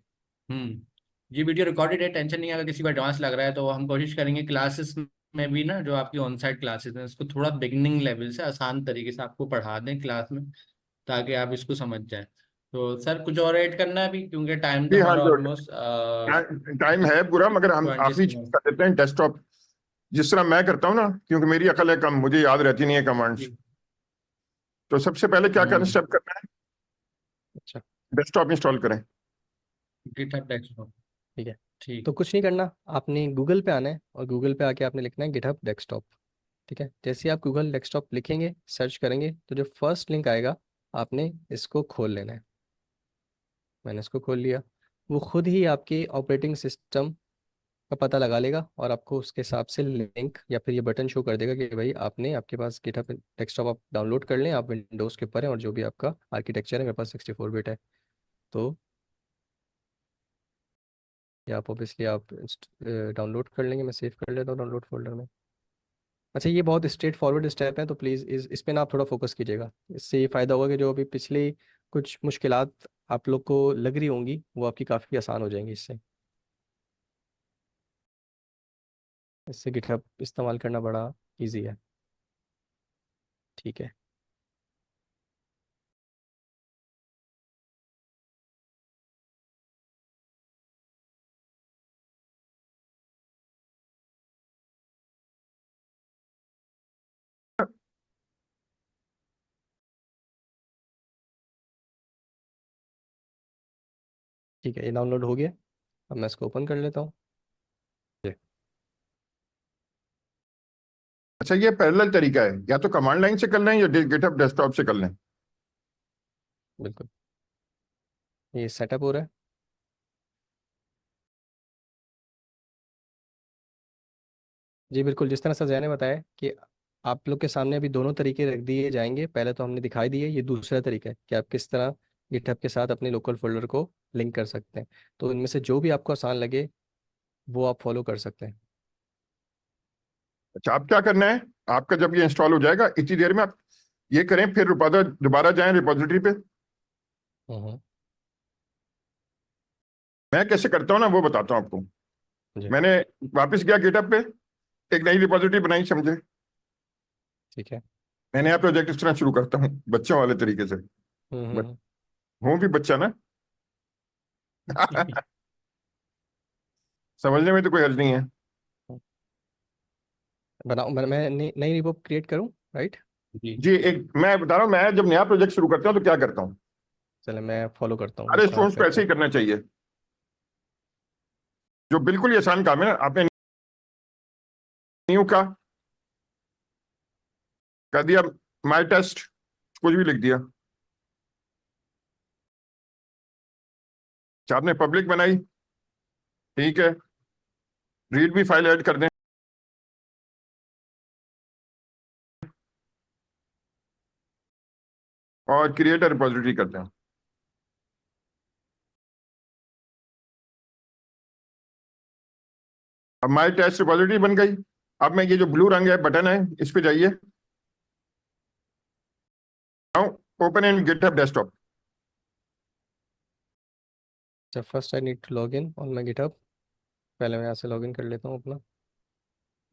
ये वीडियो रिकॉर्डेड है, टेंशन नहीं है अगर किसी को एडवांस लग रहा है। तो हम कोशिश करेंगे क्लासेस में भी ना, जो आपकी ऑन साइट क्लासेस हैं उसको थोड़ा बिगिनिंग लेवल से आसान तरीके से आपको पढ़ा दें क्लास में, ताकि आप इसको समझ जाएं। तो सर कुछ और ऐड करना है अभी, क्योंकि टाइम तो जी हाँ, हमारा जो ऑलमोस्ट टाइम है पूरा, मगर हम 20। आखिरी चीज कर देते हैं डेस्कटॉप। जिस तरह मैं करता हूँ ना, क्योंकि मेरी अकल है कम, मुझे याद रहती नहीं है कमांड्स। तो सबसे पहले क्या करना, हम्म स्टेप करना अच्छा, है, डेस्कटॉप इंस्टॉल करें। GitHub desktop. ठीक है। ठीक। तो कुछ नहीं करना, आपने गूगल पे आना है और गूगल पे आके आपने लिखना है गिटहब डेस्कटॉप। ठीक है, जैसे ही आप गूगल डेस्कटॉप लिखेंगे, सर्च करेंगे, तो जो फर्स्ट लिंक आएगा आपने इसको खोल लेना है। मैंने इसको खोल लिया। वो खुद ही आपके ऑपरेटिंग सिस्टम का पता लगा लेगा और आपको उसके हिसाब से लिंक या फिर ये बटन शो कर देगा कि भाई आपने, आपके पास गिटहब डेस्कटॉप आप डाउनलोड कर लें, आप विंडोज़ के ऊपर हैं और जो भी आपका आर्किटेक्चर है, मेरे पास 64 बिट है। तो ये आप ऑब्वियसली आप डाउनलोड कर लेंगे, मैं सेव कर लेता हूँ डाउनलोड फोल्डर में। अच्छा, ये बहुत स्ट्रेट फॉरवर्ड स्टेप है, तो प्लीज़ इस पे ना आप थोड़ा फोकस कीजिएगा। इससे ये फ़ायदा होगा कि जो अभी पिछले कुछ मुश्किलात आप लोग को लग रही होंगी वो आपकी काफ़ी आसान हो जाएंगी इससे। इससे गिटहब इस्तेमाल करना बड़ा इजी है। ठीक है। ठीक है, ये डाउनलोड हो गया। अब मैं इसको ओपन कर लेता हूँ। जी। अच्छा, ये पैरेलल तरीका है, या तो कमांड लाइन से कर लें या गिटहब डेस्कटॉप से कर लें। बिल्कुल, ये सेटअप हो रहा है। जी बिल्कुल, जिस तरह से जैन ने बताया कि आप लोग के सामने अभी दोनों तरीके रख दिए जाएंगे। पहले तो हमने दिखाई दिए, ये दूसरा तरीका है कि आप किस तरह गिटहब के साथ अपने लोकल फोल्डर को लिंक कर सकते हैं। तो इनमें से जो भी आपको आसान लगे वो आप फॉलो कर सकते हैं। अच्छा, आप क्या करना है, आपका जब ये इंस्टॉल हो जाएगा इतनी देर में आप ये करें, फिर दोबारा दोबारा जाएं रिपोजिटरी पे। हम्म। मैं कैसे करता हूँ ना वो बताता हूँ आपको। जी। मैंने वापस गया गिटहब पे, एक नई रिपोजिटरी बनाई, समझे। ठीक है। मैंने यहाँ प्रोजेक्ट इस तरह शुरू करता हूँ बच्चों वाले तरीके से। हम्म बट हम्म हूँ भी बच्चा ना। समझने में तो कोई हर्ज नहीं है। हम्म। बनाओ, मैं नई रिपो क्रिएट करूँ, राइट? जी। जी, एक मैं बता रहा हूँ, मैं जब नया प्रोजेक्ट शुरू करता हूँ तो क्या करता हूँ। चले, मैं फॉलो करता हूँ सारे जिस तरह आप स्टूडेंट्स को कहते ऐसे हैं। ही करना चाहिए, जो बिल्कुल ही आसान काम है ना। आपने न्यू का कर दिया, माई टेस्ट कुछ भी लिख दिया, आपने पब्लिक बनाई, ठीक है, रीड भी फाइल ऐड कर दें, और क्रिएट अ रिपोजिटरी करते हैं। अब माई टेस्ट रिपोजिटरी बन गई। अब मैं ये जो ब्लू रंग है बटन है इस पे जाइए, ओपन इन गिटहब डेस्कटॉप। अच्छा, first I need to log in on my GitHub. पहले मैं यहाँ से लॉग इन कर लेता हूँ अपना,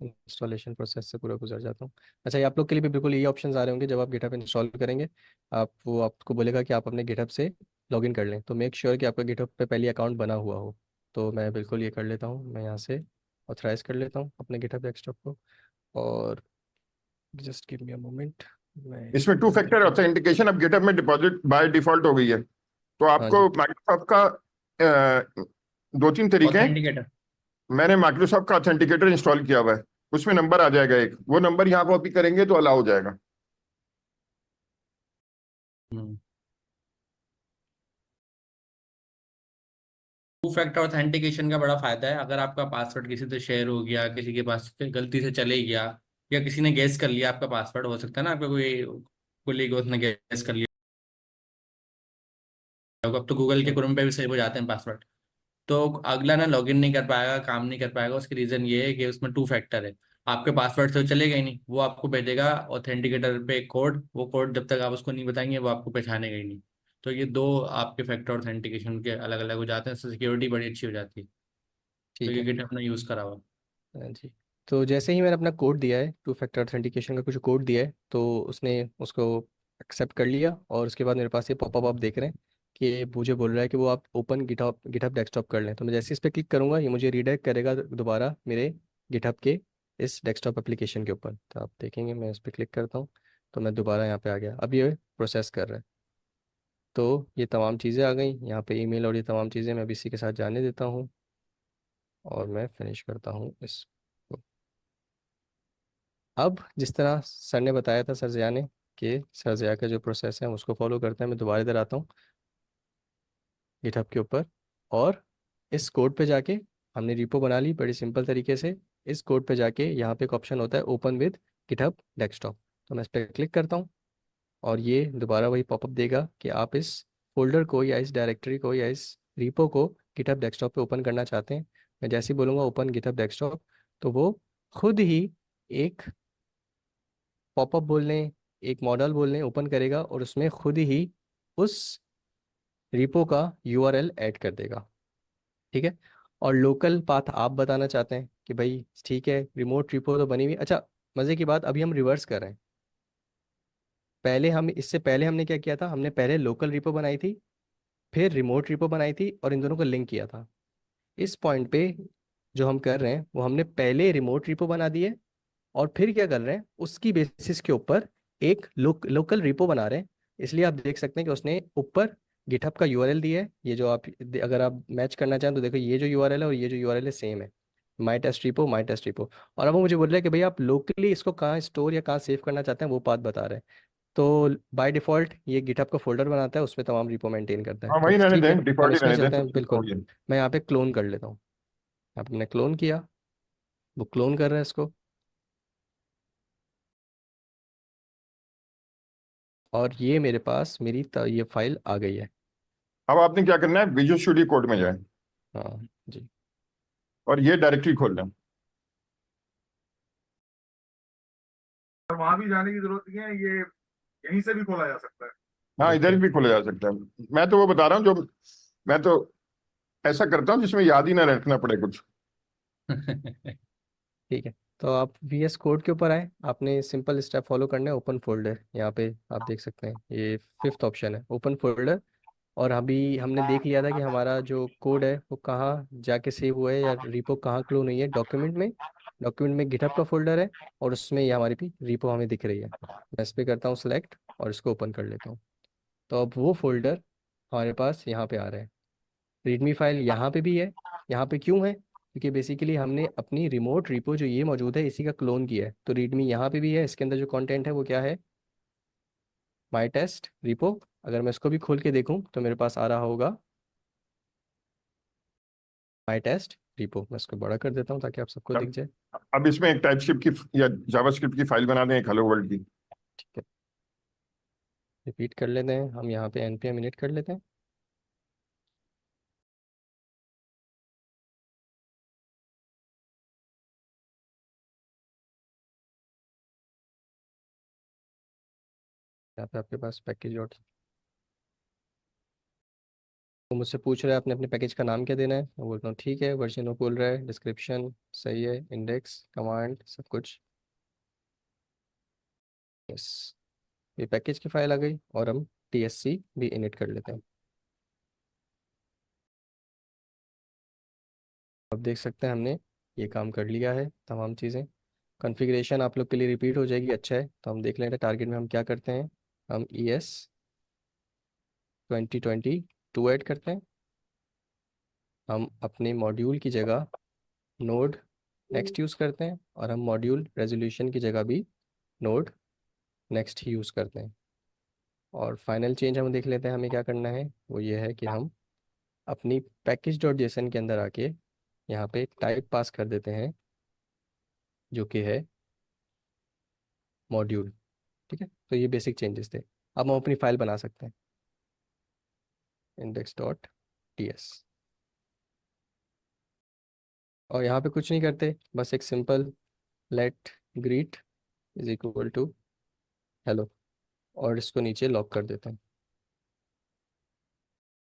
इंस्टॉलेशन प्रोसेस से पूरा गुजर जाता हूँ। अच्छा, ये आप लोग के लिए भी बिल्कुल ये ऑप्शंस आ रहे होंगे जब आप गिटहब इंस्टॉल करेंगे। आप वो आपको बोलेगा कि आप अपने गिटहब से लॉगिन कर लें, तो मेक श्योर कि आपका गिटहब पे पहले अकाउंट बना हुआ हो। तो मैं बिल्कुल ये कर लेता हूँ, मैं यहाँ से ऑथराइज कर लेता हूँ अपने गिटहब डेस्कटॉप को। और just give me a moment, मैं इसमें टू लॉगिन फैक्टर कर। ऑथेंटिकेशन अब गिटहब में डिपॉजिट बाय डिफॉल्ट हो गई है। तो हाँ आपको जी। माइक्रोसॉफ्ट का दो तीन तरीके हैं। ऑथेंटिकेटर। मैंने माइक्रोसॉफ्ट का ऑथेंटिकेटर इंस्टॉल किया हुआ है, उसमें नंबर आ जाएगा एक, वो नंबर यहाँ कॉपी करेंगे तो अलाउ हो जाएगा। हम्म। टू फैक्टर ऑथेंटिकेशन का बड़ा फायदा है। अगर आपका पासवर्ड किसी से शेयर हो गया, किसी के पास गलती से चले गया, या किसी ने गेस कर लिया आपका पासवर्ड, हो सकता है ना आपका कोई कोलीग उसने गेस कर लिया होगा। अब तो गूगल के हम्म, क्रोम पे भी सेव हो जाते हैं पासवर्ड। तो अगला ना लॉगिन नहीं कर पाएगा, काम नहीं कर पाएगा। उसकी रीजन ये है कि उसमें टू फैक्टर है। आपके पासवर्ड से वो चलेगा ही नहीं, वो आपको भेजेगा ऑथेंटिकेटर पे कोड। वो कोड जब तक आप उसको नहीं बताएंगे वो आपको पहचानेगा ही नहीं। तो ये दो आपके फैक्टर ऑथेंटिकेशन के अलग अलग हो जाते हैं, इससे सिक्योरिटी बड़ी अच्छी हो जाती है। तो ठीक ये है। गिटहब ने यूज़ करा हुआ। हाँ जी। तो जैसे ही मैंने अपना कोड दिया है, टू फैक्टर ऑथेंटिकेशन का कुछ कोड दिया है, तो उसने उसको एक्सेप्ट कर लिया और उसके बाद मेरे पास ये पॉपअप आप देख रहे हैं कि मुझे बोल रहा है कि वो आप ओपन गिटहब गिटहब डेस्कटॉप कर लें। तो मैं जैसे ही इस पर क्लिक करूँगा ये मुझे रीडायरेक्ट करेगा दोबारा मेरे गिटहब के इस डेस्कटॉप एप्लीकेशन के ऊपर। तो आप देखेंगे मैं इस पर क्लिक करता हूँ तो मैं दोबारा यहाँ पे आ गया। अब ये प्रोसेस कर रहा है। तो ये तमाम चीज़ें आ गई यहाँ पे, ईमेल और ये तमाम चीज़ें मैं अभी इसी के साथ जाने देता हूँ। और मैं फिनिश करता हूँ इसको। अब जिस तरह सर ने बताया था, सर ज़िया ने, कि सर ज़िया का जो प्रोसेस है हम उसको फॉलो करते हैं। मैं दोबारा इधर आता हूँ गिटहब के ऊपर, और इस कोड पे जाके हमने रिपो बना ली बड़ी सिंपल तरीके से। इस कोड पे जाके यहाँ पे एक ऑप्शन होता है ओपन विद गिटहब डेस्कटॉप, तो मैं इस पर क्लिक करता हूँ और ये दोबारा वही पॉपअप देगा कि आप इस फोल्डर को या इस डायरेक्टरी को या इस रिपो को गिटहब डेस्कटॉप पे ओपन करना चाहते हैं। मैं जैसे ही बोलूँगा ओपन गिटहब डेस्कटॉप, तो वो खुद ही एक पॉपअप बोल लें, एक मॉडल बोल लें, ओपन करेगा और उसमें खुद ही उस रिपो का यूआरएल ऐड कर देगा। ठीक है। और लोकल पाथ आप बताना चाहते हैं कि भाई ठीक है रिमोट रिपो तो बनी हुई। अच्छा, मज़े की बात, अभी हम रिवर्स कर रहे हैं। पहले हम, इससे पहले हमने क्या किया था, हमने पहले लोकल रिपो बनाई थी, फिर रिमोट रिपो बनाई थी और इन दोनों को लिंक किया था। इस पॉइंट पे जो हम कर रहे हैं वो हमने पहले रिमोट रिपो बना दी है और फिर क्या कर रहे हैं, उसकी बेसिस के ऊपर एक लोकल रिपो बना रहे हैं। इसलिए आप देख सकते हैं कि उसने ऊपर गिटहब का यूआरएल दिया है। ये जो आप, अगर आप मैच करना चाहें तो देखो, ये जो यूआरएल है और ये जो यूआरएल है सेम है, माई टेस्ट रिपो, माई टेस्ट रिपो। और अब वो मुझे बोल रहा है कि भाई आप लोकली इसको कहाँ स्टोर या कहाँ सेव करना चाहते हैं, वो पाथ बता रहे हैं। तो बाय डिफ़ॉल्ट ये गिटहब का फोल्डर बनाता है, उसमें तमाम रिपो मेंटेन करता है। हाँ तो वही रहने ठीक है, दें, हम डिफॉल्ट ही इसमें रहने दें, चलते तो हैं। ठीक हो बिल्कुल, गया। मैं यहाँ पे क्लोन कर लेता हूँ। यहाँ पे मैंने क्लोन किया, वो क्लोन कर रहा है इसको, और ये मेरे पास मेरी ये फाइल आ गई है। अब आपने क्या करना है, विजुअल स्टूडियो कोड में जाए हाँ जी। और ये डायरेक्टरी खोल लें। और वहां भी जाने की जरूरत नहीं है, ये यहीं से भी खोला जा सकता है। हाँ इधर बिल्कुल। भी खोला जा सकता है। मैं तो वो बता रहा हूँ जो, मैं तो ऐसा करता हूँ जिसमें याद ही ना रखना पड़े कुछ। ठीक है, तो आप VS कोड के ऊपर आए, आपने सिंपल स्टेप फॉलो करना है। ओपन फोल्डर, यहाँ पे आप देख सकते हैं ये फिफ्थ ऑप्शन है, ओपन फोल्डर। और अभी हमने देख लिया था कि हमारा जो कोड है वो कहाँ जाके सेव हुआ है या रिपो कहाँ क्लोन हुई है। डॉक्यूमेंट में, डॉक्यूमेंट में गिटहब का फोल्डर है और उसमें ये हमारी भी रिपो हमें दिख रही है। मैं इस पर करता हूँ सेलेक्ट और इसको ओपन कर लेता हूँ। तो अब वो फोल्डर हमारे पास यहाँ पे आ रहा है। रीडमी फाइल यहाँ पे भी है। यहाँ पे क्यों है, क्योंकि बेसिकली हमने अपनी रिमोट रिपो जो ये मौजूद है इसी का क्लोन किया है। तो रीडमी यहाँ पे भी है, इसके अंदर जो कंटेंट है वो क्या है, माई टेस्ट रिपो। अगर मैं इसको भी खोल के देखूँ तो मेरे पास आ रहा होगा माई टेस्ट रिपो। मैं इसको बड़ा कर देता हूँ ताकि आप सबको दिख अब जाए। अब इसमें एक टाइपस्क्रिप्ट की या जावास्क्रिप्ट की फाइल बना दें, एक हेलो वर्ल्ड की। ठीक है, रिपीट कर लेते हैं हम, यहाँ पे npm init कर लेते हैं। यहाँ पे आपके पास पैकेज डॉट, तो मुझसे पूछ रहा है आपने अपने पैकेज का नाम क्या देना है। मैं बोलता हूँ ठीक है, वर्जन वो बोल रहा है, डिस्क्रिप्शन सही है, इंडेक्स कमांड सब कुछ यस। ये पैकेज की फाइल आ गई और हम TSC भी इनिट कर लेते हैं। अब देख सकते हैं हमने ये काम कर लिया है, तमाम चीज़ें। कॉन्फ़िगरेशन आप लोग के लिए रिपीट हो जाएगी, अच्छा है। तो हम देख लेते हैं टारगेट में हम क्या करते हैं। हम ES 2022 ऐड करते हैं। हम अपने मॉड्यूल की जगह नोड नेक्स्ट यूज़ करते हैं और हम मॉड्यूल रेजोल्यूशन की जगह भी नोड नेक्स्ट ही यूज़ करते हैं। और फाइनल चेंज हम देख लेते हैं, हमें क्या करना है। वो ये है कि हम अपनी पैकेज डॉट जेसन के अंदर आके यहाँ पे टाइप पास कर देते हैं जो कि है मॉड्यूल। ठीक है, तो ये बेसिक चेंजेस थे। अब हम अपनी फाइल बना सकते हैं, index.ts। और यहाँ पे कुछ नहीं करते, बस एक simple let greet is equal to hello, और इसको नीचे लॉक कर देते हैं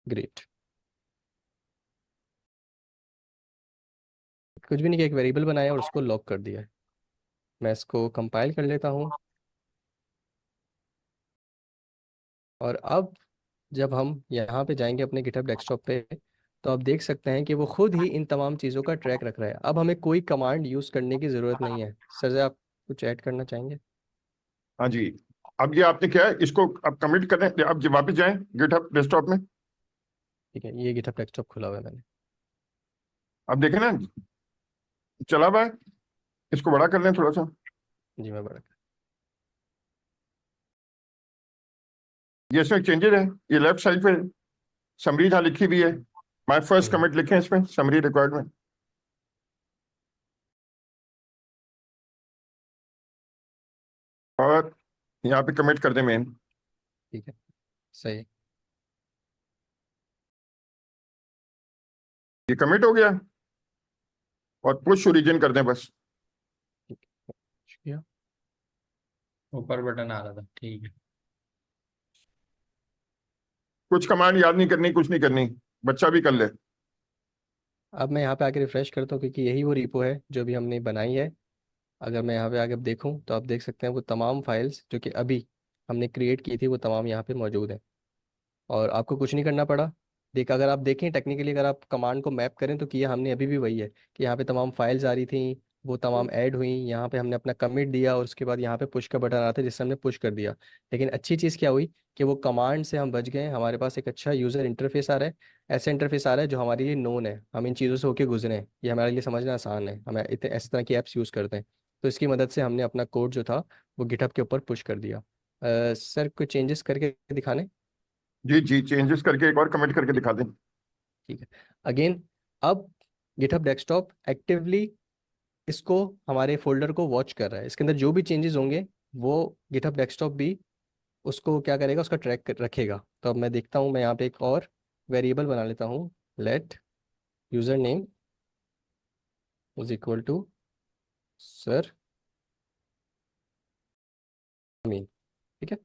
ग्रीट। कुछ भी नहीं किया, एक वेरिएबल बनाया और उसको लॉक कर दिया है। मैं इसको कंपाइल कर लेता हूँ। और अब जब हम यहाँ पे जाएंगे अपने गिटहब डेस्कटॉप पे, तो आप देख सकते हैं कि वो खुद ही इन तमाम चीज़ों का ट्रैक रख रहा है। अब हमें कोई कमांड यूज़ करने की ज़रूरत नहीं है। सर जी, आप कुछ ऐड करना चाहेंगे। हाँ जी। अब ये आपने क्या है, इसको अब कमिट करें, अब वापस जाएं गिटहब डेस्कटॉप में। ठीक है, ये गिटहब डेस्कटॉप खुला हुआ है मैंने। अब देखें ना, चला हुआ है, इसको बड़ा कर लें थोड़ा सा। जी मैं बड़ा ये इसमें चेंजेस है, ये लेफ्ट साइड पे समरी जहाँ लिखी हुई है, माय फर्स्ट हम्म, कमिट लिखे इसमें समरी रिक्वायर्ड में। और यहाँ पे कमिट कर दें मेन। ठीक है, सही। ये कमिट हो गया, और पुश ओरिजिन कर दें बस। शुक्रिया। ऊपर बटन आ रहा था, ठीक है। कुछ कमांड याद नहीं करनी, कुछ नहीं करनी, बच्चा भी कर ले। अब मैं यहाँ पे आके रिफ्रेश करता हूँ क्योंकि यही वो रिपो है जो भी हमने बनाई है। अगर मैं यहाँ पे आगे देखूँ तो आप देख सकते हैं वो तमाम फाइल्स जो कि अभी हमने क्रिएट की थी वो तमाम यहाँ पे मौजूद हैं, और आपको कुछ नहीं करना पड़ा। अगर आप देखें टेक्निकली, अगर आप कमांड को मैप करें तो किया हमने अभी भी वही है कि यहाँ पे तमाम फाइल्स आ रही थी, वो तमाम ऐड हुई, यहाँ पे हमने अपना कमिट दिया और उसके बाद यहाँ पे पुश का बटन आ रहा था जिससे हमने पुश कर दिया। लेकिन अच्छी चीज़ क्या हुई कि वो कमांड से हम बच गए, हमारे पास एक अच्छा यूज़र इंटरफेस आ रहा है। ऐसा इंटरफेस आ रहा है जो हमारे लिए नोन है, हम इन चीज़ों से होके गुजरे हैं, ये हमारे लिए समझना आसान है, हम इतने इस तरह की ऐप्स यूज़ करते हैं। तो इसकी मदद से हमने अपना कोड जो था वो गिटहब के ऊपर पुश कर दिया। सर कोई चेंजेस करके दिखाने? जी जी, चेंजेस करके एक और कमिट करके दिखा दें। ठीक है। अगेन, अब गिटहब डेस्कटॉप एक्टिवली इसको, हमारे फोल्डर को वॉच कर रहा है, इसके अंदर जो भी चेंजेस होंगे वो गिटहब डेस्कटॉप भी उसको क्या करेगा, उसका रखेगा। तो अब मैं देखता हूँ, मैं यहाँ पे एक और वेरिएबल बना लेता हूँ, let user name is equal to sir Amin. ठीक है,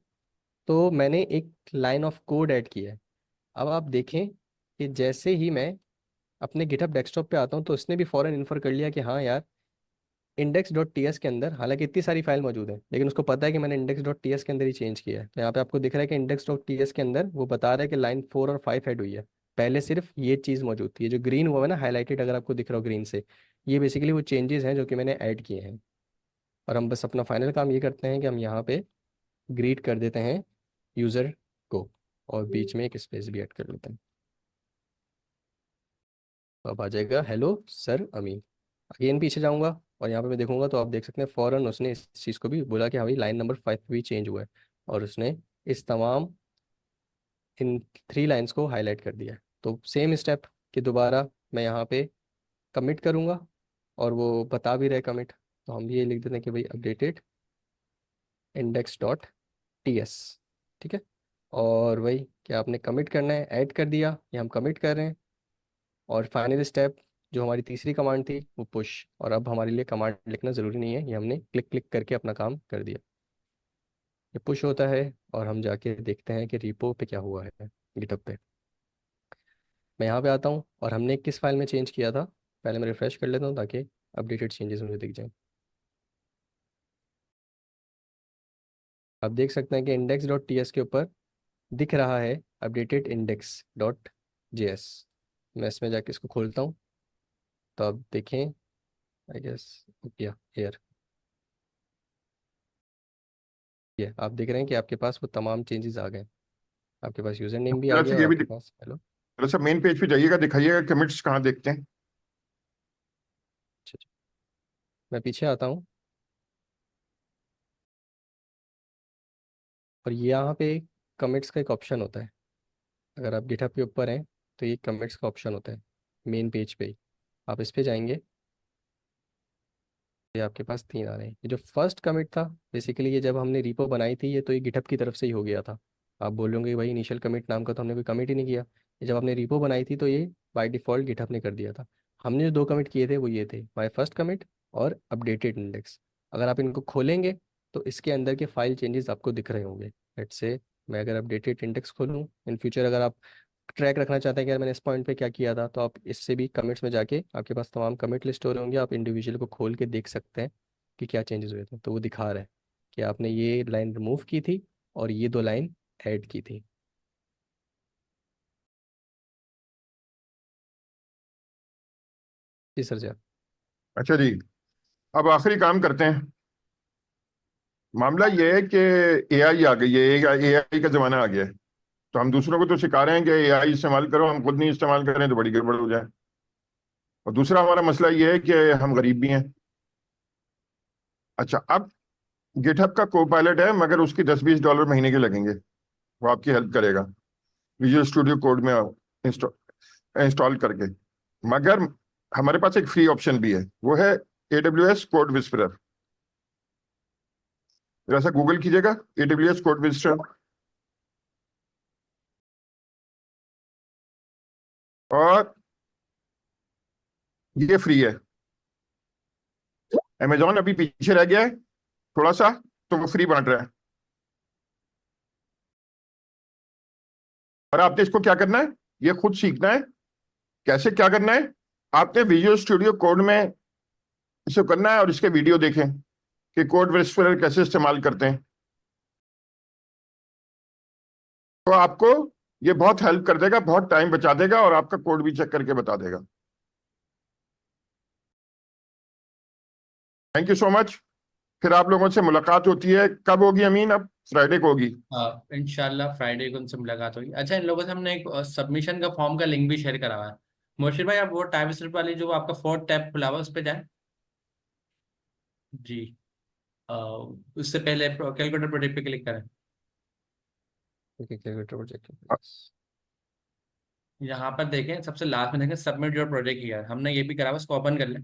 तो मैंने एक लाइन ऑफ कोड ऐड किया है। अब आप देखें कि जैसे ही मैं अपने गिटहब डेस्कटॉप पे आता हूँ तो उसने भी फौरन इन्फर कर लिया कि हाँ यार, इंडेक्स डॉट टी एस के अंदर हालांकि इतनी सारी फाइल मौजूद है लेकिन उसको पता है कि मैंने इंडेक्स डॉट टी एस के अंदर ही चेंज किया है। तो यहाँ पे आपको दिख रहा है कि इंडेक्स डॉट टी एस के अंदर वो बता रहा है कि लाइन 4 और 5 ऐड हुई है। पहले सिर्फ ये चीज़ मौजूद थी, ये जो ग्रीन हुआ है ना हाईलाइटेड, अगर आपको दिख रहा हो ग्रीन से, ये बेसिकली वो चेंजेस हैं जो कि मैंने ऐड किए हैं। और हम बस अपना फाइनल काम ये करते हैं कि हम यहाँ पे ग्रीट कर देते हैं यूज़र को, और बीच में एक स्पेस भी ऐड कर लेते हैं। तो अब आ जाएगा हेलो सर अमीन। अगेन पीछे जाऊंगा और यहाँ पे मैं देखूंगा तो आप देख सकते हैं फौरन उसने इस चीज़ को भी बोला कि हाँ भाई लाइन नंबर 5 भी चेंज हुआ है, और उसने इस तमाम इन 3 लाइंस को हाईलाइट कर दिया है। तो सेम स्टेप कि दोबारा मैं यहाँ पे कमिट करूँगा और वो बता भी रहे कमिट, तो हम भी ये लिख देते हैं कि भाई updated index dot T S. ठीक है, और वही कि आपने कमिट करना है, ऐड कर दिया, ये हम कमिट कर रहे हैं। और फाइनल स्टेप जो हमारी तीसरी कमांड थी वो पुश, और अब हमारे लिए कमांड लिखना ज़रूरी नहीं है, ये हमने क्लिक क्लिक करके अपना काम कर दिया। ये पुश होता है और हम जाके देखते हैं कि रिपो पे क्या हुआ है गिटहब पे। मैं यहाँ पे आता हूँ और हमने किस फाइल में चेंज किया था, पहले मैं रिफ्रेश कर लेता हूँ ताकि अपडेटेड चेंजेस मुझे दिख जाएं। आप देख सकते हैं कि इंडेक्स डॉट टी एस के ऊपर दिख रहा है updated index dot J S. मैं इसमें जाके इसको खोलता हूँ तो आप देखें, आई गेस या हेयर, ये आप देख रहे हैं कि आपके पास वो तमाम चेंजेस आ गए, आपके पास यूज़र नेम भी आ जरा गया सा और ये भी आपके पास हेलो। थोड़ा सा मेन पेज पे जाइएगा, दिखाइएगा कमिट्स कहाँ देखते हैं। अच्छा अच्छा, मैं पीछे आता हूँ और यहाँ पे कमिट्स का एक ऑप्शन होता है। अगर आप गिटहब के ऊपर हैं तो ये कमिट्स का ऑप्शन होता है मेन पेज पे ही, आप इस पे जाएंगे, ये आपके पास 3 आ रहे हैं। ये जो फर्स्ट कमिट था बेसिकली, ये जब हमने रिपो बनाई थी ये तो ये गिटहब की तरफ से ही हो गया था। आप बोलोगे कि भाई इनिशियल कमिट नाम का तो हमने कोई कमिट ही नहीं किया, ये जब आपने रिपो बनाई थी तो ये बाय डिफ़ॉल्ट गिटहब ने कर दिया था। हमने जो 2 कमिट किए थे वो ये थे, माय फर्स्ट कमिट और अपडेटेड इंडेक्स। अगर आप इनको खोलेंगे तो इसके अंदर के फाइल चेंजेस आपको दिख रहे होंगे। लेट्स से मैं अगर अपडेटेड इंडेक्स खोलूँ, इन फ्यूचर अगर आप ट्रैक रखना चाहते हैं कि यार मैंने इस पॉइंट पे क्या किया था, तो आप इससे भी कमिट्स में जाके आपके पास तमाम कमिट लिस्ट हो रहे होंगे, आप इंडिविजुअल को खोल के देख सकते हैं कि क्या चेंजेस हुए थे। तो वो दिखा रहा है कि आपने ये लाइन रिमूव की थी और ये 2 लाइन ऐड की थी। जी सर जी। अच्छा जी, अब आखिरी काम करते हैं। मामला ये है कि एआई आ गई है, एआई का जमाना आ गया है। तो हम दूसरों को तो सिखा रहे हैं कि एआई इस्तेमाल करो, हम खुद नहीं इस्तेमाल करें तो बड़ी गड़बड़ हो जाए। और दूसरा हमारा मसला ये है कि हम गरीब भी हैं। अच्छा, अब गिटहब का को पायलट है, मगर उसकी $10-20 महीने के लगेंगे। वो आपकी हेल्प करेगा विजुअल स्टूडियो कोड में इंस्टॉल करके। मगर हमारे पास एक फ्री ऑप्शन भी है, वो है AWS कोड विस्परर। जैसा गूगल कीजिएगा AWS कोड विस्परर, और ये फ्री है। अमेजॉन अभी पीछे रह गया है थोड़ा सा, तो वो फ्री बांट रहा है। और आपने इसको क्या करना है, ये खुद सीखना है कैसे क्या करना है। आपने विजुअल स्टूडियो कोड में इसे करना है और इसके वीडियो देखें कि कोड विस्परर कैसे इस्तेमाल करते हैं। तो आपको ये बहुत हेल्प कर देगा, बहुत टाइम बचा देगा, और आपका कोड भी चेक करके बता देगा। Thank you so much. फिर आप लोगों से मुलाकात होती है, कब होगी अमीन? अब फ्राइडे को होगी। इंशाल्लाह फ्राइडे को उनसे मुलाकात होगी। अच्छा, इन लोगों से हमने एक सबमिशन का फॉर्म का लिंक भी शेयर करा हुआ है। मोर्शिद भाई, आप वो टाइप स्क्रिप्ट वाली जो आपका 4th टैब खुला हुआ है, उस पर जाए जी। अ, उससे पहले कैलकुलेटर प्रोजेक्ट पे क्लिक करें। Okay, calculator project. यहाँ पर देखें, सबसे लास्ट में देखें सबमिट योर प्रोजेक्ट हियर, हमने ये भी करा हुआ, इसको ओपन कर लें।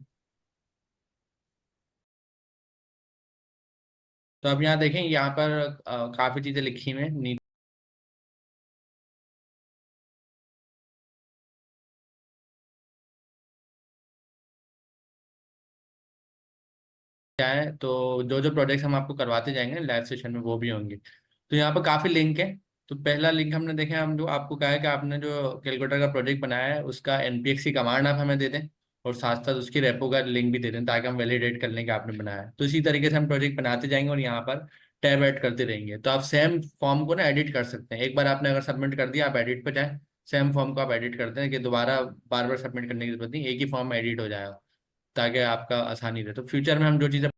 तो अब यहाँ देखें, यहाँ पर काफी चीजें लिखी हुई हैं। क्या है, तो जो जो प्रोजेक्ट्स हम आपको करवाते जाएंगे लाइव सेशन में वो भी होंगे। तो यहाँ पर काफ़ी लिंक है। तो पहला लिंक हमने देखे, हम जो आपको कहा है कि आपने जो कैलकुलेटर का प्रोजेक्ट बनाया है उसका npx की कमांड आप हमें दे दें, और साथ साथ उसकी रेपो का लिंक भी दे दें, ताकि हम वैलिडेट कर लें कि आपने बनाया है। तो इसी तरीके से हम प्रोजेक्ट बनाते जाएंगे और यहाँ पर टैब ऐड करते रहेंगे। तो आप सेम फॉर्म को ना एडिट कर सकते हैं। एक बार आपने अगर सबमिट कर दिया, आप एडिट पर जाएँ, सेम फॉर्म को आप एडिट करते हैं कि दोबारा बार बार सबमिट करने की जरूरत नहीं, एक ही फॉर्म एडिट हो जाएगा, ताकि आपका आसानी रहे। तो फ्यूचर में हम जो चीज़ें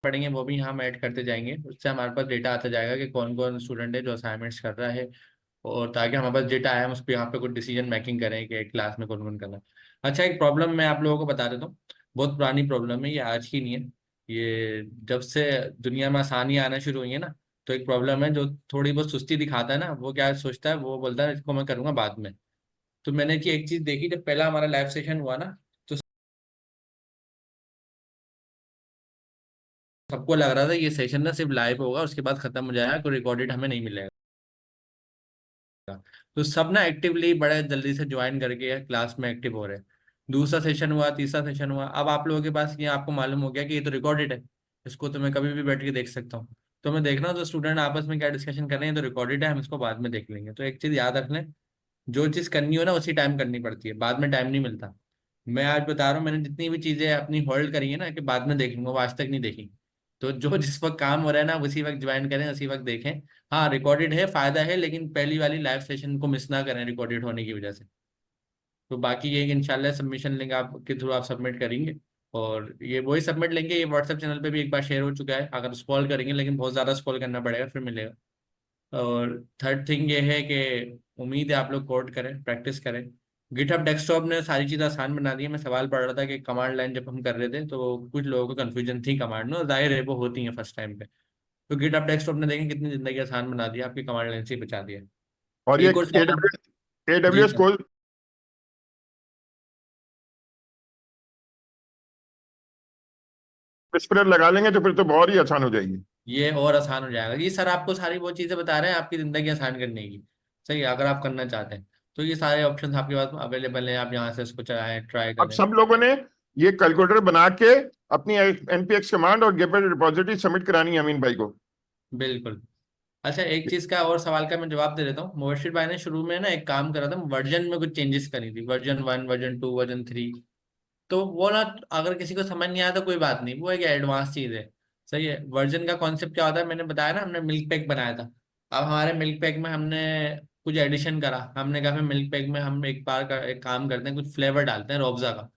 पढ़ेंगे वो भी हम ऐड करते जाएंगे। उससे हमारे पास डेटा आता जाएगा कि कौन कौन स्टूडेंट है जो असाइनमेंट्स कर रहा है, और ताकि हमारे पास डेटा आए, हम उस पर यहाँ पे कुछ डिसीजन मेकिंग करें कि क्लास में कौन कौन करना है। अच्छा, एक प्रॉब्लम मैं आप लोगों को बता देता हूँ, बहुत पुरानी प्रॉब्लम है, ये आज की नहीं है। ये जब से दुनिया में आसानी आना शुरू हुई है ना, तो एक प्रॉब्लम है, जो थोड़ी बहुत सुस्ती दिखाता है ना, वो क्या सोचता है, वो बोलता है इसको मैं करूँगा बाद में। तो मैंने की एक चीज़ देखी, जब पहला हमारा लाइव सेशन हुआ ना, तो सबको लग रहा था ये सेशन ना सिर्फ लाइव होगा, उसके बाद खत्म हो जाएगा, कोई रिकॉर्डेड हमें नहीं मिलेगा। तो सब ना एक्टिवली बड़े जल्दी से ज्वाइन करके क्लास में एक्टिव हो रहे हैं। दूसरा सेशन हुआ, तीसरा सेशन हुआ, अब आप लोगों के पास ये आपको मालूम हो गया कि ये तो रिकॉर्डेड है, इसको तो मैं कभी भी बैठ के देख सकता हूँ। तो मैं देख रहा हूँ तो स्टूडेंट आपस में क्या डिस्कशन कर रहे हैं, तो रिकॉर्डेड है, हम इसको बाद में देख लेंगे। तो एक चीज़ याद रख लें, जो चीज़ करनी हो ना उसी टाइम करनी पड़ती है, बाद में टाइम नहीं मिलता। मैं आज बता रहा हूँ, मैंने जितनी भी चीज़ें अपनी होल्ड करी है ना कि बाद में देख लूंगा, वो आज तक नहीं देखी। तो जो जिस वक्त काम हो रहा है ना, उसी वक्त ज्वाइन करें, उसी वक्त देखें। हाँ, रिकॉर्डेड है, फायदा है, लेकिन पहली वाली लाइव सेशन को मिस ना करें रिकॉर्डेड होने की वजह से। तो बाकी ये इंशाल्लाह सबमिशन लिंक आपके थ्रू आप सबमिट करेंगे, और ये वही सबमिट लेंगे, ये व्हाट्सएप चैनल पे भी एक बार शेयर हो चुका है, अगर स्क्रॉल करेंगे, लेकिन बहुत ज़्यादा स्क्रॉल करना पड़ेगा फिर मिलेगा। और थर्ड थिंग ये है कि उम्मीद है आप लोग कोड करें, प्रैक्टिस करें। गिटहब डेस्कटॉप ने सारी चीज़ आसान बना दी है। मैं सवाल पढ़ रहा था कि कमांड लाइन जब हम कर रहे थे तो कुछ लोगों को कन्फ्यूजन थी कमांड में, और जाहिर है वो होती है फर्स्ट टाइम पे। तो गिटहब डेस्कटॉप ने देखें कितनी ज़िंदगी आसान बना दिया, आपकी कमांड लाइन से ही बचा दिया। और ये एक और सवाल जी AWS सर। कोड विस्परर लगा लेंगे तो फिर तो बहुत ही आसान हो जाएगी। ये और आसान हो जाएगा। ये सर आपको सारी वो चीज़ें बता रहे हैं आपकी ज़िंदगी आसान करने की। सही है, अगर आप करना चाहते हैं तो ये सारे ऑप्शन आपके पास अवेलेबल हैं, आप यहाँ से इसको चलाएं, ट्राई अब करें। सब लोगों ने ये कैलकुलेटर बना के अपनी npx कमांड और गिटहब रिपोजिटरी सबमिट करानी है अमीन भाई को। बिल्कुल। अच्छा, एक चीज का और सवाल का मैं जवाब दे देता हूँ। मोर्शिद भाई ने शुरू में ना एक काम करा था, वर्जन में कुछ चेंजेस करी थी, वर्जन 1, वर्जन 2, वर्जन 3। तो वो ना, अगर किसी को समझ नहीं आया तो कोई बात नहीं, वो एक एडवांस चीज है। सही है। वर्जन का कॉन्सेप्ट क्या होता है, मैंने बताया ना, हमने मिल्क पैक बनाया था। अब हमारे मिल्क पैक में हमने कुछ एडिशन करा, हमने कहा मिल्क पैक में हम एक बार का एक काम करते हैं, कुछ फ्लेवर डालते हैं रोअफ़ज़ा का।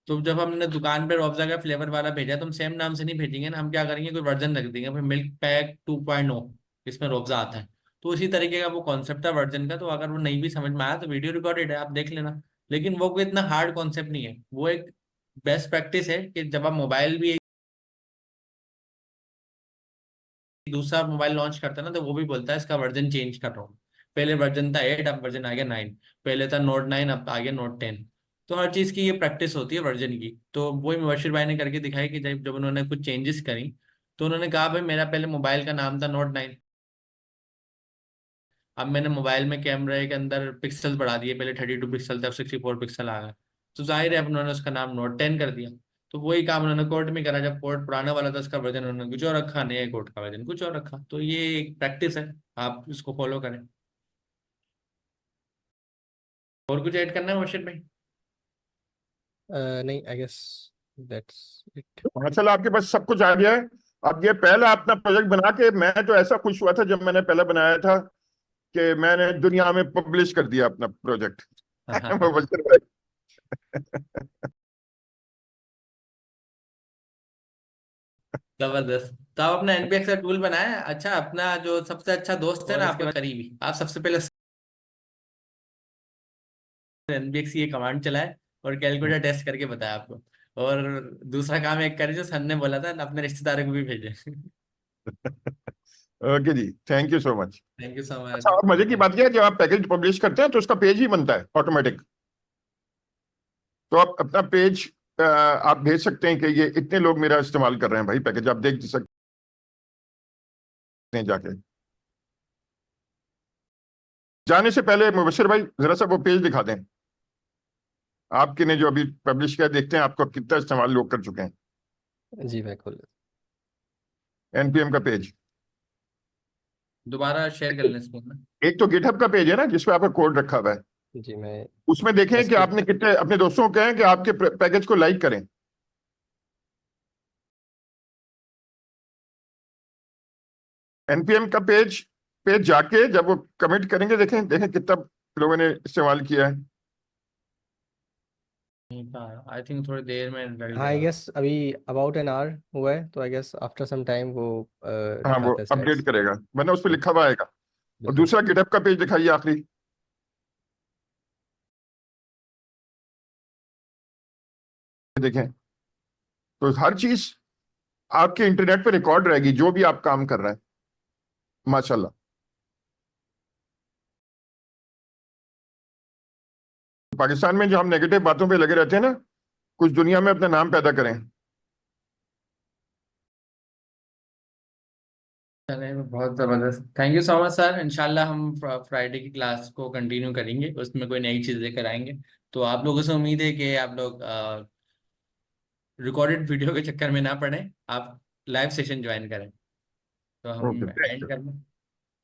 तो जब हमने दुकान पे रोअफ़ज़ा का फ्लेवर वाला भेजा, तो हम सेम नाम से नहीं भेजेंगे ना, हम क्या करेंगे, कोई वर्जन रख देंगे, फिर मिल्क पैक 2.0 इसमें रोअफ़ज़ा आता है। तो उसी तरीके का वो कॉन्सेप्ट था वर्जन का। तो अगर वो नहीं भी समझ में आया तो वीडियो रिकॉर्डेड है, आप देख लेना। लेकिन वो कोई इतना हार्ड कॉन्सेप्ट नहीं है, वो एक बेस्ट प्रैक्टिस है कि जब आप मोबाइल भी दूसरा मोबाइल लॉन्च करता है ना, तो वो भी बोलता है इसका वर्जन चेंज कर रहा हूँ। पहले वर्जन था 8, अब वर्जन आ गया 9। पहले था नोट 9, अब आ गया नोट 10। तो हर चीज की ये प्रैक्टिस होती है वर्जन की। तो वही मुबशिर भाई ने करके दिखाई कि जब जब उन्होंने कुछ चेंजेस करी, तो उन्होंने कहा भाई मेरा पहले मोबाइल का नाम था नोट 9, अब मैंने मोबाइल में कैमरे के अंदर पिक्सल बढ़ा दिए, पहले 32 पिक्सल था, अब 64 पिक्सल आ गया। तो जाहिर है अब उन्होंने उसका नाम नोट 10 कर दिया। तो वही काम उन्होंने कोर्ट में करा, जब कोर्ट पुराना वाला था उसका वर्जन उन्होंने कुछ और रखा, नया कोर्ट का वर्जन कुछ और रखा। तो ये एक प्रैक्टिस है, आप इसको फॉलो करें। और कुछ ऐड करना है मुर्शिद भाई? नहीं, आई गेस दैट्स इट। माशाल्लाह आपके पास सब कुछ आ गया है। अब ये पहला अपना प्रोजेक्ट बना के मैं तो ऐसा खुश हुआ था जब मैंने पहले बनाया था कि मैंने दुनिया में पब्लिश कर दिया अपना प्रोजेक्ट। मुबशिर भाई जबरदस्त। तो आप अपना एनपीएक्स का टूल बनाया है? अच्छा, अपना जो सबसे अच्छा दोस्त है और ना इसके आपके करीबी, आप सबसे पहले एनबीएक्स ये कमांड चलाए और कैलकुलेटर टेस्ट करके बताया आपको। और दूसरा काम एक करें जो सर ने बोला था, अपने रिश्तेदारों को भी भेजे। ओके जी, thank you so much. Thank you so अच्छा, मच। और मजे की बात यह है जब आप पैकेज पब्लिश करते हैं तो उसका पेज ही बनता है ऑटोमेटिक। तो आप अपना पेज आप भेज सकते हैं कि ये इतने लोग मेरा इस्तेमाल कर रहे हैं भाई, पैकेज आप देख सकते हैं जाके। जाने से पहले मुबशिर भाई जरा सा वो पेज दिखा दें आपके ने जो अभी पब्लिश किया, देखते हैं आपको कितना इस्तेमाल लोग कर चुके हैं। जी बिल्कुल। एनपीएम का पेज, दोबारा शेयर कर लें इसको ना। एक तो गिटहब का पेज है ना जिसपे आपका कोड रखा हुआ है, जी मैं उसमें देखें कि एसपी आपने कितने अपने दोस्तों को कहें कि आपके पैकेज को लाइक करें। एनपीएम का पेज पे जाके जब वो कमेंट करेंगे, देखें देखें कितना लोगों ने इस्तेमाल किया है। आई थिंक थोड़ी देर में लग हाँ, आई जाएगा। गेस अभी अबाउट एन आवर हुआ है, तो I guess after some time वो हाँ, वो दिखाता है अपडेट स्टैट्स। करेगा वरना उस पर जी लिखा हुआ आएगा। और बिल्कुल। दूसरा गिटहब का पेज दिखाइए आखिरी, देखें तो हर चीज आपके इंटरनेट पे रिकॉर्ड रहेगी, जो भी आप काम कर रहे हैं। माशाल्लाह। पाकिस्तान में जो हम नेगेटिव बातों पे लगे रहते हैं ना, कुछ दुनिया में अपना नाम पैदा करें। चले, बहुत जबरदस्त। Thank you so much sir. इंशाल्लाह हम फ्राइडे की क्लास को कंटिन्यू करेंगे, उसमें कोई नई चीज लेकर आएंगे। तो आप लोगों से उम्मीद है कि आप लोग रिकॉर्डेड वीडियो के चक्कर में ना पड़े, आप लाइव सेशन ज्वाइन करें। तो ओके, हम एंड कर लें।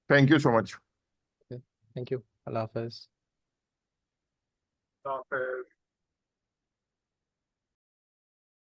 Thank you so much. Thank you. अल्लाह हाफिज। तो फिर